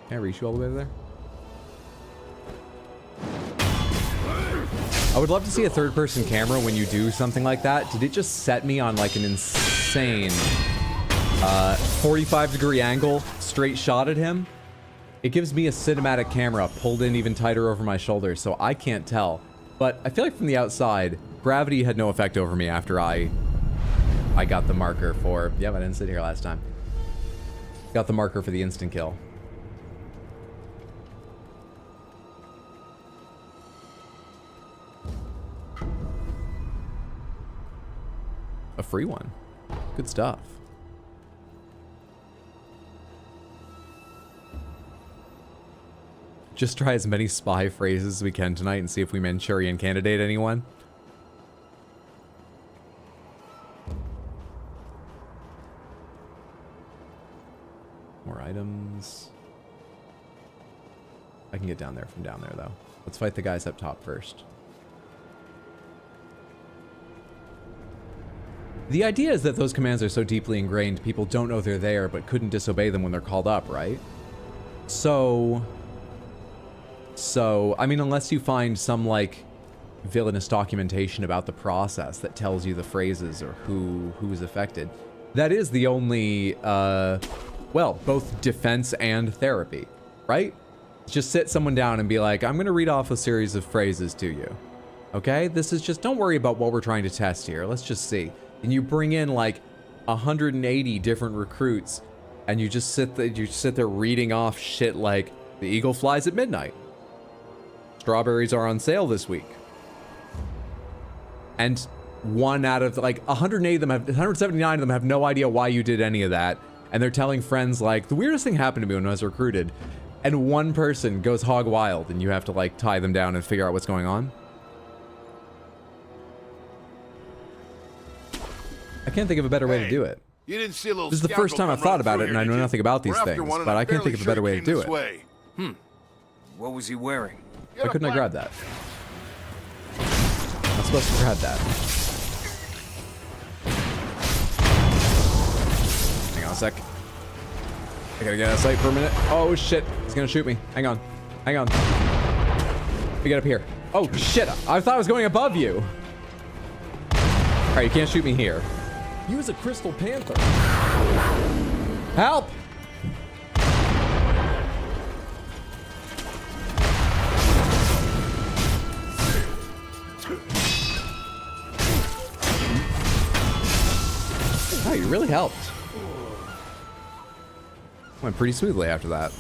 Can I reach you all the way over there? I would love to see a third-person camera when you do something like that. Did it just set me on like an insane 45-degree angle, straight shot at him? It gives me a cinematic camera pulled in even tighter over my shoulders, so I can't tell. But I feel like from the outside, gravity had no effect over me after I got the marker for... Yep, I didn't sit here last time. Got the marker for the instant kill. A free one. Good stuff. Just try as many spy phrases as we can tonight and see if we Manchurian candidate anyone. More items. I can get down there from down there, though. Let's fight the guys up top first. The idea is that those commands are so deeply ingrained, people don't know they're there, but couldn't disobey them when they're called up, right? So, I mean, unless you find some, like, villainous documentation about the process that tells you the phrases or who's affected, that is the only, well, both defense and therapy, right? Just sit someone down and be like, I'm gonna read off a series of phrases to you, okay? This is just, don't worry about what we're trying to test here, let's just see. And you bring in like 180 different recruits and you just sit there reading off shit like the eagle flies at midnight. Strawberries are on sale this week. And one out of like 179 of them have no idea why you did any of that. And they're telling friends like, the weirdest thing happened to me when I was recruited. And one person goes hog wild and you have to like tie them down and figure out what's going on. I can't think of a better way to do it. You didn't see a little this is the first time I've thought about it, and I know nothing about these things, but I can't think of a better way to do it. What was he wearing? Why couldn't I grab that? I'm supposed to grab that. Hang on a sec. I gotta get out of sight for a minute. Oh shit, he's gonna shoot me. Hang on. Hang on. Let me get up here. Oh shit, I thought I was going above you. Alright, you can't shoot me here. Use a crystal panther. Help! Oh, you really helped. Went pretty smoothly after that.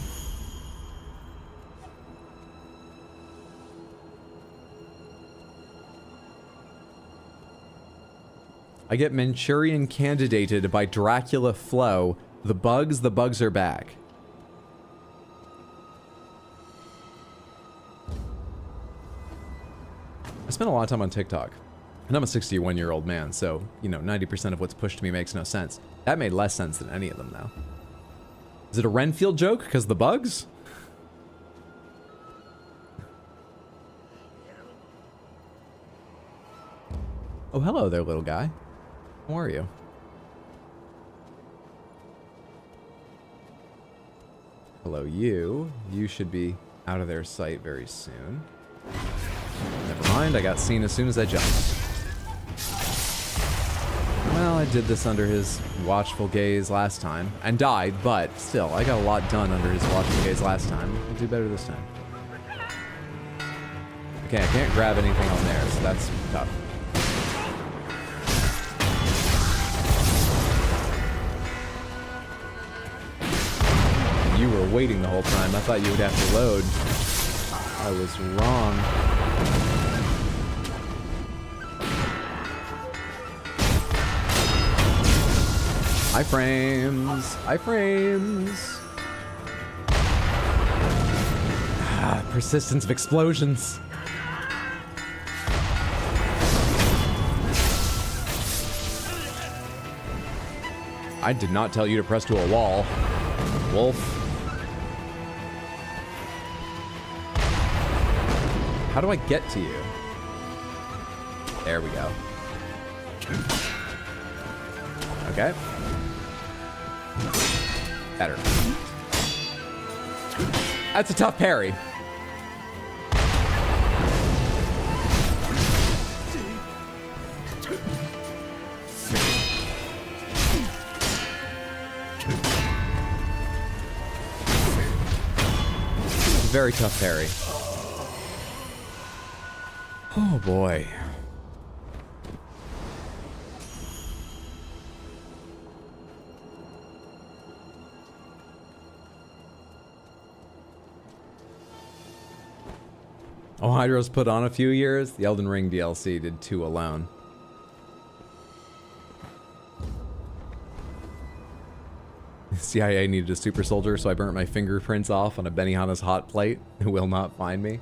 I get Manchurian candidated by Dracula Flow. The bugs are back. I spent a lot of time on TikTok. And I'm a 61-year-old man, so, you know, 90% of what's pushed to me makes no sense. That made less sense than any of them, though. Is it a Renfield joke? Because the bugs? Oh, hello there, little guy. How are you? Hello, you. You should be out of their sight very soon. Never mind, I got seen as soon as I jumped. Well, I did this under his watchful gaze last time, and died, but still, I got a lot done under his watchful gaze last time. I'll do better this time. Okay, I can't grab anything on there, so that's tough. You were waiting the whole time. I thought you would have to load. I was wrong. Iframes. Iframes. Ah, persistence of explosions. I did not tell you to press to a wall, wolf. How do I get to you? There we go. Okay. Better. That's a tough parry. Very tough parry. Oh boy. Oh, Hydro's put on a few years. The Elden Ring DLC did 2 alone. CIA needed a super soldier, so I burnt my fingerprints off on a Benihana's hot plate. It will not find me.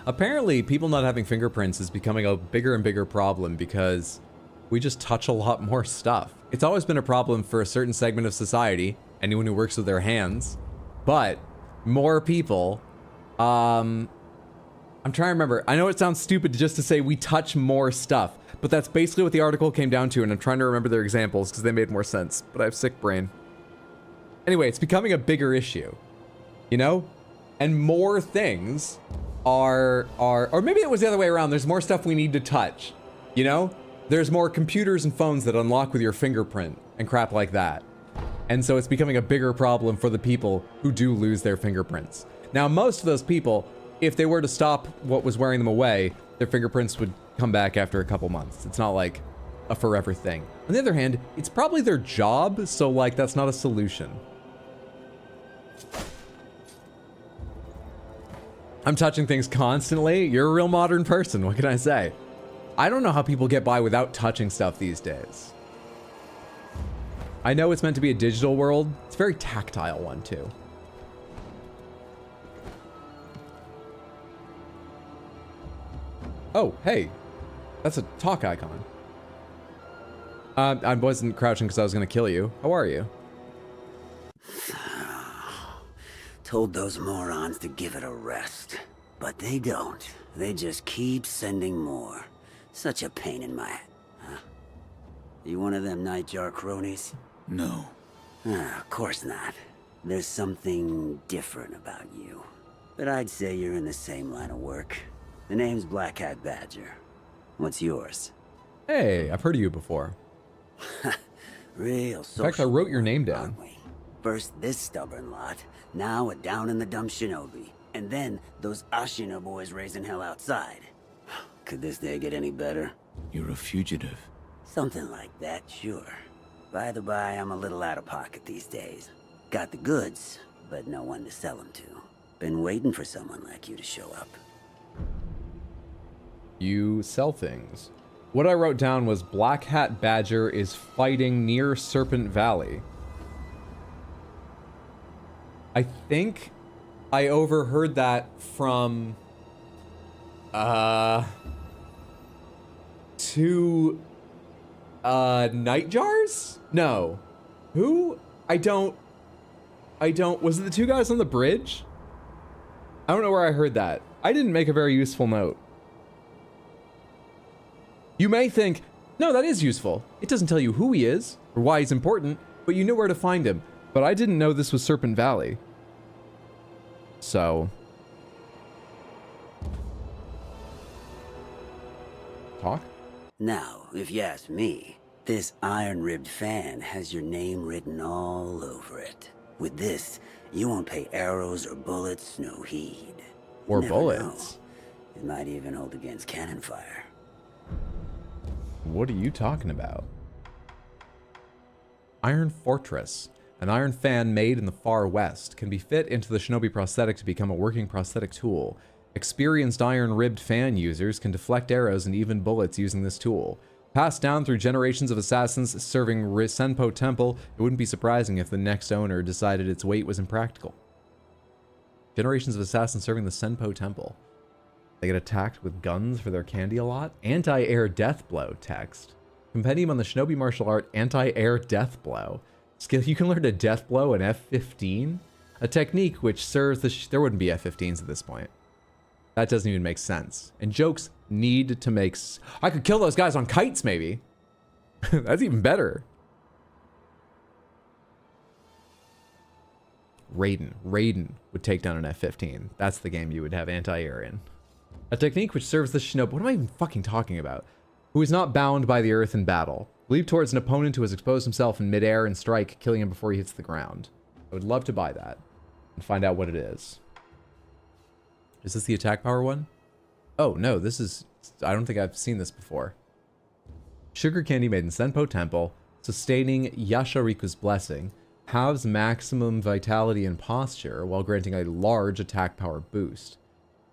Apparently, people not having fingerprints is becoming a bigger and bigger problem because we just touch a lot more stuff. It's always been a problem for a certain segment of society, anyone who works with their hands, but more people, I'm trying to remember. I know it sounds stupid just to say we touch more stuff, but that's basically what the article came down to, and I'm trying to remember their examples because they made more sense, but I have sick brain. Anyway, it's becoming a bigger issue, you know? And more things are, or maybe it was the other way around. There's more stuff we need to touch, you know? There's more computers and phones that unlock with your fingerprint and crap like that. And so it's becoming a bigger problem for the people who do lose their fingerprints. Now, most of those people, if they were to stop what was wearing them away, their fingerprints would come back after a couple months. It's not like a forever thing. On the other hand, it's probably their job, so like that's not a solution. I'm touching things constantly. You're a real modern person, what can I say? I don't know how people get by without touching stuff these days. I know it's meant to be a digital world. It's a very tactile one too. Oh, hey, that's a talk icon. I wasn't crouching because I was gonna kill you. How are you? Told those morons to give it a rest. But they don't. They just keep sending more. Such a pain in my... Huh? You one of them Nightjar cronies? No. Of course not. There's something different about you. But I'd say you're in the same line of work. The name's Black Hat Badger. What's yours? Hey, I've heard of you before. Real social. In fact, I wrote your name down. First this stubborn lot, now a down in the dumps shinobi, and then those Ashina boys raising hell outside. Could this day get any better? You're a fugitive. Something like that, sure. By the by, I'm a little out of pocket these days. Got the goods, but no one to sell them to. Been waiting for someone like you to show up. You sell things. What I wrote down was Black Hat Badger is fighting near Serpent Valley. I think I overheard that from two Nightjars? No. Who? I don't was it the two guys on the bridge? I don't know where I heard that. I didn't make a very useful note. You may think, no, that is useful. It doesn't tell you who he is or why he's important, but you know where to find him. But I didn't know this was Serpent Valley. So. Talk? Now, if you ask me, this iron-ribbed fan has your name written all over it. With this, you won't pay arrows or bullets no heed. Or Never bullets. know. It might even hold against cannon fire. What are you talking about? Iron Fortress. An iron fan made in the far west can be fit into the shinobi prosthetic to become a working prosthetic tool. Experienced iron-ribbed fan users can deflect arrows and even bullets using this tool. Passed down through generations of assassins serving Senpo Temple, it wouldn't be surprising if the next owner decided its weight was impractical. Generations of assassins serving the Senpo Temple. They get attacked with guns for their candy a lot. Anti-air death blow text. Compendium on the shinobi martial art anti-air death blow. Skill you can learn to death blow an F-15? A technique which serves the there wouldn't be F-15s at this point. That doesn't even make sense. And jokes need to make I could kill those guys on kites, maybe. That's even better. Raiden would take down an F-15. That's the game you would have anti-air in. A technique which serves the shinobi. What am I even fucking talking about? Who is not bound by the earth in battle. Leap towards an opponent who has exposed himself in midair and strike, killing him before he hits the ground. I would love to buy that and find out what it is. Is this the attack power one? Oh, no, this is... I don't think I've seen this before. Sugar candy made in Senpo Temple, sustaining Yashariku's blessing, halves maximum vitality and posture while granting a large attack power boost.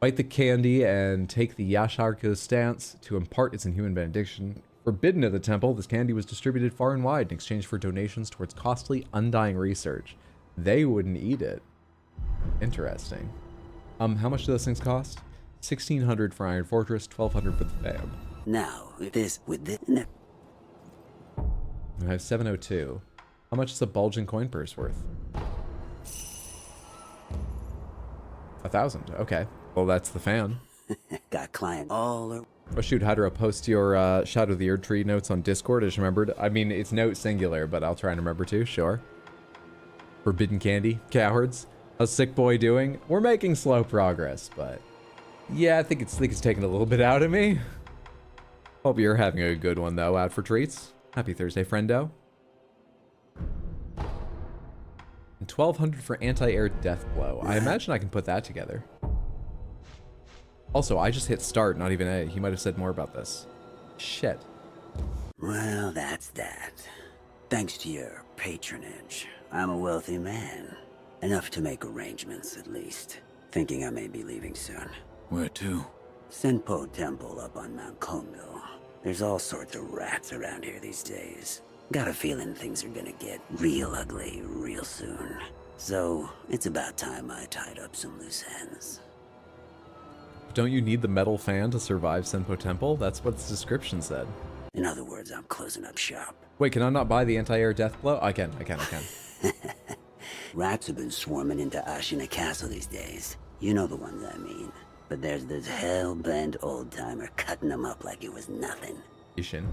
Bite the candy and take the Yashariko stance to impart its inhuman benediction. Forbidden at the temple, this candy was distributed far and wide in exchange for donations towards costly, undying research. They wouldn't eat it. Interesting. How much do those things cost? 1,600 for Iron Fortress, 1,200 for the fan. Now, with this... I have 702. How much is a bulging coin purse worth? 1,000. Okay. Well, that's the fan. Got client all over. Oh shoot, Hydra, post your Shadow of the Erd Tree notes on Discord. I just remembered. I mean, it's note singular, but I'll try and remember to, sure. Forbidden candy. Cowards. How's Sick Boy doing? We're making slow progress, but... yeah, I think it's taking a little bit out of me. Hope you're having a good one, though, out for treats. Happy Thursday, friendo. And 1,200 for anti-air death blow. I imagine I can put that together. Also, I just hit start, not even A. He might have said more about this. Shit. Well, that's that. Thanks to your patronage, I'm a wealthy man. Enough to make arrangements, at least. Thinking I may be leaving soon. Where to? Senpo Temple up on Mount Kondo. There's all sorts of rats around here these days. Got a feeling things are gonna get real ugly real soon. So, it's about time I tied up some loose ends. Don't you need the metal fan to survive Senpo Temple? That's what its description said. In other words, I'm closing up shop. Wait, can I not buy the anti-air death blow? I can. Rats have been swarming into Ashina Castle these days. You know the ones I mean. But there's this hell-bent old-timer cutting them up like it was nothing. Ishin.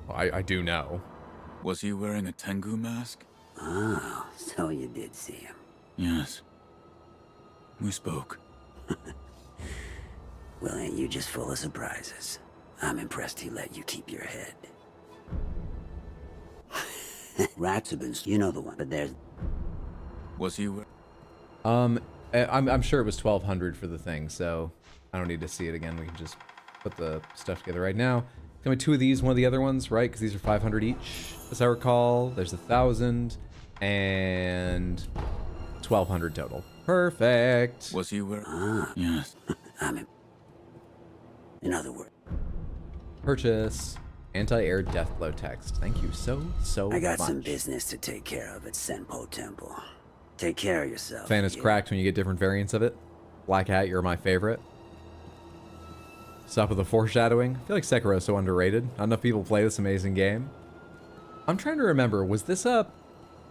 I do know. Was he wearing a Tengu mask? Oh, so you did see him. Yes. We spoke. Well, ain't you just full of surprises? I'm impressed he let you keep your head. Rats have been, you know the one, but there's... Was he... I'm sure it was 1,200 for the thing, so I don't need to see it again. We can just put the stuff together right now. Tell me 2 of these, one of the other ones, right? Because these are 500 each, as I recall. There's 1,000 and 1,200 total. Perfect. Was he where? Yes. In other words. Purchase. Anti-air death blow text. Thank you so much. I got some business to take care of at Senpo Temple. Take care of yourself. Fan is cracked when you get different variants of it. Black Hat, you're my favorite. Stop with the foreshadowing. I feel like Sekiro is so underrated. Not enough people play this amazing game. I'm trying to remember, was this on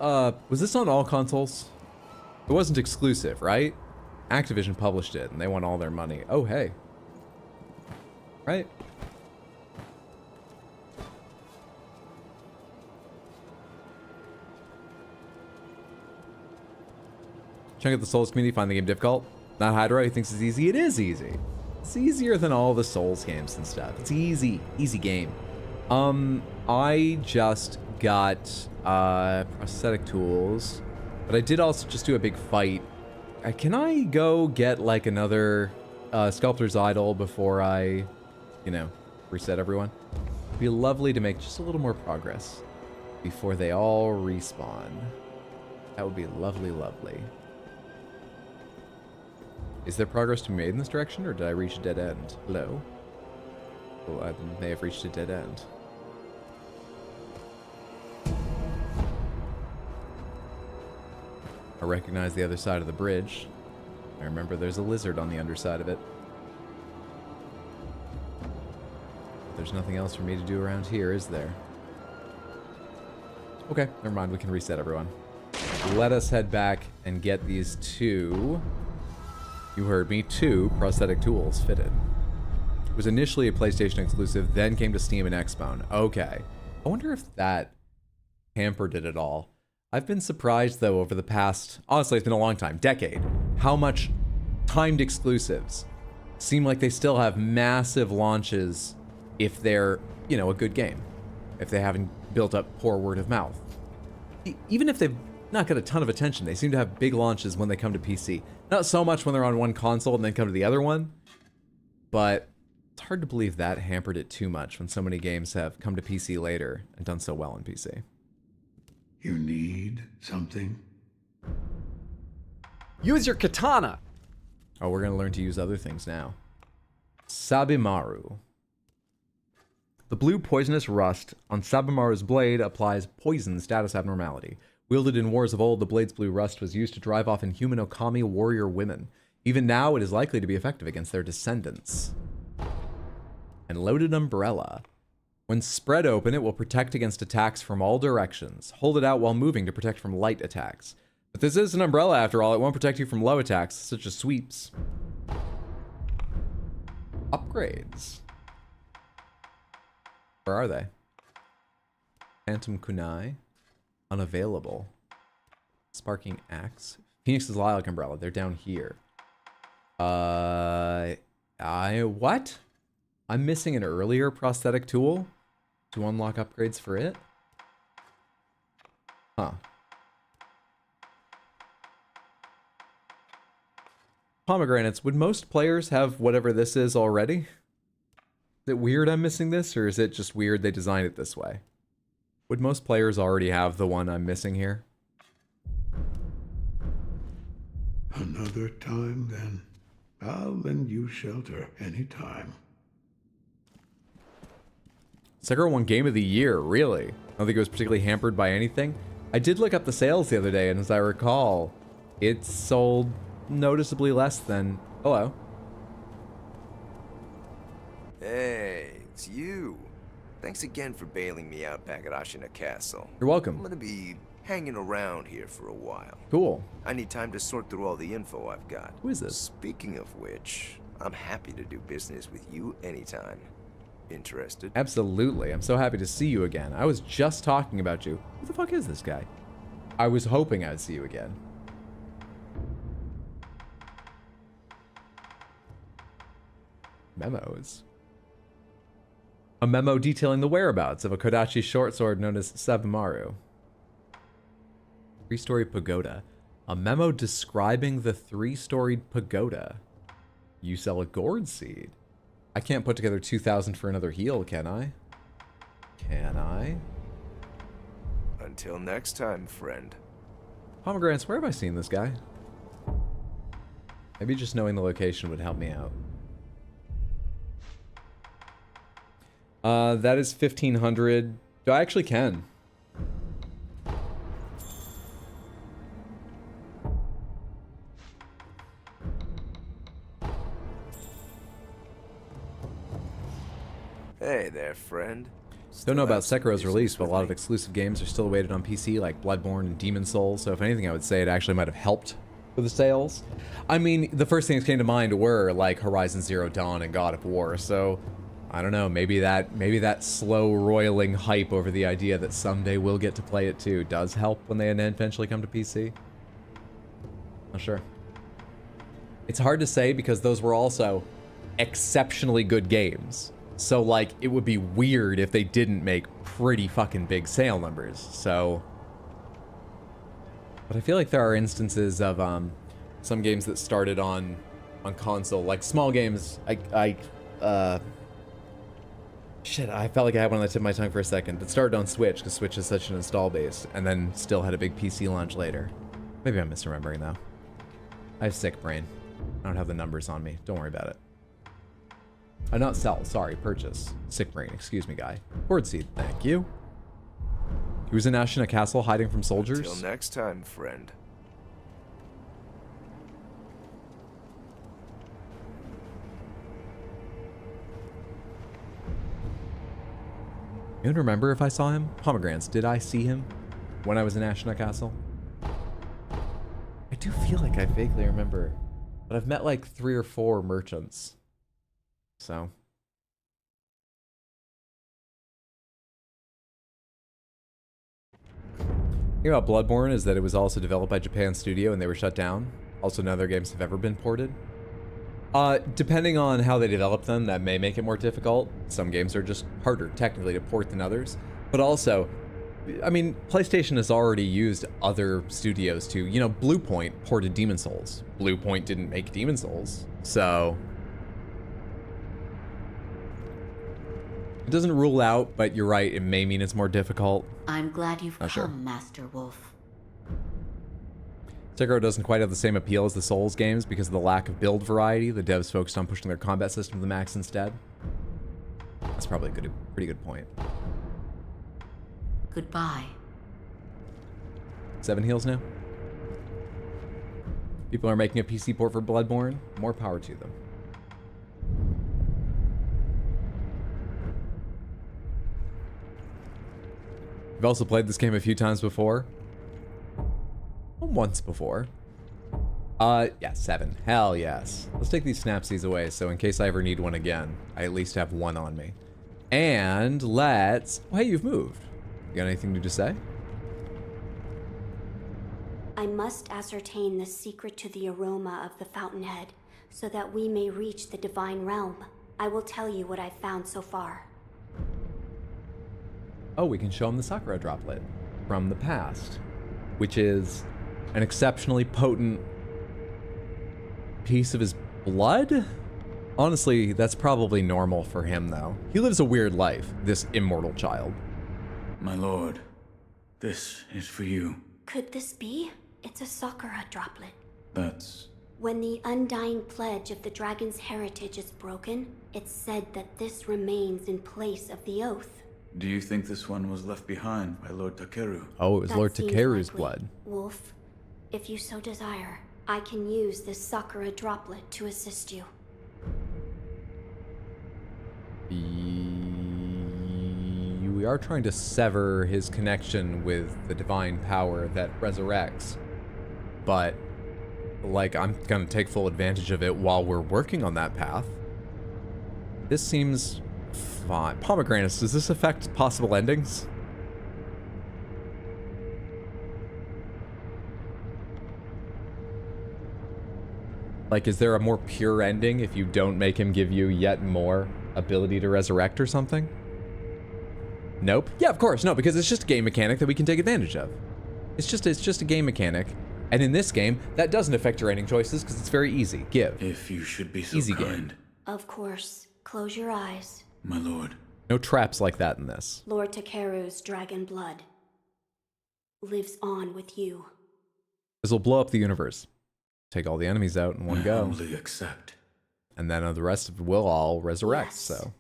all consoles? It wasn't exclusive, right? Activision published it and they won all their money. Oh, hey. Right? Chunk at the Souls community, find the game difficult. Not Hydra, he thinks it's easy. It is easy. It's easier than all the Souls games and stuff. It's easy. Easy game. I just got prosthetic tools, but I did also just do a big fight. Can I go get like another Sculptor's Idol before I, you know, reset everyone? It'd be lovely to make just a little more progress before they all respawn. That would be lovely, lovely. Is there progress to be made in this direction, or did I reach a dead end? Hello? Oh, I may have reached a dead end. I recognize the other side of the bridge. I remember there's a lizard on the underside of it. There's nothing else for me to do around here, is there? Okay, never mind. We can reset everyone. Let us head back and get these 2... You heard me, 2 prosthetic tools fitted. It was initially a PlayStation exclusive, then came to Steam and Xbone. Okay. I wonder if that hampered it at all. I've been surprised, though, over the past, honestly, it's been a long time, decade, how much timed exclusives seem like they still have massive launches if they're, you know, a good game. If they haven't built up poor word of mouth. Even if they've not got a ton of attention, they seem to have big launches when they come to PC. Not so much when they're on one console and then come to the other one, but it's hard to believe that hampered it too much when so many games have come to PC later and done so well on PC. You need something? Use your katana! Oh, we're going to learn to use other things now. Sabimaru. The blue poisonous rust on Sabimaru's blade applies poison status abnormality. Wielded in wars of old, the blade's blue rust was used to drive off inhuman Okami warrior women. Even now, it is likely to be effective against their descendants. And loaded umbrella. When spread open, it will protect against attacks from all directions. Hold it out while moving to protect from light attacks. But this is an umbrella after all. It won't protect you from low attacks, such as sweeps. Upgrades. Where are they? Phantom Kunai. Unavailable. Sparking Axe. Phoenix's Lilac Umbrella. They're down here. What? I'm missing an earlier prosthetic tool to unlock upgrades for it? Huh. Pomegranates. Would most players have whatever this is already? Is it weird I'm missing this, or is it just weird they designed it this way? Would most players already have the one I'm missing here? Another time, then. I'll lend you shelter anytime. Sekiro won Game of the Year, really? I don't think it was particularly hampered by anything. I did look up the sales the other day, and as I recall, it sold noticeably less than... Hello. Hey, it's you. Thanks again for bailing me out back at Ashina Castle. You're welcome. I'm gonna be hanging around here for a while. Cool. I need time to sort through all the info I've got. Who is this? Speaking of which, I'm happy to do business with you anytime. Interested? Absolutely. I'm so happy to see you again. I was just talking about you. Who the fuck is this guy? I was hoping I'd see you again. Memos. A memo detailing the whereabouts of a Kodachi short sword known as Sabamaru. 3-story pagoda. A memo describing the 3-storied pagoda. You sell a gourd seed. I can't put together 2,000 for another heal, can I? Can I? Until next time, friend. Pomegranates, where have I seen this guy? Maybe just knowing the location would help me out. That is 1,500. I actually can. Hey there, friend. Don't know about Sekiro's release, but a lot of exclusive games are still awaited on PC, like Bloodborne and Demon's Souls, so if anything, I would say it actually might have helped with the sales. I mean, the first things that came to mind were, like, Horizon Zero Dawn and God of War, so I don't know, maybe that slow roiling hype over the idea that someday we'll get to play it too does help when they eventually come to PC. Not sure. It's hard to say because those were also exceptionally good games. So, like, it would be weird if they didn't make pretty fucking big sale numbers, so. But I feel like there are instances of some games that started on console, like small games. Shit, I felt like I had one on the tip of my tongue for a second. That started on Switch, because Switch is such an install base, and then still had a big PC launch later. Maybe I'm misremembering, though. I have sick brain. I don't have the numbers on me. Don't worry about it. Not sell, sorry, purchase. Sick brain, excuse me, guy. Gourd seed, thank you. He was in Ashina Castle hiding from soldiers. Till next time, friend. You don't remember if I saw him? Pomegranates, did I see him when I was in Ashina Castle? I do feel like I vaguely remember, but I've met like 3 or 4 merchants. So. The thing about Bloodborne is that it was also developed by Japan Studio and they were shut down. Also, none of their games have ever been ported. Depending on how they develop them, that may make it more difficult. Some games are just harder, technically, to port than others. But also, I mean, PlayStation has already used other studios to, you know, Bluepoint ported Demon's Souls. Bluepoint didn't make Demon's Souls, so. It doesn't rule out, but you're right, it may mean it's more difficult. I'm glad you've come, sure. Master Wolf. Sekiro doesn't quite have the same appeal as the Souls games because of the lack of build variety. The devs focused on pushing their combat system to the max instead. That's probably a pretty good point. Goodbye. 7 heals now. People are making a PC port for Bloodborne. More power to them. I've also played this game a few times before. Once before. Yeah, 7. Hell yes. Let's take these snapsies away, so in case I ever need one again, I at least have one on me. And let's... Oh, hey, you've moved. You got anything new to say? I must ascertain the secret to the aroma of the fountainhead, so that we may reach the divine realm. I will tell you what I've found so far. Oh, we can show him the Sakura droplet from the past, which is an exceptionally potent piece of his blood? Honestly, that's probably normal for him, though. He lives a weird life, this immortal child. My lord, this is for you. Could this be? It's a Sakura droplet. That's... When the undying pledge of the dragon's heritage is broken, it's said that this remains in place of the oath. Do you think this one was left behind by Lord Takeru? Oh, it was That Lord seems Takeru's likely. blood. Wolf, if you so desire, I can use this Sakura droplet to assist you. We are trying to sever his connection with the divine power that resurrects. But, like, I'm gonna take full advantage of it while we're working on that path. This seems fine. Pomegranates, does this affect possible endings? Like, is there a more pure ending if you don't make him give you yet more ability to resurrect or something? Nope. Yeah, of course. No, because it's just a game mechanic that we can take advantage of. It's just a game mechanic. And in this game, that doesn't affect your ending choices because it's very easy. Give. If you should be so easy kind. Game. Of course. Close your eyes. My lord. No traps like that in this. Lord Takeru's dragon blood lives on with you. This will blow up the universe. Take all the enemies out in one go. Humbly accept. And then the rest of it will all resurrect, Yes. so.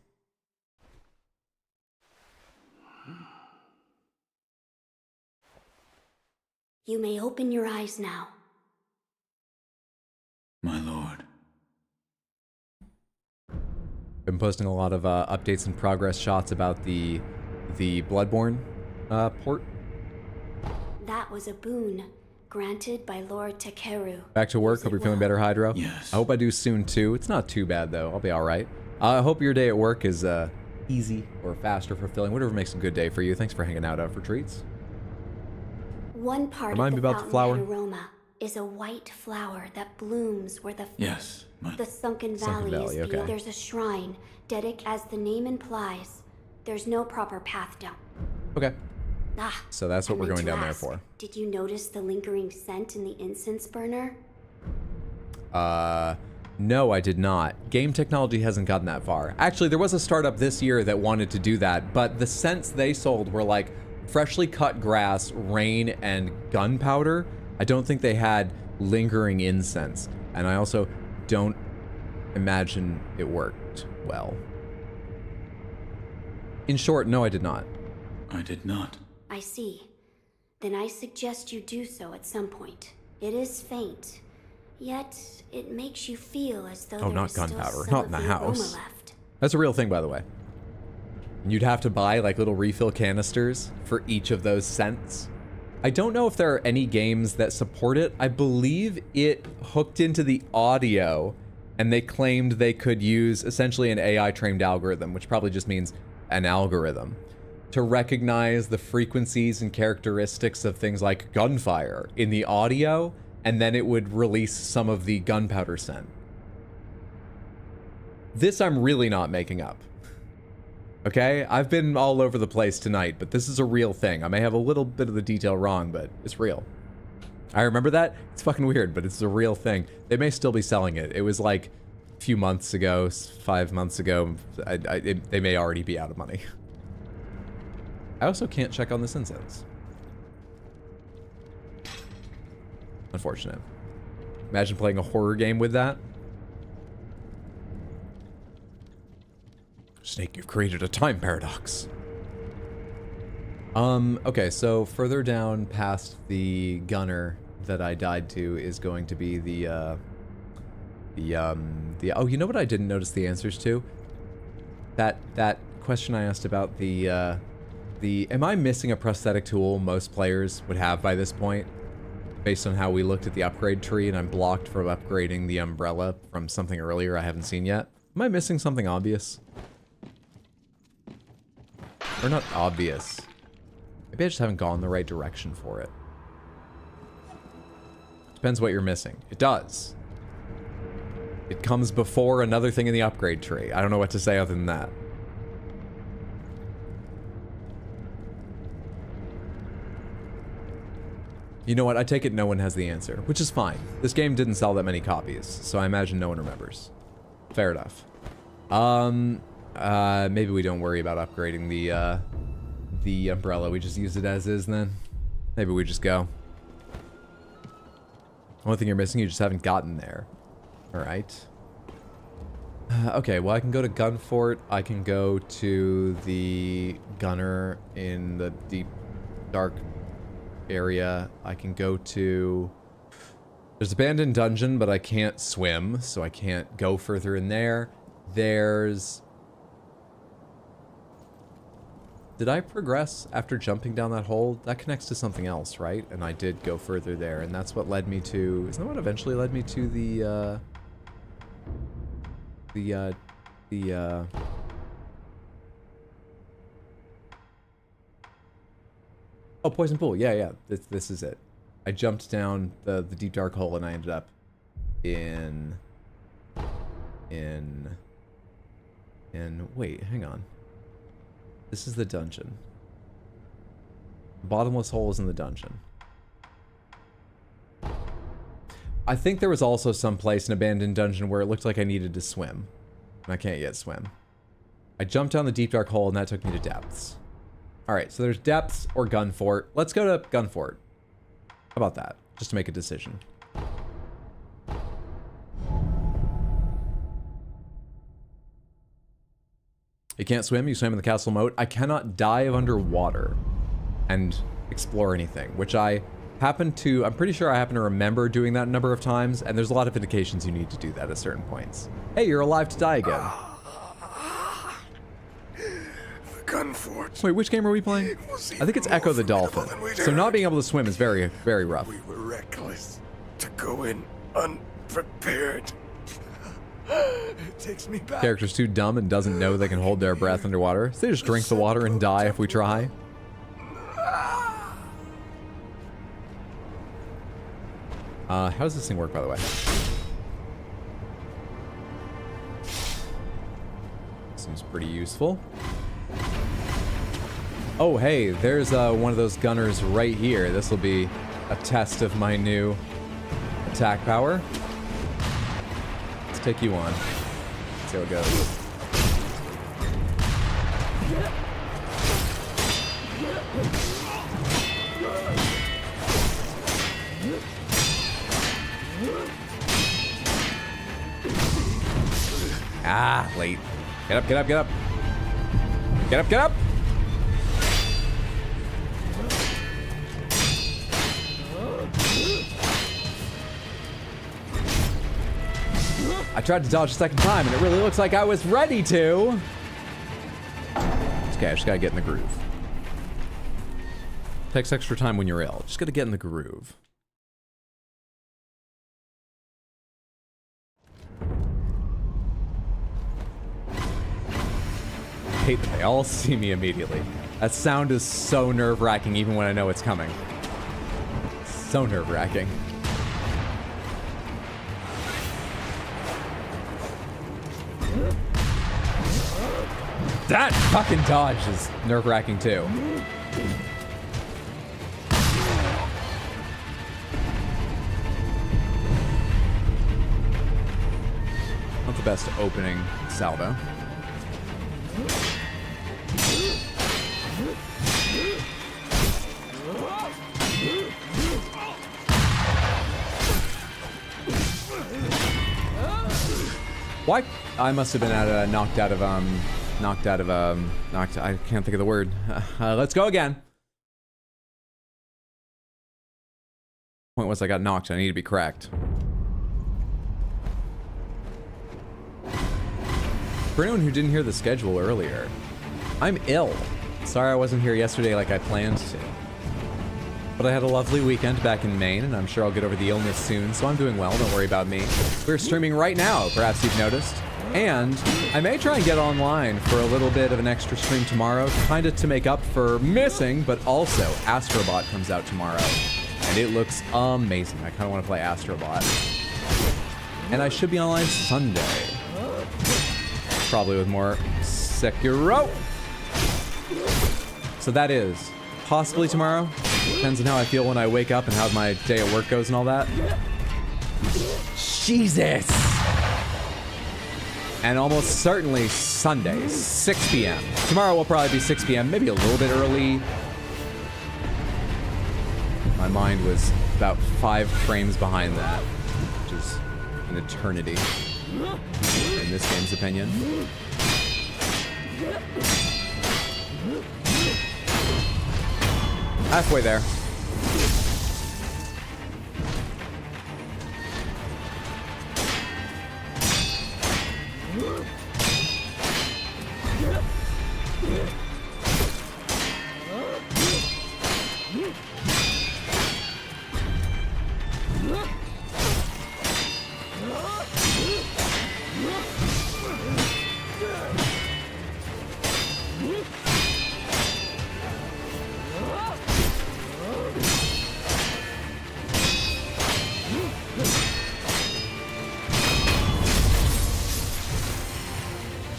You may open your eyes now. My lord. Been posting a lot of updates and progress shots about the Bloodborne port. That was a boon granted by Lord Takeru. Back to work. Hope you're feeling better, Hydro. Yes. I hope I do soon too. It's not too bad though. I'll be all right. I hope your day at work is easy or fast or fulfilling. Whatever makes a good day for you. Thanks for hanging out for treats. One part Remind of me the about the flower. fountainhead aroma is a white flower that blooms where the the sunken valley is Valley, okay. There's a shrine dedicated, as the name implies. There's no proper path down. Okay. Ah, So that's what I we're meant going to down there ask, for. Did you notice the lingering scent in the incense burner? No, I did not. Game technology hasn't gotten that far. Actually, there was a startup this year that wanted to do that, but the scents they sold were like freshly cut grass, rain, and gunpowder. I don't think they had lingering incense, and I also don't imagine it worked well. In short, no, I did not. I did not. I see. Then I suggest you do so at some point. It is faint, yet it makes you feel as though Oh, there not is still gunpowder. some Not of in the aroma house. left. That's a real thing, by the way. You'd have to buy like little refill canisters for each of those scents. I don't know if there are any games that support it. I believe it hooked into the audio, and they claimed they could use essentially an AI-trained algorithm, which probably just means an algorithm, to recognize the frequencies and characteristics of things like gunfire in the audio, and then it would release some of the gunpowder scent. This I'm really not making up. Okay? I've been all over the place tonight, but this is a real thing. I may have a little bit of the detail wrong, but it's real. I remember that. It's fucking weird, but it's a real thing. They may still be selling it. It was like a few months ago, 5 months ago. They may already be out of money. I also can't check on this incense. Unfortunate. Imagine playing a horror game with that. Snake, you've created a time paradox. Okay, so further down past the gunner that I died to is going to be the oh, you know what I didn't notice the answers to? That question I asked about the am I missing a prosthetic tool most players would have by this point? Based on how we looked at the upgrade tree and I'm blocked from upgrading the umbrella from something earlier I haven't seen yet. Am I missing something obvious? Or not obvious. Maybe I just haven't gone the right direction for it. Depends what you're missing. It does. It comes before another thing in the upgrade tree. I don't know what to say other than that. You know what? I take it no one has the answer, which is fine. This game didn't sell that many copies, so I imagine no one remembers. Fair enough. Maybe we don't worry about upgrading the umbrella. We just use it as is then. Maybe we just go. Only thing you're missing, you just haven't gotten there. All right. Okay, well I can go to Gunfort. I can go to the gunner in the deep, dark area. I can go to... There's abandoned dungeon, but I can't swim, so I can't go further in there. There's... Did I progress after jumping down that hole? That connects to something else, right? And I did go further there, and that's what led me to... Isn't that what eventually led me to the Oh, Poison Pool. Yeah, yeah. This is it. I jumped down the deep dark hole and I ended up in wait, hang on. This is the dungeon. Bottomless hole is in the dungeon. I think there was also some place, an abandoned dungeon, where it looked like I needed to swim. And I can't yet swim. I jumped down the deep dark hole and that took me to depths. Alright, so there's depths or gun fort. Let's go to gun fort. How about that? Just to make a decision. You can't swim, you swim in the castle moat. I cannot dive underwater and explore anything, which I happen to, I'm pretty sure I happen to remember doing that a number of times, and there's a lot of indications you need to do that at certain points. Hey, you're alive to die again. The gun fort. Wait, which game are we playing? I think it's Echo the Dolphin. So not being able to swim is very, very rough. We were reckless to go in unprepared. It takes me back. Character's too dumb and doesn't know they can hold their breath underwater, so they just drink the water and die if we try. How does this thing work, by the way? Seems pretty useful. Oh, hey, there's one of those gunners right here. This will be a test of my new attack power. Let's take you on. Let's see how it goes. Ah, late. Get up, get up, get up. Get up, get up! I tried to dodge a second time, and it really looks like I was ready to. Okay, I just gotta get in the groove. Takes extra time when you're ill. Just gotta get in the groove. I hate that they all see me immediately. That sound is so nerve-wracking even when I know it's coming. So nerve-wracking. That fucking dodge is nerve-wracking too. Not the best opening salvo. Why? I must have been knocked out of I can't think of the word. Let's go again. Point was I got knocked. I need to be cracked. For anyone who didn't hear the schedule earlier, I'm ill. Sorry I wasn't here yesterday like I planned to. But I had a lovely weekend back in Maine, and I'm sure I'll get over the illness soon, so I'm doing well, don't worry about me. We're streaming right now, perhaps you've noticed. And I may try and get online for a little bit of an extra stream tomorrow, kind of to make up for missing, but also Astrobot comes out tomorrow. And it looks amazing. I kind of want to play Astrobot. And I should be online Sunday. Probably with more Sekiro. So that is possibly tomorrow. Depends on how I feel when I wake up and how my day at work goes and all that. Jesus! And almost certainly Sunday, 6 p.m. Tomorrow will probably be 6 p.m., maybe a little bit early. My mind was about 5 frames behind that, which is an eternity, in this game's opinion. Halfway there.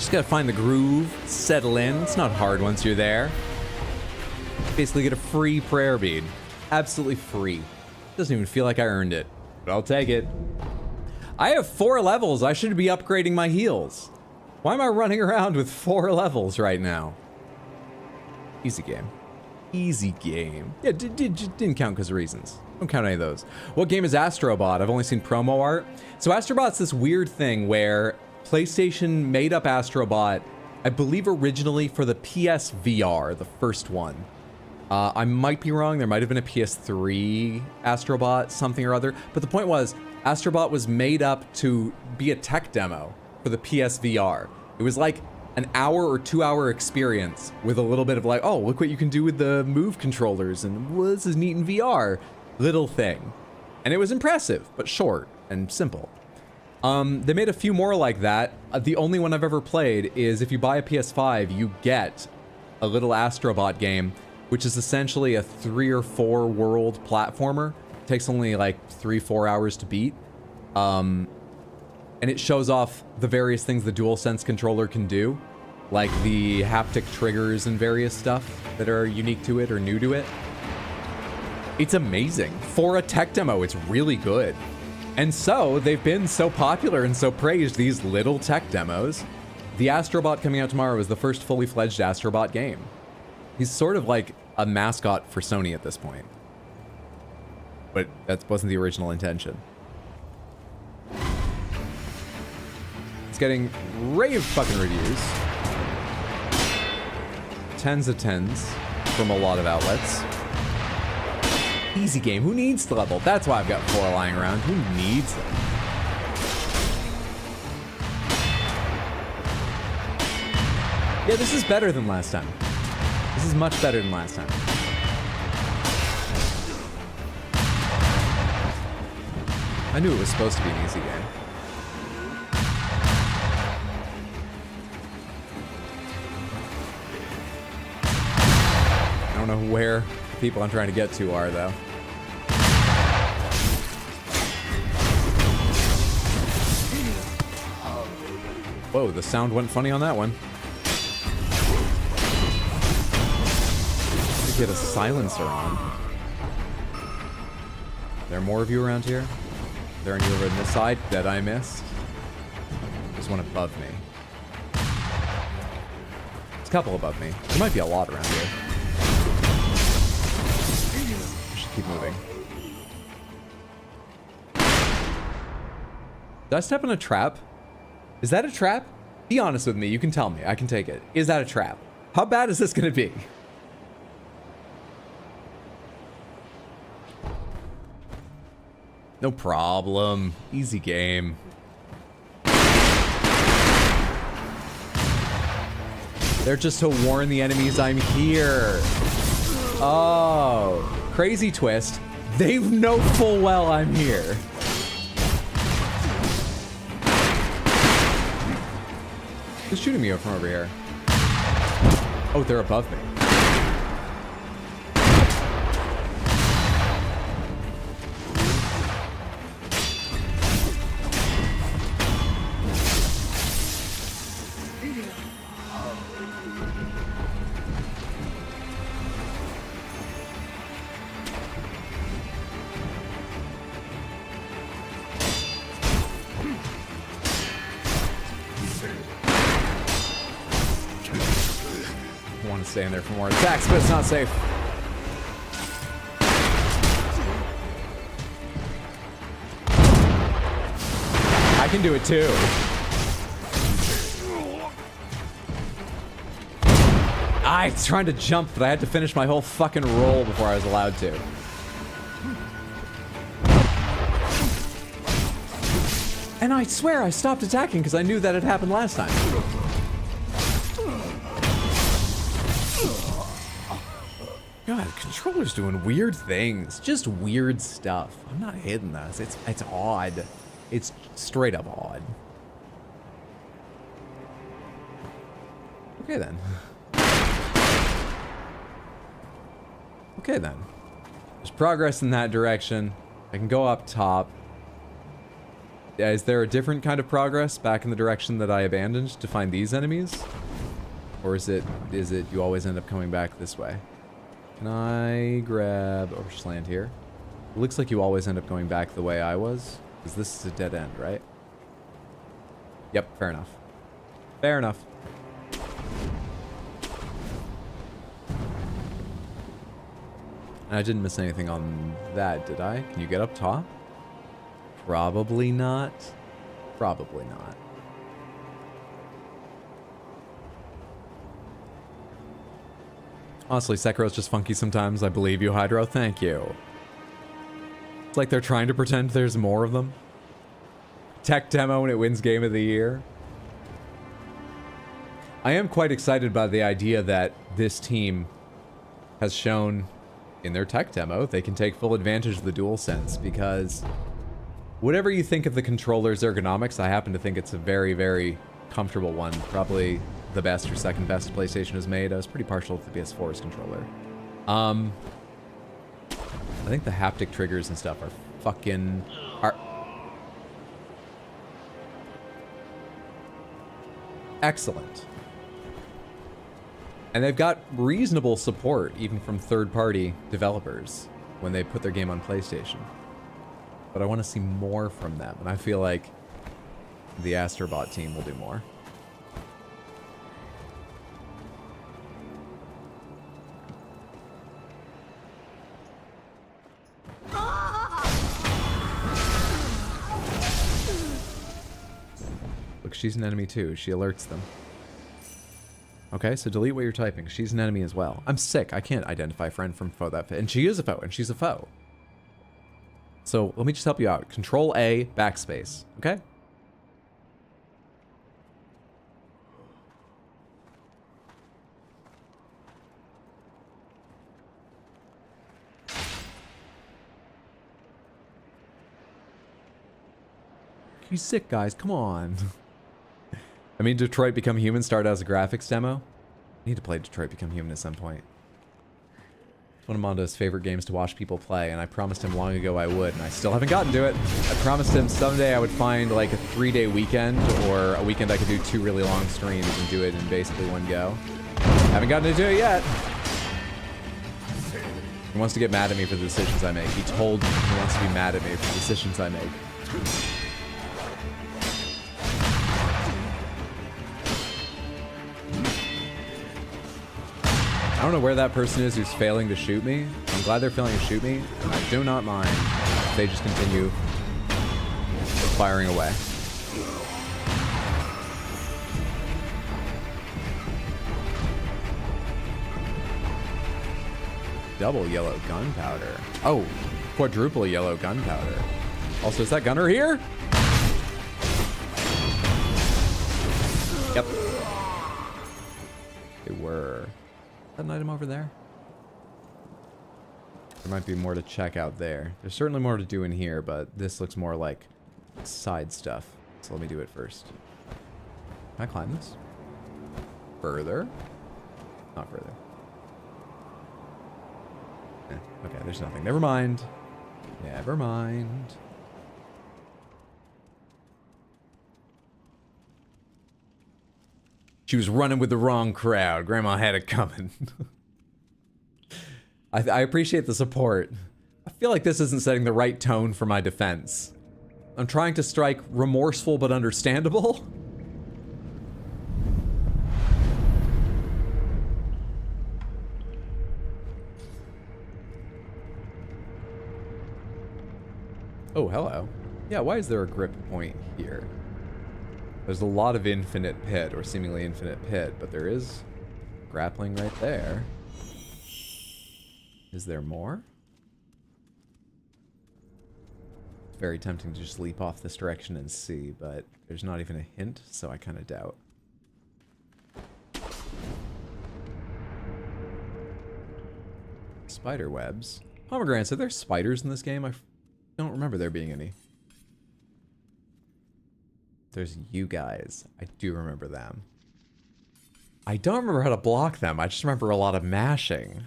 Just gotta find the groove, settle in. It's not hard once you're there. Basically get a free prayer bead. Absolutely free. Doesn't even feel like I earned it, but I'll take it. I have 4 levels. I should be upgrading my heals. Why am I running around with 4 levels right now? Easy game. Easy game. Yeah, didn't count because of reasons. Don't count any of those. What game is Astrobot? I've only seen promo art. So Astrobot's this weird thing where PlayStation made up Astrobot, I believe originally for the PS VR, the first one. I might be wrong. There might have been a PS3 Astrobot, something or other. But the point was, Astrobot was made up to be a tech demo for the PS VR. It was like an hour or 2 hour experience with a little bit of like, oh, look what you can do with the Move controllers, and well, this is neat in VR. Little thing. And it was impressive, but short and simple. They made a few more like that. The only one I've ever played is if you buy a PS5, you get a little Astrobot game, which is essentially a 3 or 4 world platformer. It takes only like 3-4 hours to beat. And it shows off the various things the DualSense controller can do, like the haptic triggers and various stuff that are unique to it or new to it. It's amazing. For a tech demo, it's really good. And so, they've been so popular and so praised, these little tech demos. The Astrobot coming out tomorrow is the first fully fledged Astrobot game. He's sort of like a mascot for Sony at this point. But that wasn't the original intention. It's getting rave fucking reviews. 10s of 10s from a lot of outlets. Easy game. Who needs the level? That's why I've got 4 lying around. Who needs them? Yeah, this is better than last time. This is much better than last time. I knew it was supposed to be an easy game. I don't know where the people I'm trying to get to are, though. Whoa, the sound went funny on that one. Get a silencer on. There are more of you around here? Are there any over on this side that I missed? There's one above me. There's a couple above me. There might be a lot around here. I should keep moving. Did I step in a trap? Is that a trap? Be honest with me. You can tell me. I can take it. Is that a trap? How bad is this going to be? No problem. Easy game. They're just to warn the enemies I'm here. Oh, crazy twist. They know full well I'm here. Who's shooting me from over here? Oh, they're above me. Staying there for more attacks, but it's not safe. I can do it too. I was trying to jump, but I had to finish my whole fucking roll before I was allowed to. And I swear I stopped attacking because I knew that had happened last time. God, the controller's doing weird things. Just weird stuff. I'm not hitting this. It's odd. It's straight up odd. Okay then. Okay then. There's progress in that direction. I can go up top. Is there a different kind of progress back in the direction that I abandoned to find these enemies? Or is it you always end up coming back this way? Can I grab Oversland here? It looks like you always end up going back the way I was. Because this is a dead end, right? Yep, fair enough. Fair enough. I didn't miss anything on that, did I? Can you get up top? Probably not. Probably not. Honestly, Sekiro's just funky sometimes. I believe you, Hydro. Thank you. It's like they're trying to pretend there's more of them. Tech demo and it wins Game of the Year. I am quite excited by the idea that this team has shown in their tech demo they can take full advantage of the DualSense, because whatever you think of the controller's ergonomics, I happen to think it's a very, very comfortable one. Probably the best or second best PlayStation has made. I was pretty partial to the PS4's controller. I think the haptic triggers and stuff are fucking... excellent. And they've got reasonable support, even from third-party developers, when they put their game on PlayStation. But I want to see more from them, and I feel like the Astrobot team will do more. Look, she's an enemy too. She alerts them. Okay, so delete what you're typing. She's an enemy as well. I'm sick. I can't identify friend from foe that fit. And she is a foe, and she's a foe. So let me just help you out. Control A, backspace. Okay? You sick, guys. Come on. I mean, Detroit Become Human started as a graphics demo. I need to play Detroit Become Human at some point. It's one of Mondo's favorite games to watch people play, and I promised him long ago I would, and I still haven't gotten to it. I promised him someday I would find like a 3-day weekend, or a weekend I could do 2 really long streams and do it in basically one go. Haven't gotten to do it yet. He wants to get mad at me for the decisions I make. He told me he wants to be mad at me for the decisions I make. I don't know where that person is who's failing to shoot me. I'm glad they're failing to shoot me, and I do not mind if they just continue firing away. Double yellow gunpowder. Oh, quadruple yellow gunpowder. Also, is that gunner here? Yep. They were. Is that an item over there? There might be more to check out there. There's certainly more to do in here, but this looks more like side stuff. So let me do it first. Can I climb this? Further? Not further. Okay, there's nothing. Never mind. Never mind. She was running with the wrong crowd. Grandma had it coming. I appreciate the support. I feel like this isn't setting the right tone for my defense. I'm trying to strike remorseful but understandable. Oh, hello. Yeah, why is there a grip point here? There's a lot of infinite pit, or seemingly infinite pit, but there is grappling right there. Is there more? It's very tempting to just leap off this direction and see, but there's not even a hint, so I kind of doubt. Spider webs. Pomegranates, are there spiders in this game? I don't remember there being any. There's you guys. I do remember them. I don't remember how to block them. I just remember a lot of mashing.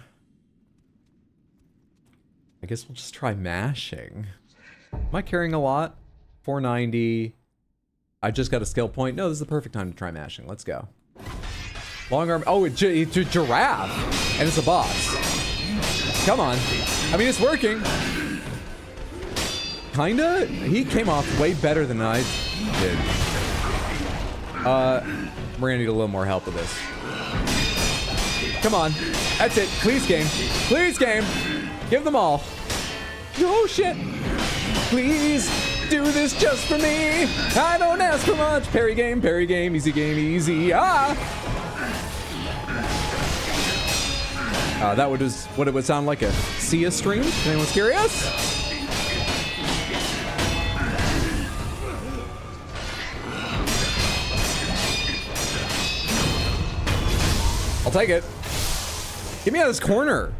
I guess we'll just try mashing. Am I carrying a lot? 490. I just got a skill point. No, this is the perfect time to try mashing. Let's go. Long arm. Oh, it's a giraffe. And it's a boss. Come on. I mean, it's working. Kinda. He came off way better than I did. We're gonna need a little more help with this. Come on. That's it. Please, game. Please, game. Give them all. Oh, shit. Please do this just for me. I don't ask for much. Parry game, easy game, easy. Ah! That was what it would sound like a Sia stream. If anyone's curious? I'll take it. Get me out of this corner.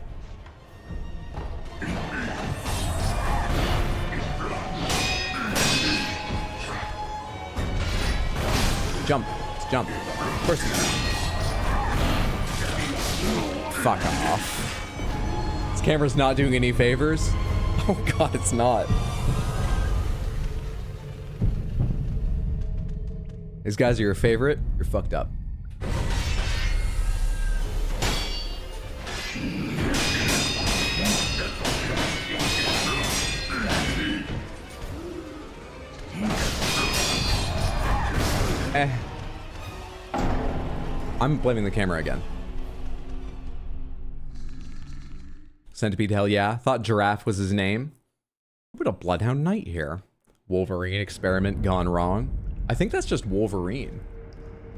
Jump. Jump. Of course. Fuck off. This camera's not doing any favors. Oh god, it's not. These guys are your favorite. You're fucked up. I'm blaming the camera again. Centipede, hell yeah. Thought Giraffe was his name. What a Bloodhound Knight here. Wolverine experiment gone wrong. I think that's just Wolverine.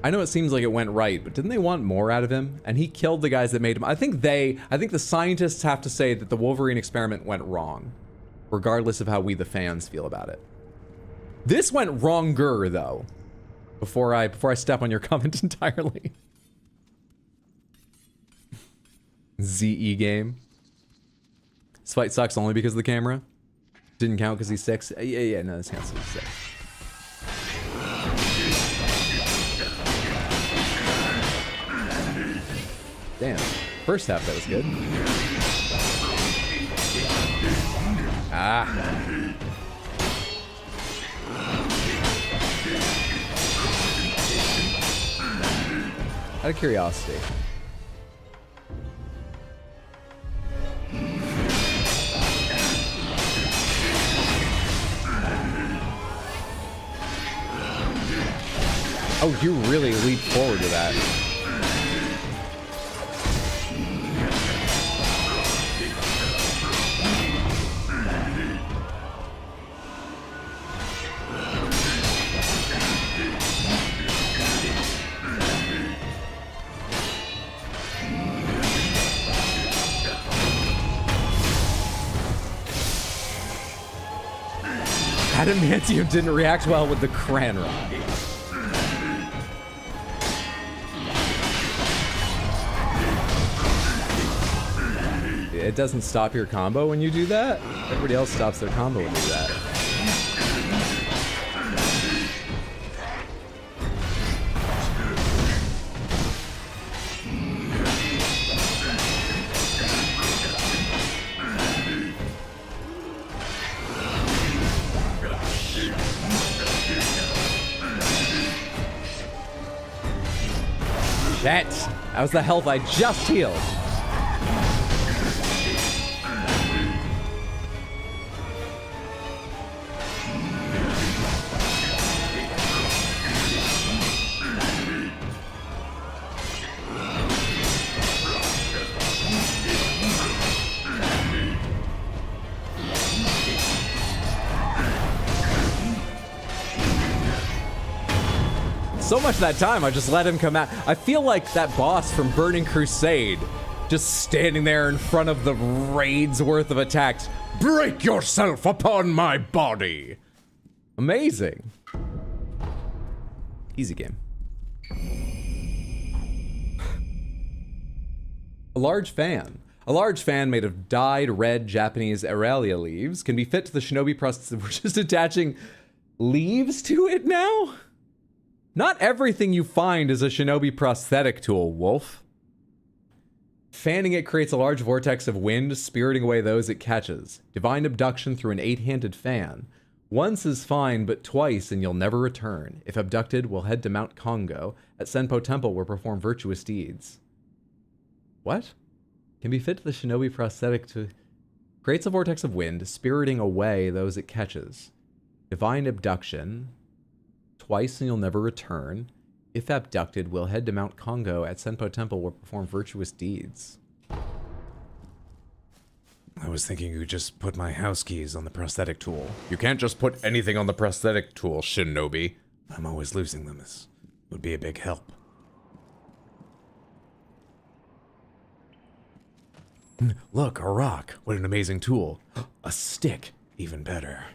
I know it seems like it went right, but didn't they want more out of him? And he killed the guys that made him. I think the scientists have to say that the Wolverine experiment went wrong, regardless of how we the fans feel about it. This went wronger though. Before I step on your comment entirely. ZE game. This fight sucks only because of the camera. Didn't count because he's 6. Yeah, no, this counts because he's 6. Damn. First half that was good. Ah. Out of curiosity. Oh, you really leaped forward to that. Adamantium didn't react well with the Cran Rock. It doesn't stop your combo when you do that? Everybody else stops their combo when you do that. Shit! That was the health I just healed. So much of that time, I just let him come out. I feel like that boss from Burning Crusade, just standing there in front of the raid's worth of attacks. Break yourself upon my body. Amazing. Easy game. A large fan. A large fan made of dyed red Japanese Aurelia leaves can be fit to the shinobi prosthetic. We're just attaching leaves to it now? Not everything you find is a shinobi prosthetic tool, Wolf. Fanning it creates a large vortex of wind, spiriting away those it catches. Divine abduction through an 8-handed fan. Once is fine, but twice and you'll never return. If abducted, we'll head to Mount Kongo. At Senpo Temple, we'll perform virtuous deeds. What? Can be fit to the shinobi prosthetic to... Creates a vortex of wind, spiriting away those it catches. Divine abduction. Twice and you'll never return. If abducted, we'll head to Mount Kongo. At Senpo Temple, we'll perform virtuous deeds. I was thinking you just put my house keys on the prosthetic tool. You can't just put anything on the prosthetic tool, shinobi. I'm always losing them. This would be a big help. Look, a rock. What an amazing tool. A stick. Even better.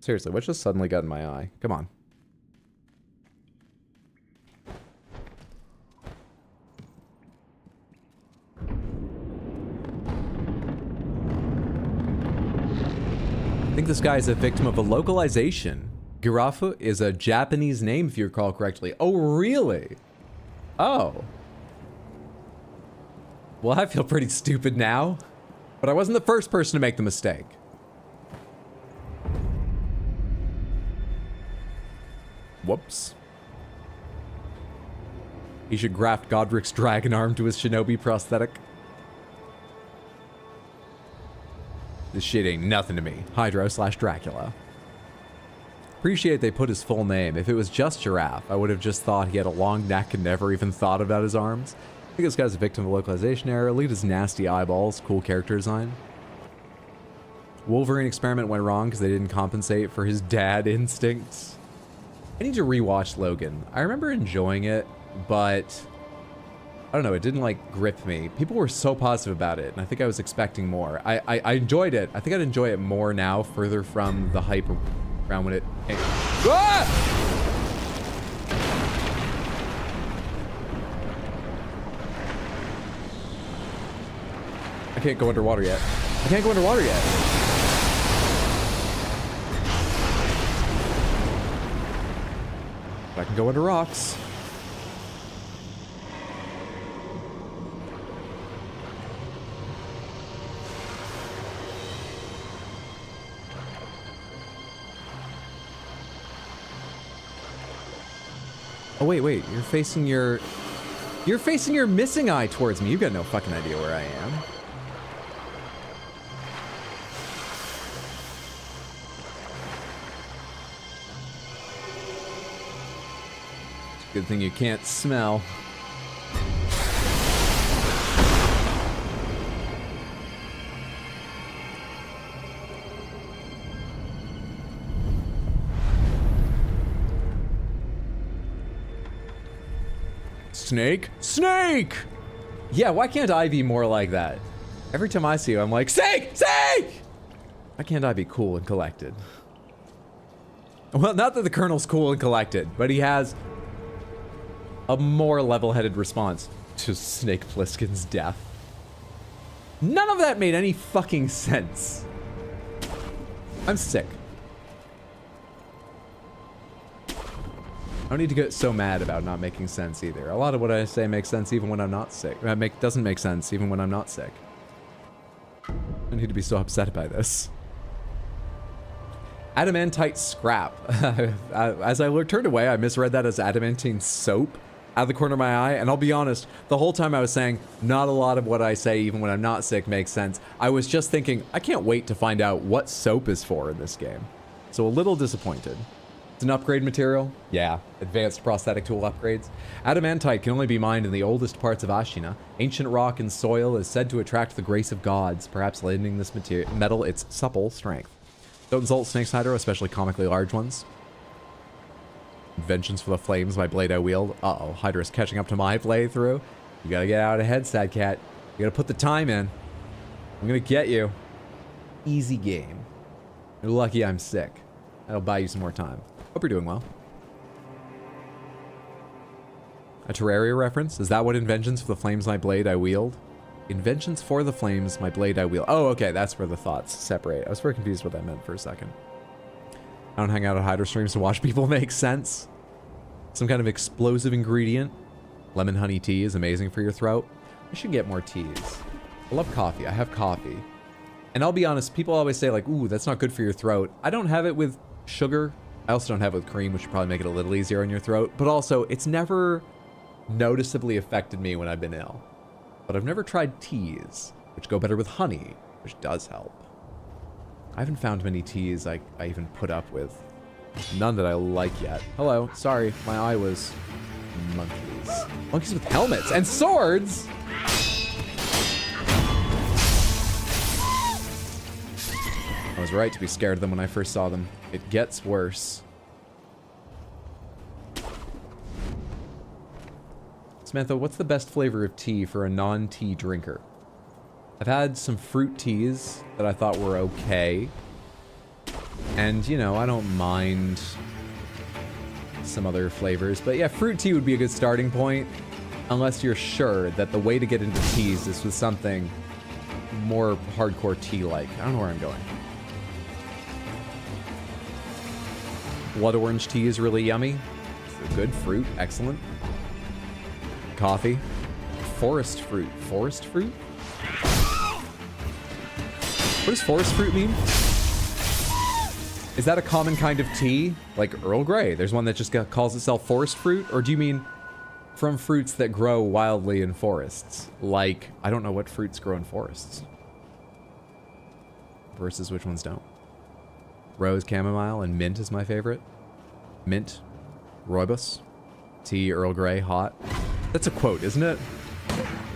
Seriously, what just suddenly got in my eye? Come on. I think this guy is a victim of a localization. Girafu is a Japanese name, if you recall correctly. Oh, really? Oh. Well, I feel pretty stupid now. But I wasn't the first person to make the mistake. Whoops. He should graft Godric's dragon arm to his shinobi prosthetic. This shit ain't nothing to me. Hydro/Dracula. Appreciate they put his full name. If it was just Giraffe, I would have just thought he had a long neck and never even thought about his arms. I think this guy's a victim of localization error. Look at his nasty eyeballs. Cool character design. Wolverine experiment went wrong because they didn't compensate for his dad instincts. I need to rewatch Logan. I remember enjoying it, but I don't know, it didn't like grip me. People were so positive about it, and I think I was expecting more. I enjoyed it. I think I'd enjoy it more now, further from the hype around when it... Ah! I can't go underwater yet. I can't go underwater yet. I can go under rocks. Oh, wait, you're facing your missing eye towards me. You've got no fucking idea where I am. It's a good thing you can't smell. Snake? Snake! Yeah, why can't I be more like that? Every time I see you, I'm like, Snake! Snake! Why can't I be cool and collected? Well, not that the Colonel's cool and collected, but he has a more level-headed response to Snake Plissken's death. None of that made any fucking sense. I'm sick. I don't need to get so mad about not making sense either. A lot of what I say makes sense even when I'm not sick. Doesn't make sense even when I'm not sick. I don't need to be so upset by this. Adamantite scrap. As I turned away, I misread that as adamantine soap out of the corner of my eye. And I'll be honest, the whole time I was saying, not a lot of what I say even when I'm not sick makes sense. I was just thinking, I can't wait to find out what soap is for in this game. So a little disappointed. It's an upgrade material. Yeah, advanced prosthetic tool upgrades. Adamantite can only be mined in the oldest parts of Ashina. Ancient rock and soil is said to attract the grace of gods, perhaps lending this metal its supple strength. Don't insult Snake's Hydro, especially comically large ones. Inventions for the flames, my blade I wield. Uh-oh, Hydra's catching up to my playthrough. You gotta get out ahead, sad cat. You gotta put the time in. I'm gonna get you. Easy game. You're lucky I'm sick. That'll buy you some more time. Hope you're doing well. A Terraria reference? Is that what inventions for the flames my blade I wield? Inventions for the flames my blade I wield. Oh, okay, that's where the thoughts separate. I was very confused what that meant for a second. I don't hang out at Hydro streams to watch people make sense. Some kind of explosive ingredient. Lemon honey tea is amazing for your throat. I should get more teas. I love coffee. I have coffee. And I'll be honest, people always say like, ooh, that's not good for your throat. I don't have it with sugar. I also don't have it with cream, which would probably make it a little easier on your throat. But also, it's never noticeably affected me when I've been ill. But I've never tried teas, which go better with honey, which does help. I haven't found many teas I even put up with. None that I like yet. Hello, sorry, my eye was monkeys. Monkeys with helmets and swords! I was right to be scared of them when I first saw them. It gets worse. Samantha, what's the best flavor of tea for a non-tea drinker? I've had some fruit teas that I thought were okay. And, you know, I don't mind some other flavors. But yeah, fruit tea would be a good starting point. Unless you're sure that the way to get into teas is with something more hardcore tea-like. I don't know where I'm going. Blood orange tea is really yummy. Good fruit, excellent. Coffee. Forest fruit. Forest fruit? What does forest fruit mean? Is that a common kind of tea? Like Earl Grey. There's one that just calls itself forest fruit? Or do you mean from fruits that grow wildly in forests? Like, I don't know what fruits grow in forests. Versus which ones don't. Rose, chamomile, and mint is my favorite. Mint, rooibos, tea, Earl Grey, hot. That's a quote, isn't it?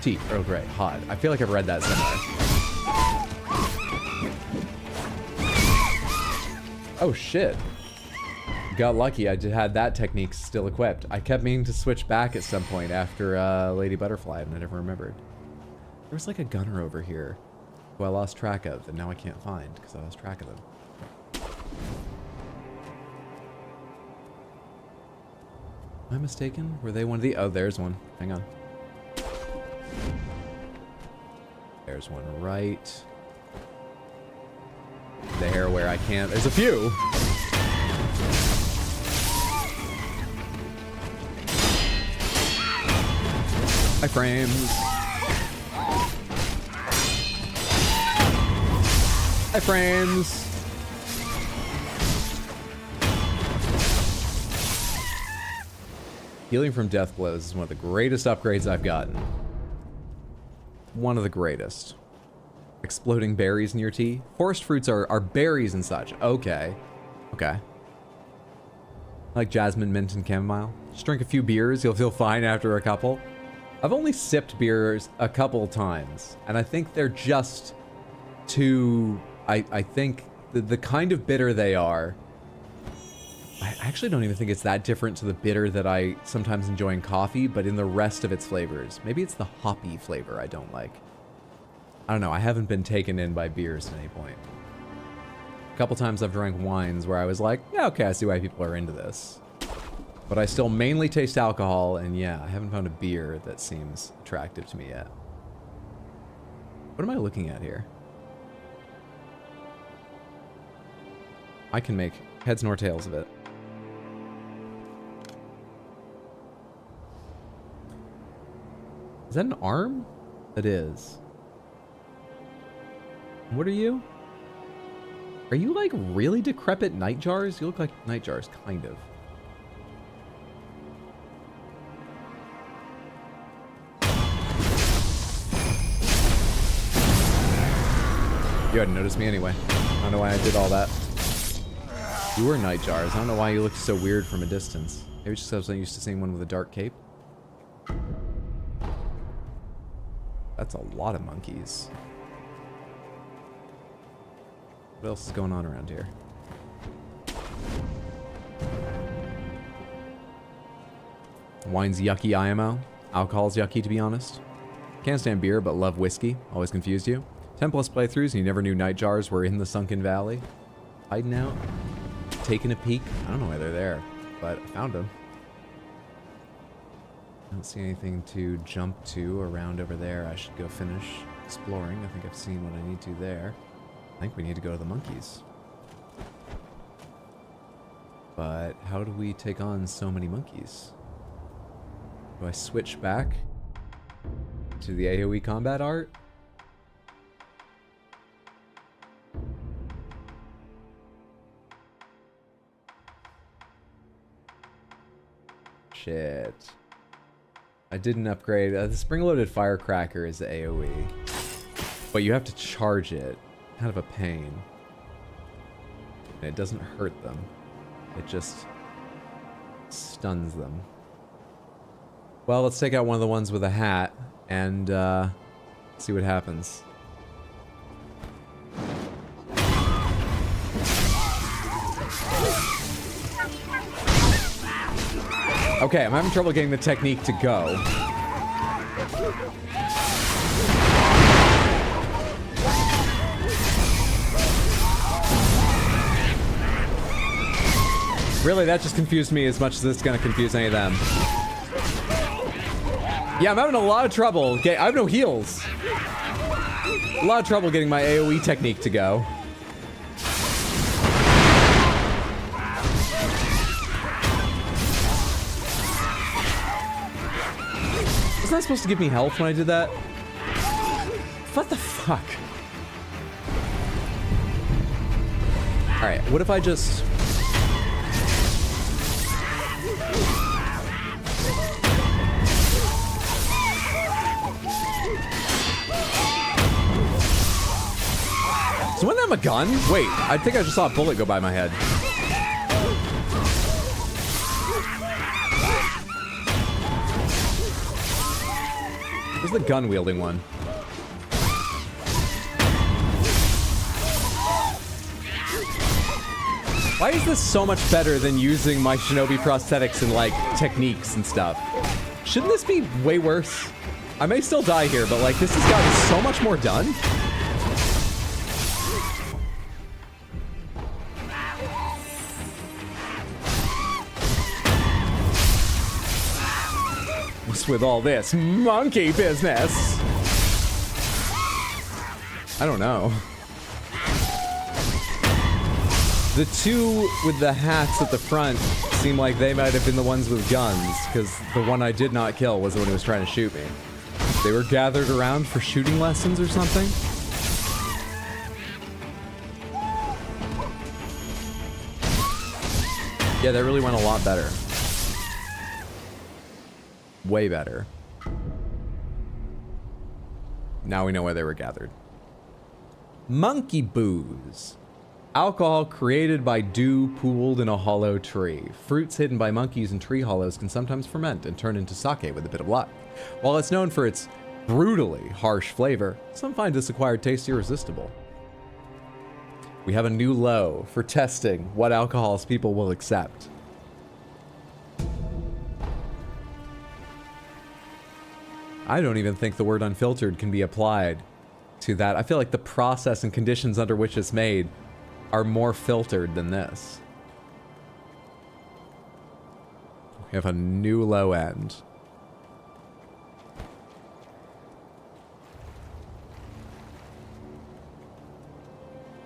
Tea, Earl Grey, hot. I feel like I've read that somewhere. Oh shit. Got lucky, I just had that technique still equipped. I kept meaning to switch back at some point after Lady Butterfly, and I never remembered. There was like a gunner over here who I lost track of, and now I can't find because I lost track of them. Am I mistaken? Were they one of the... Oh, there's one. Hang on. There's one right there where I can't... There's a few! Hi, frames. Hi, frames. Healing from death blows is one of the greatest upgrades I've gotten. One of the greatest. Exploding berries in your tea. Forest fruits are berries and such. Okay. Okay. I like jasmine, mint, and chamomile. Just drink a few beers, you'll feel fine after a couple. I've only sipped beers a couple times, and I think they're just too... I think the kind of bitter they are... I actually don't even think it's that different to the bitter that I sometimes enjoy in coffee, but in the rest of its flavors. Maybe it's the hoppy flavor I don't like. I don't know, I haven't been taken in by beers at any point. A couple times I've drank wines where I was like, yeah, okay, I see why people are into this. But I still mainly taste alcohol, and yeah, I haven't found a beer that seems attractive to me yet. What am I looking at here? I can make heads nor tails of it. Is that an arm? It is. What are you? Are you like really decrepit nightjars? You look like nightjars, kind of. You hadn't noticed me anyway. I don't know why I did all that. You were nightjars. I don't know why you looked so weird from a distance. Maybe just because I'm used to seeing one with a dark cape. That's a lot of monkeys. What else is going on around here? Wine's yucky, IMO. Alcohol's yucky, to be honest. Can't stand beer, but love whiskey. Always confused you. 10+ playthroughs, and you never knew nightjars were in the Sunken Valley. Hiding out. Taking a peek. I don't know why they're there, but I found them. I don't see anything to jump to around over there. I should go finish exploring. I think I've seen what I need to there. I think we need to go to the monkeys. But how do we take on so many monkeys? Do I switch back? to the AoE combat art. Shit. I didn't upgrade. The spring-loaded firecracker is the AoE. But you have to charge it. Kind of a pain. And it doesn't hurt them. It just stuns them. Well, let's take out one of the ones with a hat and see what happens. Okay, I'm having trouble getting the technique to go. Really, that just confused me as much as it's gonna confuse any of them. Yeah, I'm having a lot of trouble. I have no heals. A lot of trouble getting my AoE technique to go. Wasn't that supposed to give me health when I did that? What the fuck? Alright, what if I just... Is one of them a gun? Wait, I think I just saw a bullet go by my head. Where's the gun-wielding one? Why is this so much better than using my shinobi prosthetics and, like, techniques and stuff? Shouldn't this be way worse? I may still die here, but, like, this has gotten so much more done. What's with all this monkey business? I don't know. The two with the hats at the front seem like they might have been the ones with guns, because the one I did not kill was the one who was trying to shoot me. They were gathered around for shooting lessons or something. Yeah, that really went a lot better. Way better. Now we know why they were gathered. Monkey booze. Alcohol created by dew pooled in a hollow tree. Fruits hidden by monkeys in tree hollows can sometimes ferment and turn into sake with a bit of luck. While it's known for its brutally harsh flavor, some find this acquired taste irresistible. We have a new low for testing what alcohols people will accept. I don't even think the word unfiltered can be applied to that. I feel like the process and conditions under which it's made are more filtered than this. We have a new low end.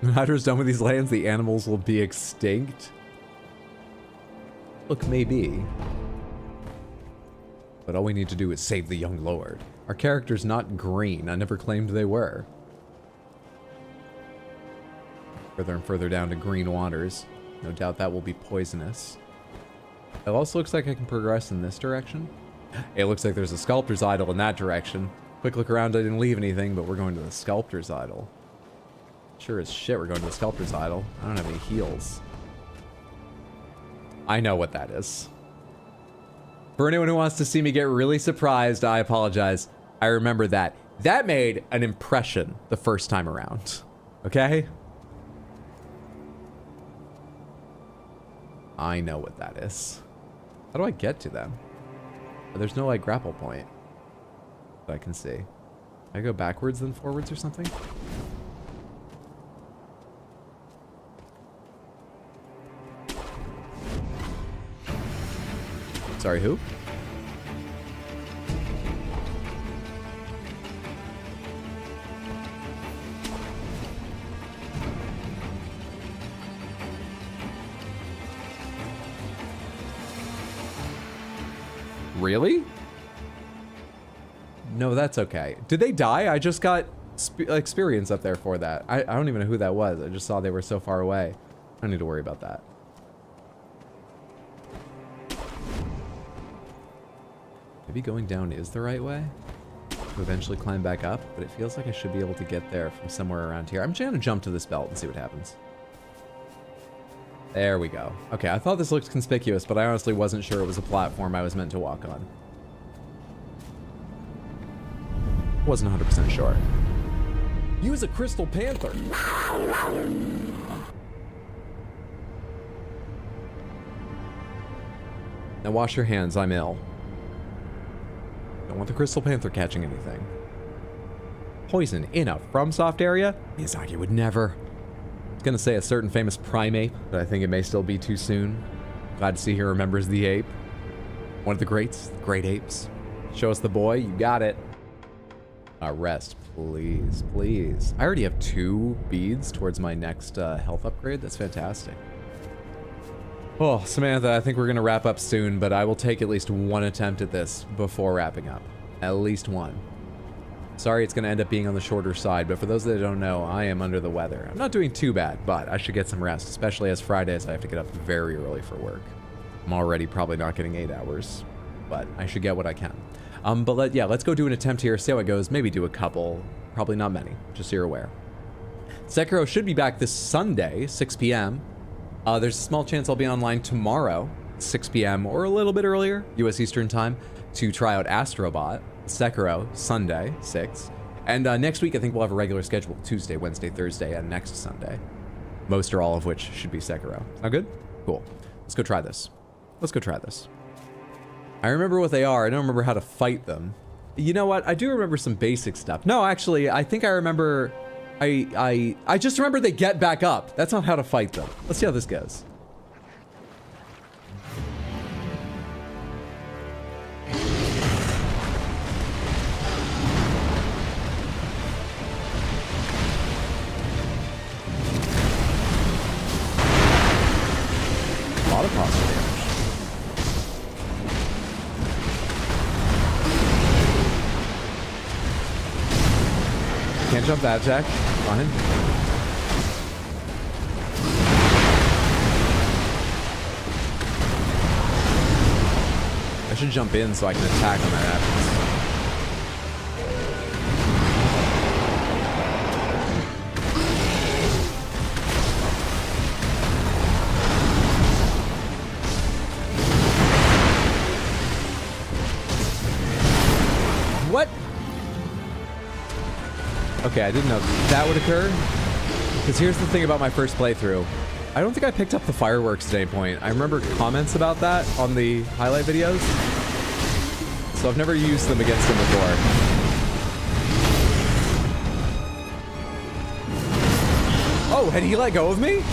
When Hydra's done with these lands, the animals will be extinct? Look, maybe. But all we need to do is save the young lord. Our character's not green. I never claimed they were. Further and further down to green waters. No doubt that will be poisonous. It also looks like I can progress in this direction. It looks like there's a sculptor's idol in that direction. Quick look around, I didn't leave anything, but we're going to the sculptor's idol. Sure as shit we're going to the sculptor's idol. I don't have any heals. I know what that is. For anyone who wants to see me get really surprised, I apologize. I remember that. That made an impression the first time around. Okay? I know what that is. How do I get to them? There's no, like, grapple point that I can see. Can I go backwards then forwards or something? Sorry, who? Really? No, that's okay. Did they die? I just got experience up there for that. I don't even know who that was. I just saw they were so far away. I don't need to worry about that. Maybe going down is the right way to eventually climb back up, but it feels like I should be able to get there from somewhere around here. I'm just gonna jump to this belt and see what happens. There we go. Okay, I thought this looked conspicuous, but I honestly wasn't sure it was a platform I was meant to walk on. Wasn't 100% sure. Use a Crystal Panther. Now wash your hands, I'm ill. Don't want the Crystal Panther catching anything. Poison in a FromSoft area? Miyazaki would never. I was gonna say a certain famous primate, but I think it may still be too soon. Glad to see he remembers the ape. One of the greats, the great apes. Show us the boy, you got it. Rest, please, please. I already have 2 beads towards my next health upgrade. That's fantastic. Oh, Samantha, I think we're gonna wrap up soon, but I will take at least 1 attempt at this before wrapping up. At least 1. Sorry it's gonna end up being on the shorter side, but for those that don't know, I am under the weather. I'm not doing too bad, but I should get some rest, especially as Fridays I have to get up very early for work. I'm already probably not getting 8 hours, but I should get what I can. But let's go do an attempt here, see how it goes. Maybe do a couple, probably not many, just so you're aware. Sekiro should be back this Sunday, 6 p.m. There's a small chance I'll be online tomorrow, 6 p.m. or a little bit earlier, US Eastern Time, to try out Astrobot. Sekiro, Sunday, 6. And next week, I think we'll have a regular schedule, Tuesday, Wednesday, Thursday, and next Sunday. Most or all of which should be Sekiro. Sound good? Cool. Let's go try this. Let's go try this. I remember what they are. I don't remember how to fight them. You know what? I do remember some basic stuff. No, actually, I think I remember... I just remember they get back up. That's not how to fight them. Let's see how this goes. A lot of posture damage. Can't jump that attack. Fine. I should jump in so I can attack when that happens. What? Okay, I didn't know that would occur. Because here's the thing about my first playthrough. I don't think I picked up the fireworks at any point. I remember comments about that on the highlight videos. So I've never used them against him before. Oh, had he let go of me?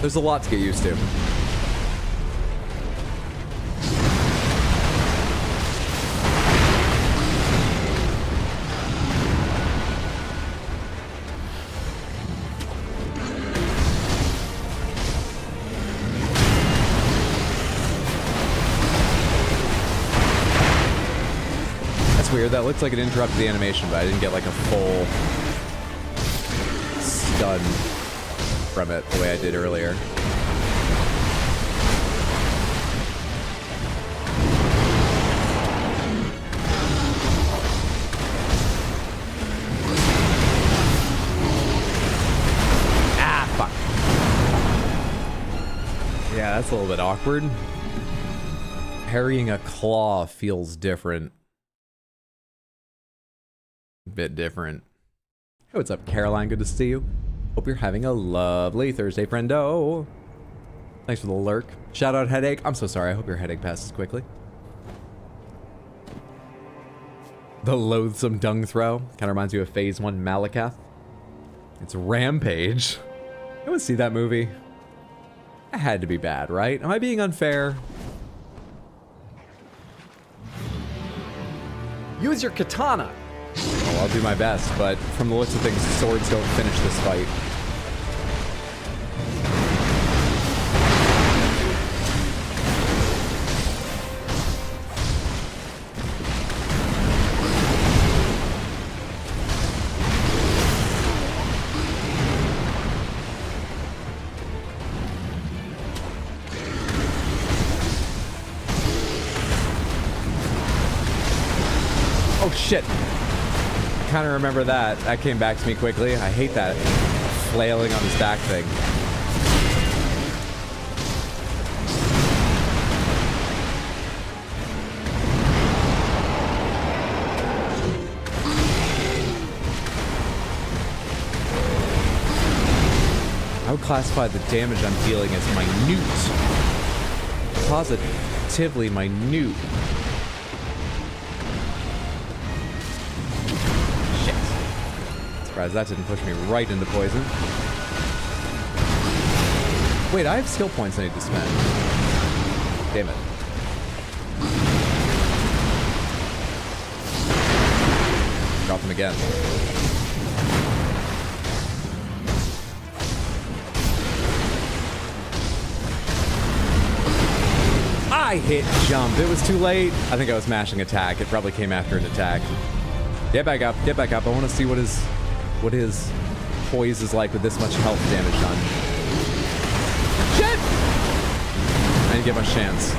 There's a lot to get used to. Weird. That looks like it interrupted the animation, but I didn't get like a full stun from it the way I did earlier. Ah, fuck. Yeah, that's a little bit awkward. Parrying a claw feels different. Bit different. Hey, what's up, Caroline? Good to see you. Hope you're having a lovely Thursday, friendo. Thanks for the lurk. Shout out headache. I'm so sorry. I hope your headache passes quickly. The loathsome dung throw. Kind of reminds you of Phase 1 Malakath. It's Rampage. I want to see that movie. It had to be bad, right? Am I being unfair? Use your katana. Well, I'll do my best, but from the looks of things, swords don't finish this fight. Oh, shit. I kind of remember that. That came back to me quickly. I hate that flailing on his back thing. I would classify the damage I'm dealing as minute. Positively minute. Shit. Surprised that didn't push me right into poison. Wait, I have skill points I need to spend. Damn it. Drop them again. I hit jump. It was too late. I think I was mashing attack. It probably came after an attack. Get back up. Get back up. I want to see what his poise is like with this much health damage done. Shit! I didn't get much chance.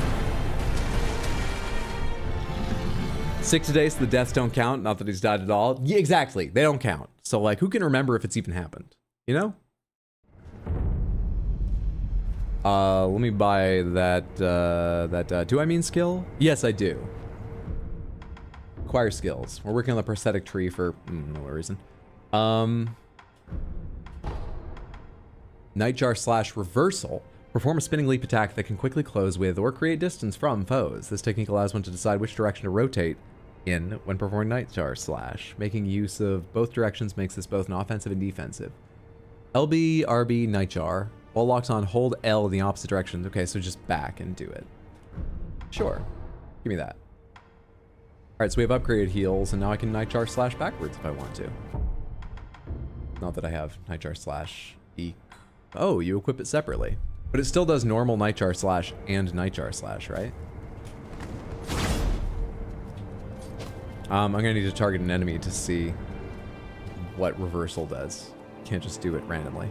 Sick today, so the deaths don't count. Not that he's died at all. Yeah, exactly. They don't count. So, like, who can remember if it's even happened? You know? Let me buy that, do I mean skill? Yes, I do. Acquire skills. We're working on the prosthetic tree for no reason. Nightjar / reversal. Perform a spinning leap attack that can quickly close with or create distance from foes. This technique allows one to decide which direction to rotate in when performing Nightjar /. Making use of both directions makes this both an offensive and defensive. LB, RB, Nightjar. While locked on, hold L in the opposite direction. Okay, so just back and do it. Sure. Give me that. Alright, so we have upgraded heals, and now I can Nightjar / backwards if I want to. Not that I have Nightjar / E. Oh, you equip it separately. But it still does normal Nightjar / and Nightjar /, right? I'm gonna need to target an enemy to see what reversal does. Can't just do it randomly.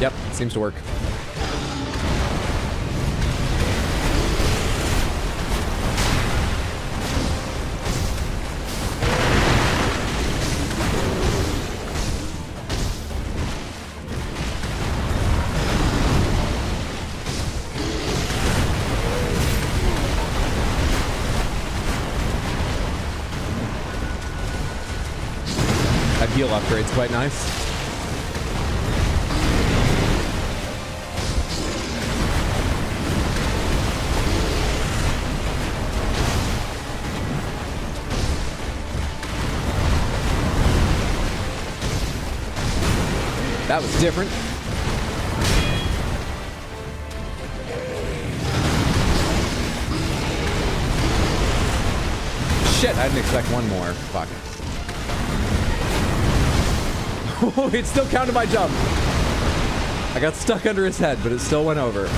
Yep, seems to work. That heal upgrade's quite nice. That was different. Shit, I didn't expect one more. Fuck. Oh, it still counted my jump. I got stuck under his head, but it still went over.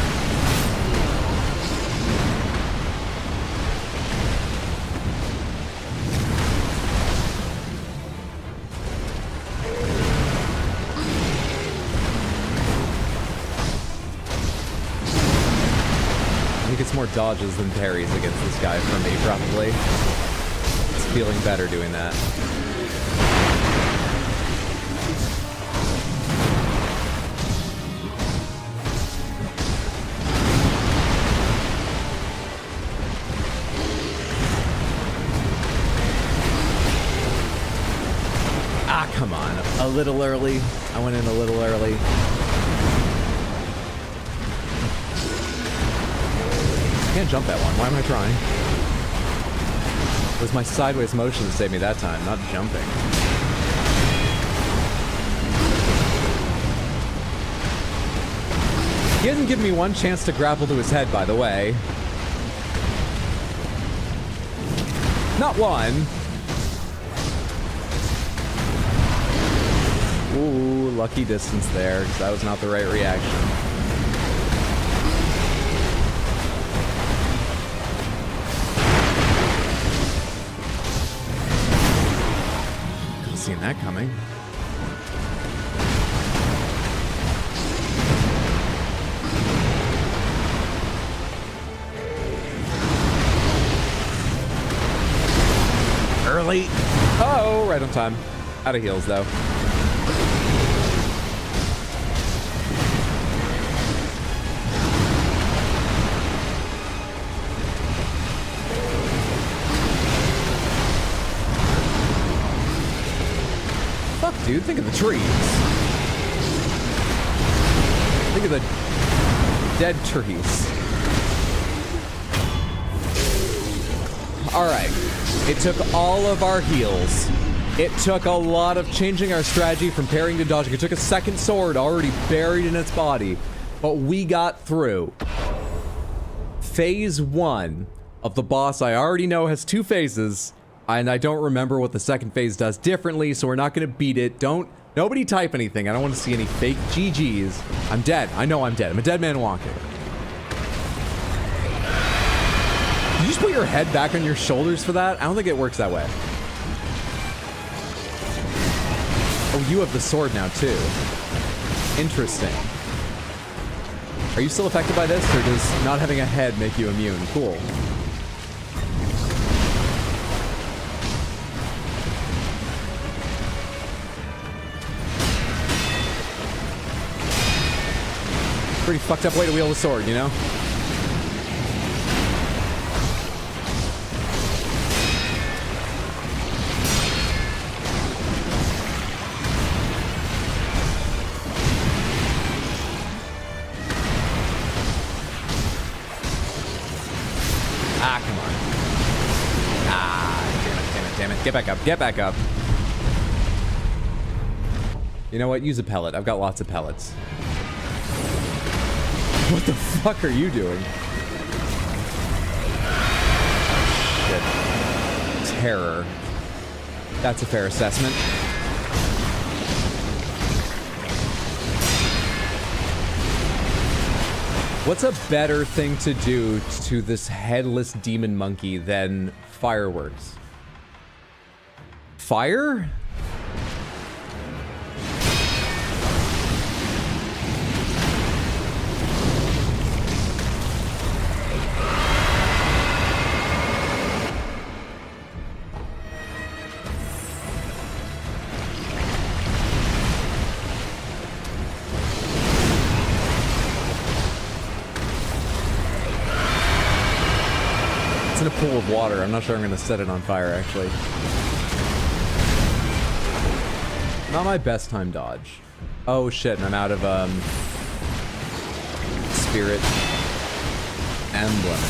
It's more dodges than parries against this guy for me, probably. It's feeling better doing that. Ah, come on. A little early. I went in a little early. I can't jump that one. Why am I trying? It was my sideways motion that saved me that time, not jumping. He hasn't given me one chance to grapple to his head, by the way. Not one. Ooh, lucky distance there, because that was not the right reaction. Seen that coming. early. Oh, right on time. Out of heals, though. Fuck, dude. Think of the trees. Think of the dead trees. All right. It took all of our heals. It took a lot of changing our strategy from parrying to dodging. It took a second sword already buried in its body, but we got through. Phase 1 of the boss I already know has 2 phases, and I don't remember what the second phase does differently, so we're not gonna beat it. Nobody type anything. I don't want to see any fake GGs. I'm dead. I know I'm dead. I'm a dead man walking. You just put your head back on your shoulders for that? I don't think it works that way. Oh, you have the sword now, too. Interesting. Are you still affected by this, or does not having a head make you immune? Cool. Pretty fucked up way to wield a sword, you know? Get back up. Get back up. You know what? Use a pellet. I've got lots of pellets. What the fuck are you doing? Shit. Terror. That's a fair assessment. What's a better thing to do to this headless demon monkey than fireworks? Fire? It's in a pool of water. I'm not sure I'm going to set it on fire, actually. Not my best time dodge. Oh shit, and I'm out of spirit emblems.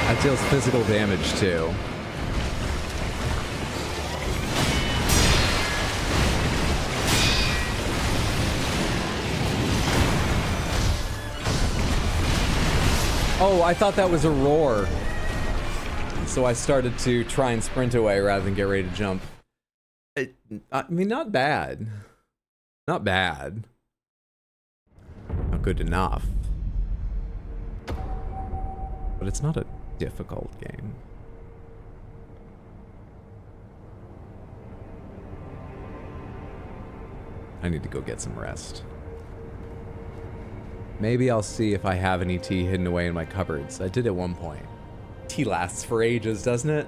That deals physical damage too. Oh, I thought that was a roar. So I started to try and sprint away rather than get ready to jump. I mean, not bad. Not bad. Not good enough. But it's not a difficult game. I need to go get some rest. Maybe I'll see if I have any tea hidden away in my cupboards. I did at one point. Tea lasts for ages, doesn't it?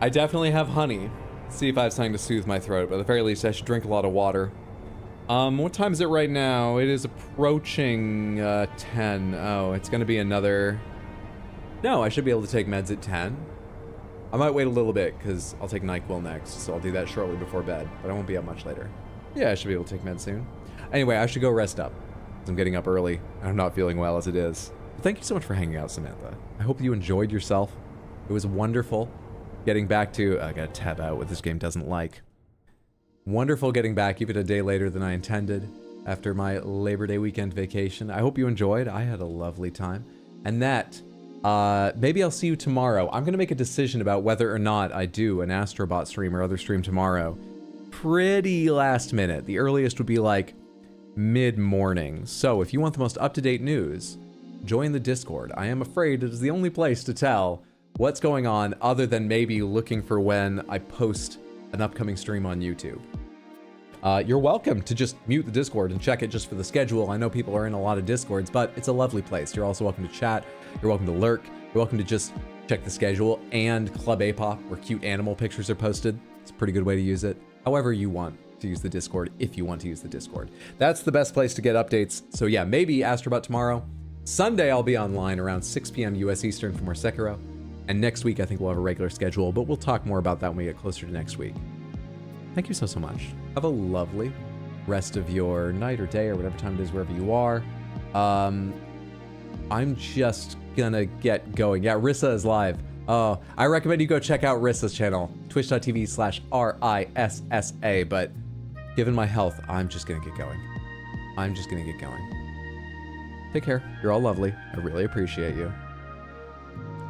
I definitely have honey. See if I have something to soothe my throat, but at the very least I should drink a lot of water. What time is it right now? It is approaching 10. Oh, it's gonna be another... No, I should be able to take meds at 10. I might wait a little bit, because I'll take NyQuil next, so I'll do that shortly before bed, but I won't be up much later. Yeah, I should be able to take meds soon. Anyway, I should go rest up. I'm getting up early, and I'm not feeling well as it is. But thank you so much for hanging out, Samantha. I hope you enjoyed yourself. It was wonderful getting back to... I gotta tab out what this game doesn't like. Wonderful getting back even a day later than I intended after my Labor Day weekend vacation. I hope you enjoyed. I had a lovely time. And that, maybe I'll see you tomorrow. I'm gonna make a decision about whether or not I do an Astrobot stream or other stream tomorrow. Pretty last minute. The earliest would be like mid-morning. So if you want the most up-to-date news, join the Discord. I am afraid it is the only place to tell what's going on other than maybe looking for when I post an upcoming stream on YouTube. you're welcome to just mute the Discord and check it just for the schedule. I know people are in a lot of Discords, but it's a lovely place. You're also welcome to chat. You're welcome to lurk. You're welcome to just check the schedule and Club APOC, where cute animal pictures are posted. It's a pretty good way to use it. However you want to use the Discord, if you want to use the Discord. That's the best place to get updates. So yeah, maybe Astrobot tomorrow. Sunday, I'll be online around 6 p.m. US Eastern for more Sekiro. And next week, I think we'll have a regular schedule, but we'll talk more about that when we get closer to next week. Thank you so much. Have a lovely rest of your night or day or whatever time it is, wherever you are. I'm just gonna get going. Yeah, Rissa is live. I recommend you go check out Rissa's channel, twitch.tv/RISSA, but given my health, I'm just gonna get going. Take care. You're all lovely. I really appreciate you.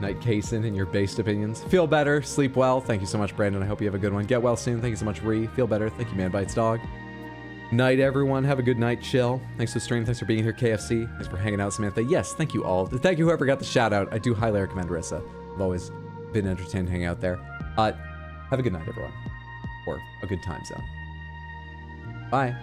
Night, Kaysen, and your based opinions. Feel better. Sleep well. Thank you so much, Brandon. I hope you have a good one. Get well soon. Thank you so much, Ree. Feel better. Thank you, Man Bites Dog. Night, everyone. Have a good night. Chill. Thanks for the stream. Thanks for being here, KFC. Thanks for hanging out, Samantha. Yes, thank you all. Thank you, whoever got the shout out. I do highly recommend Rissa. I've always been entertained hanging out there. Have a good night, everyone. Or a good time zone. Bye.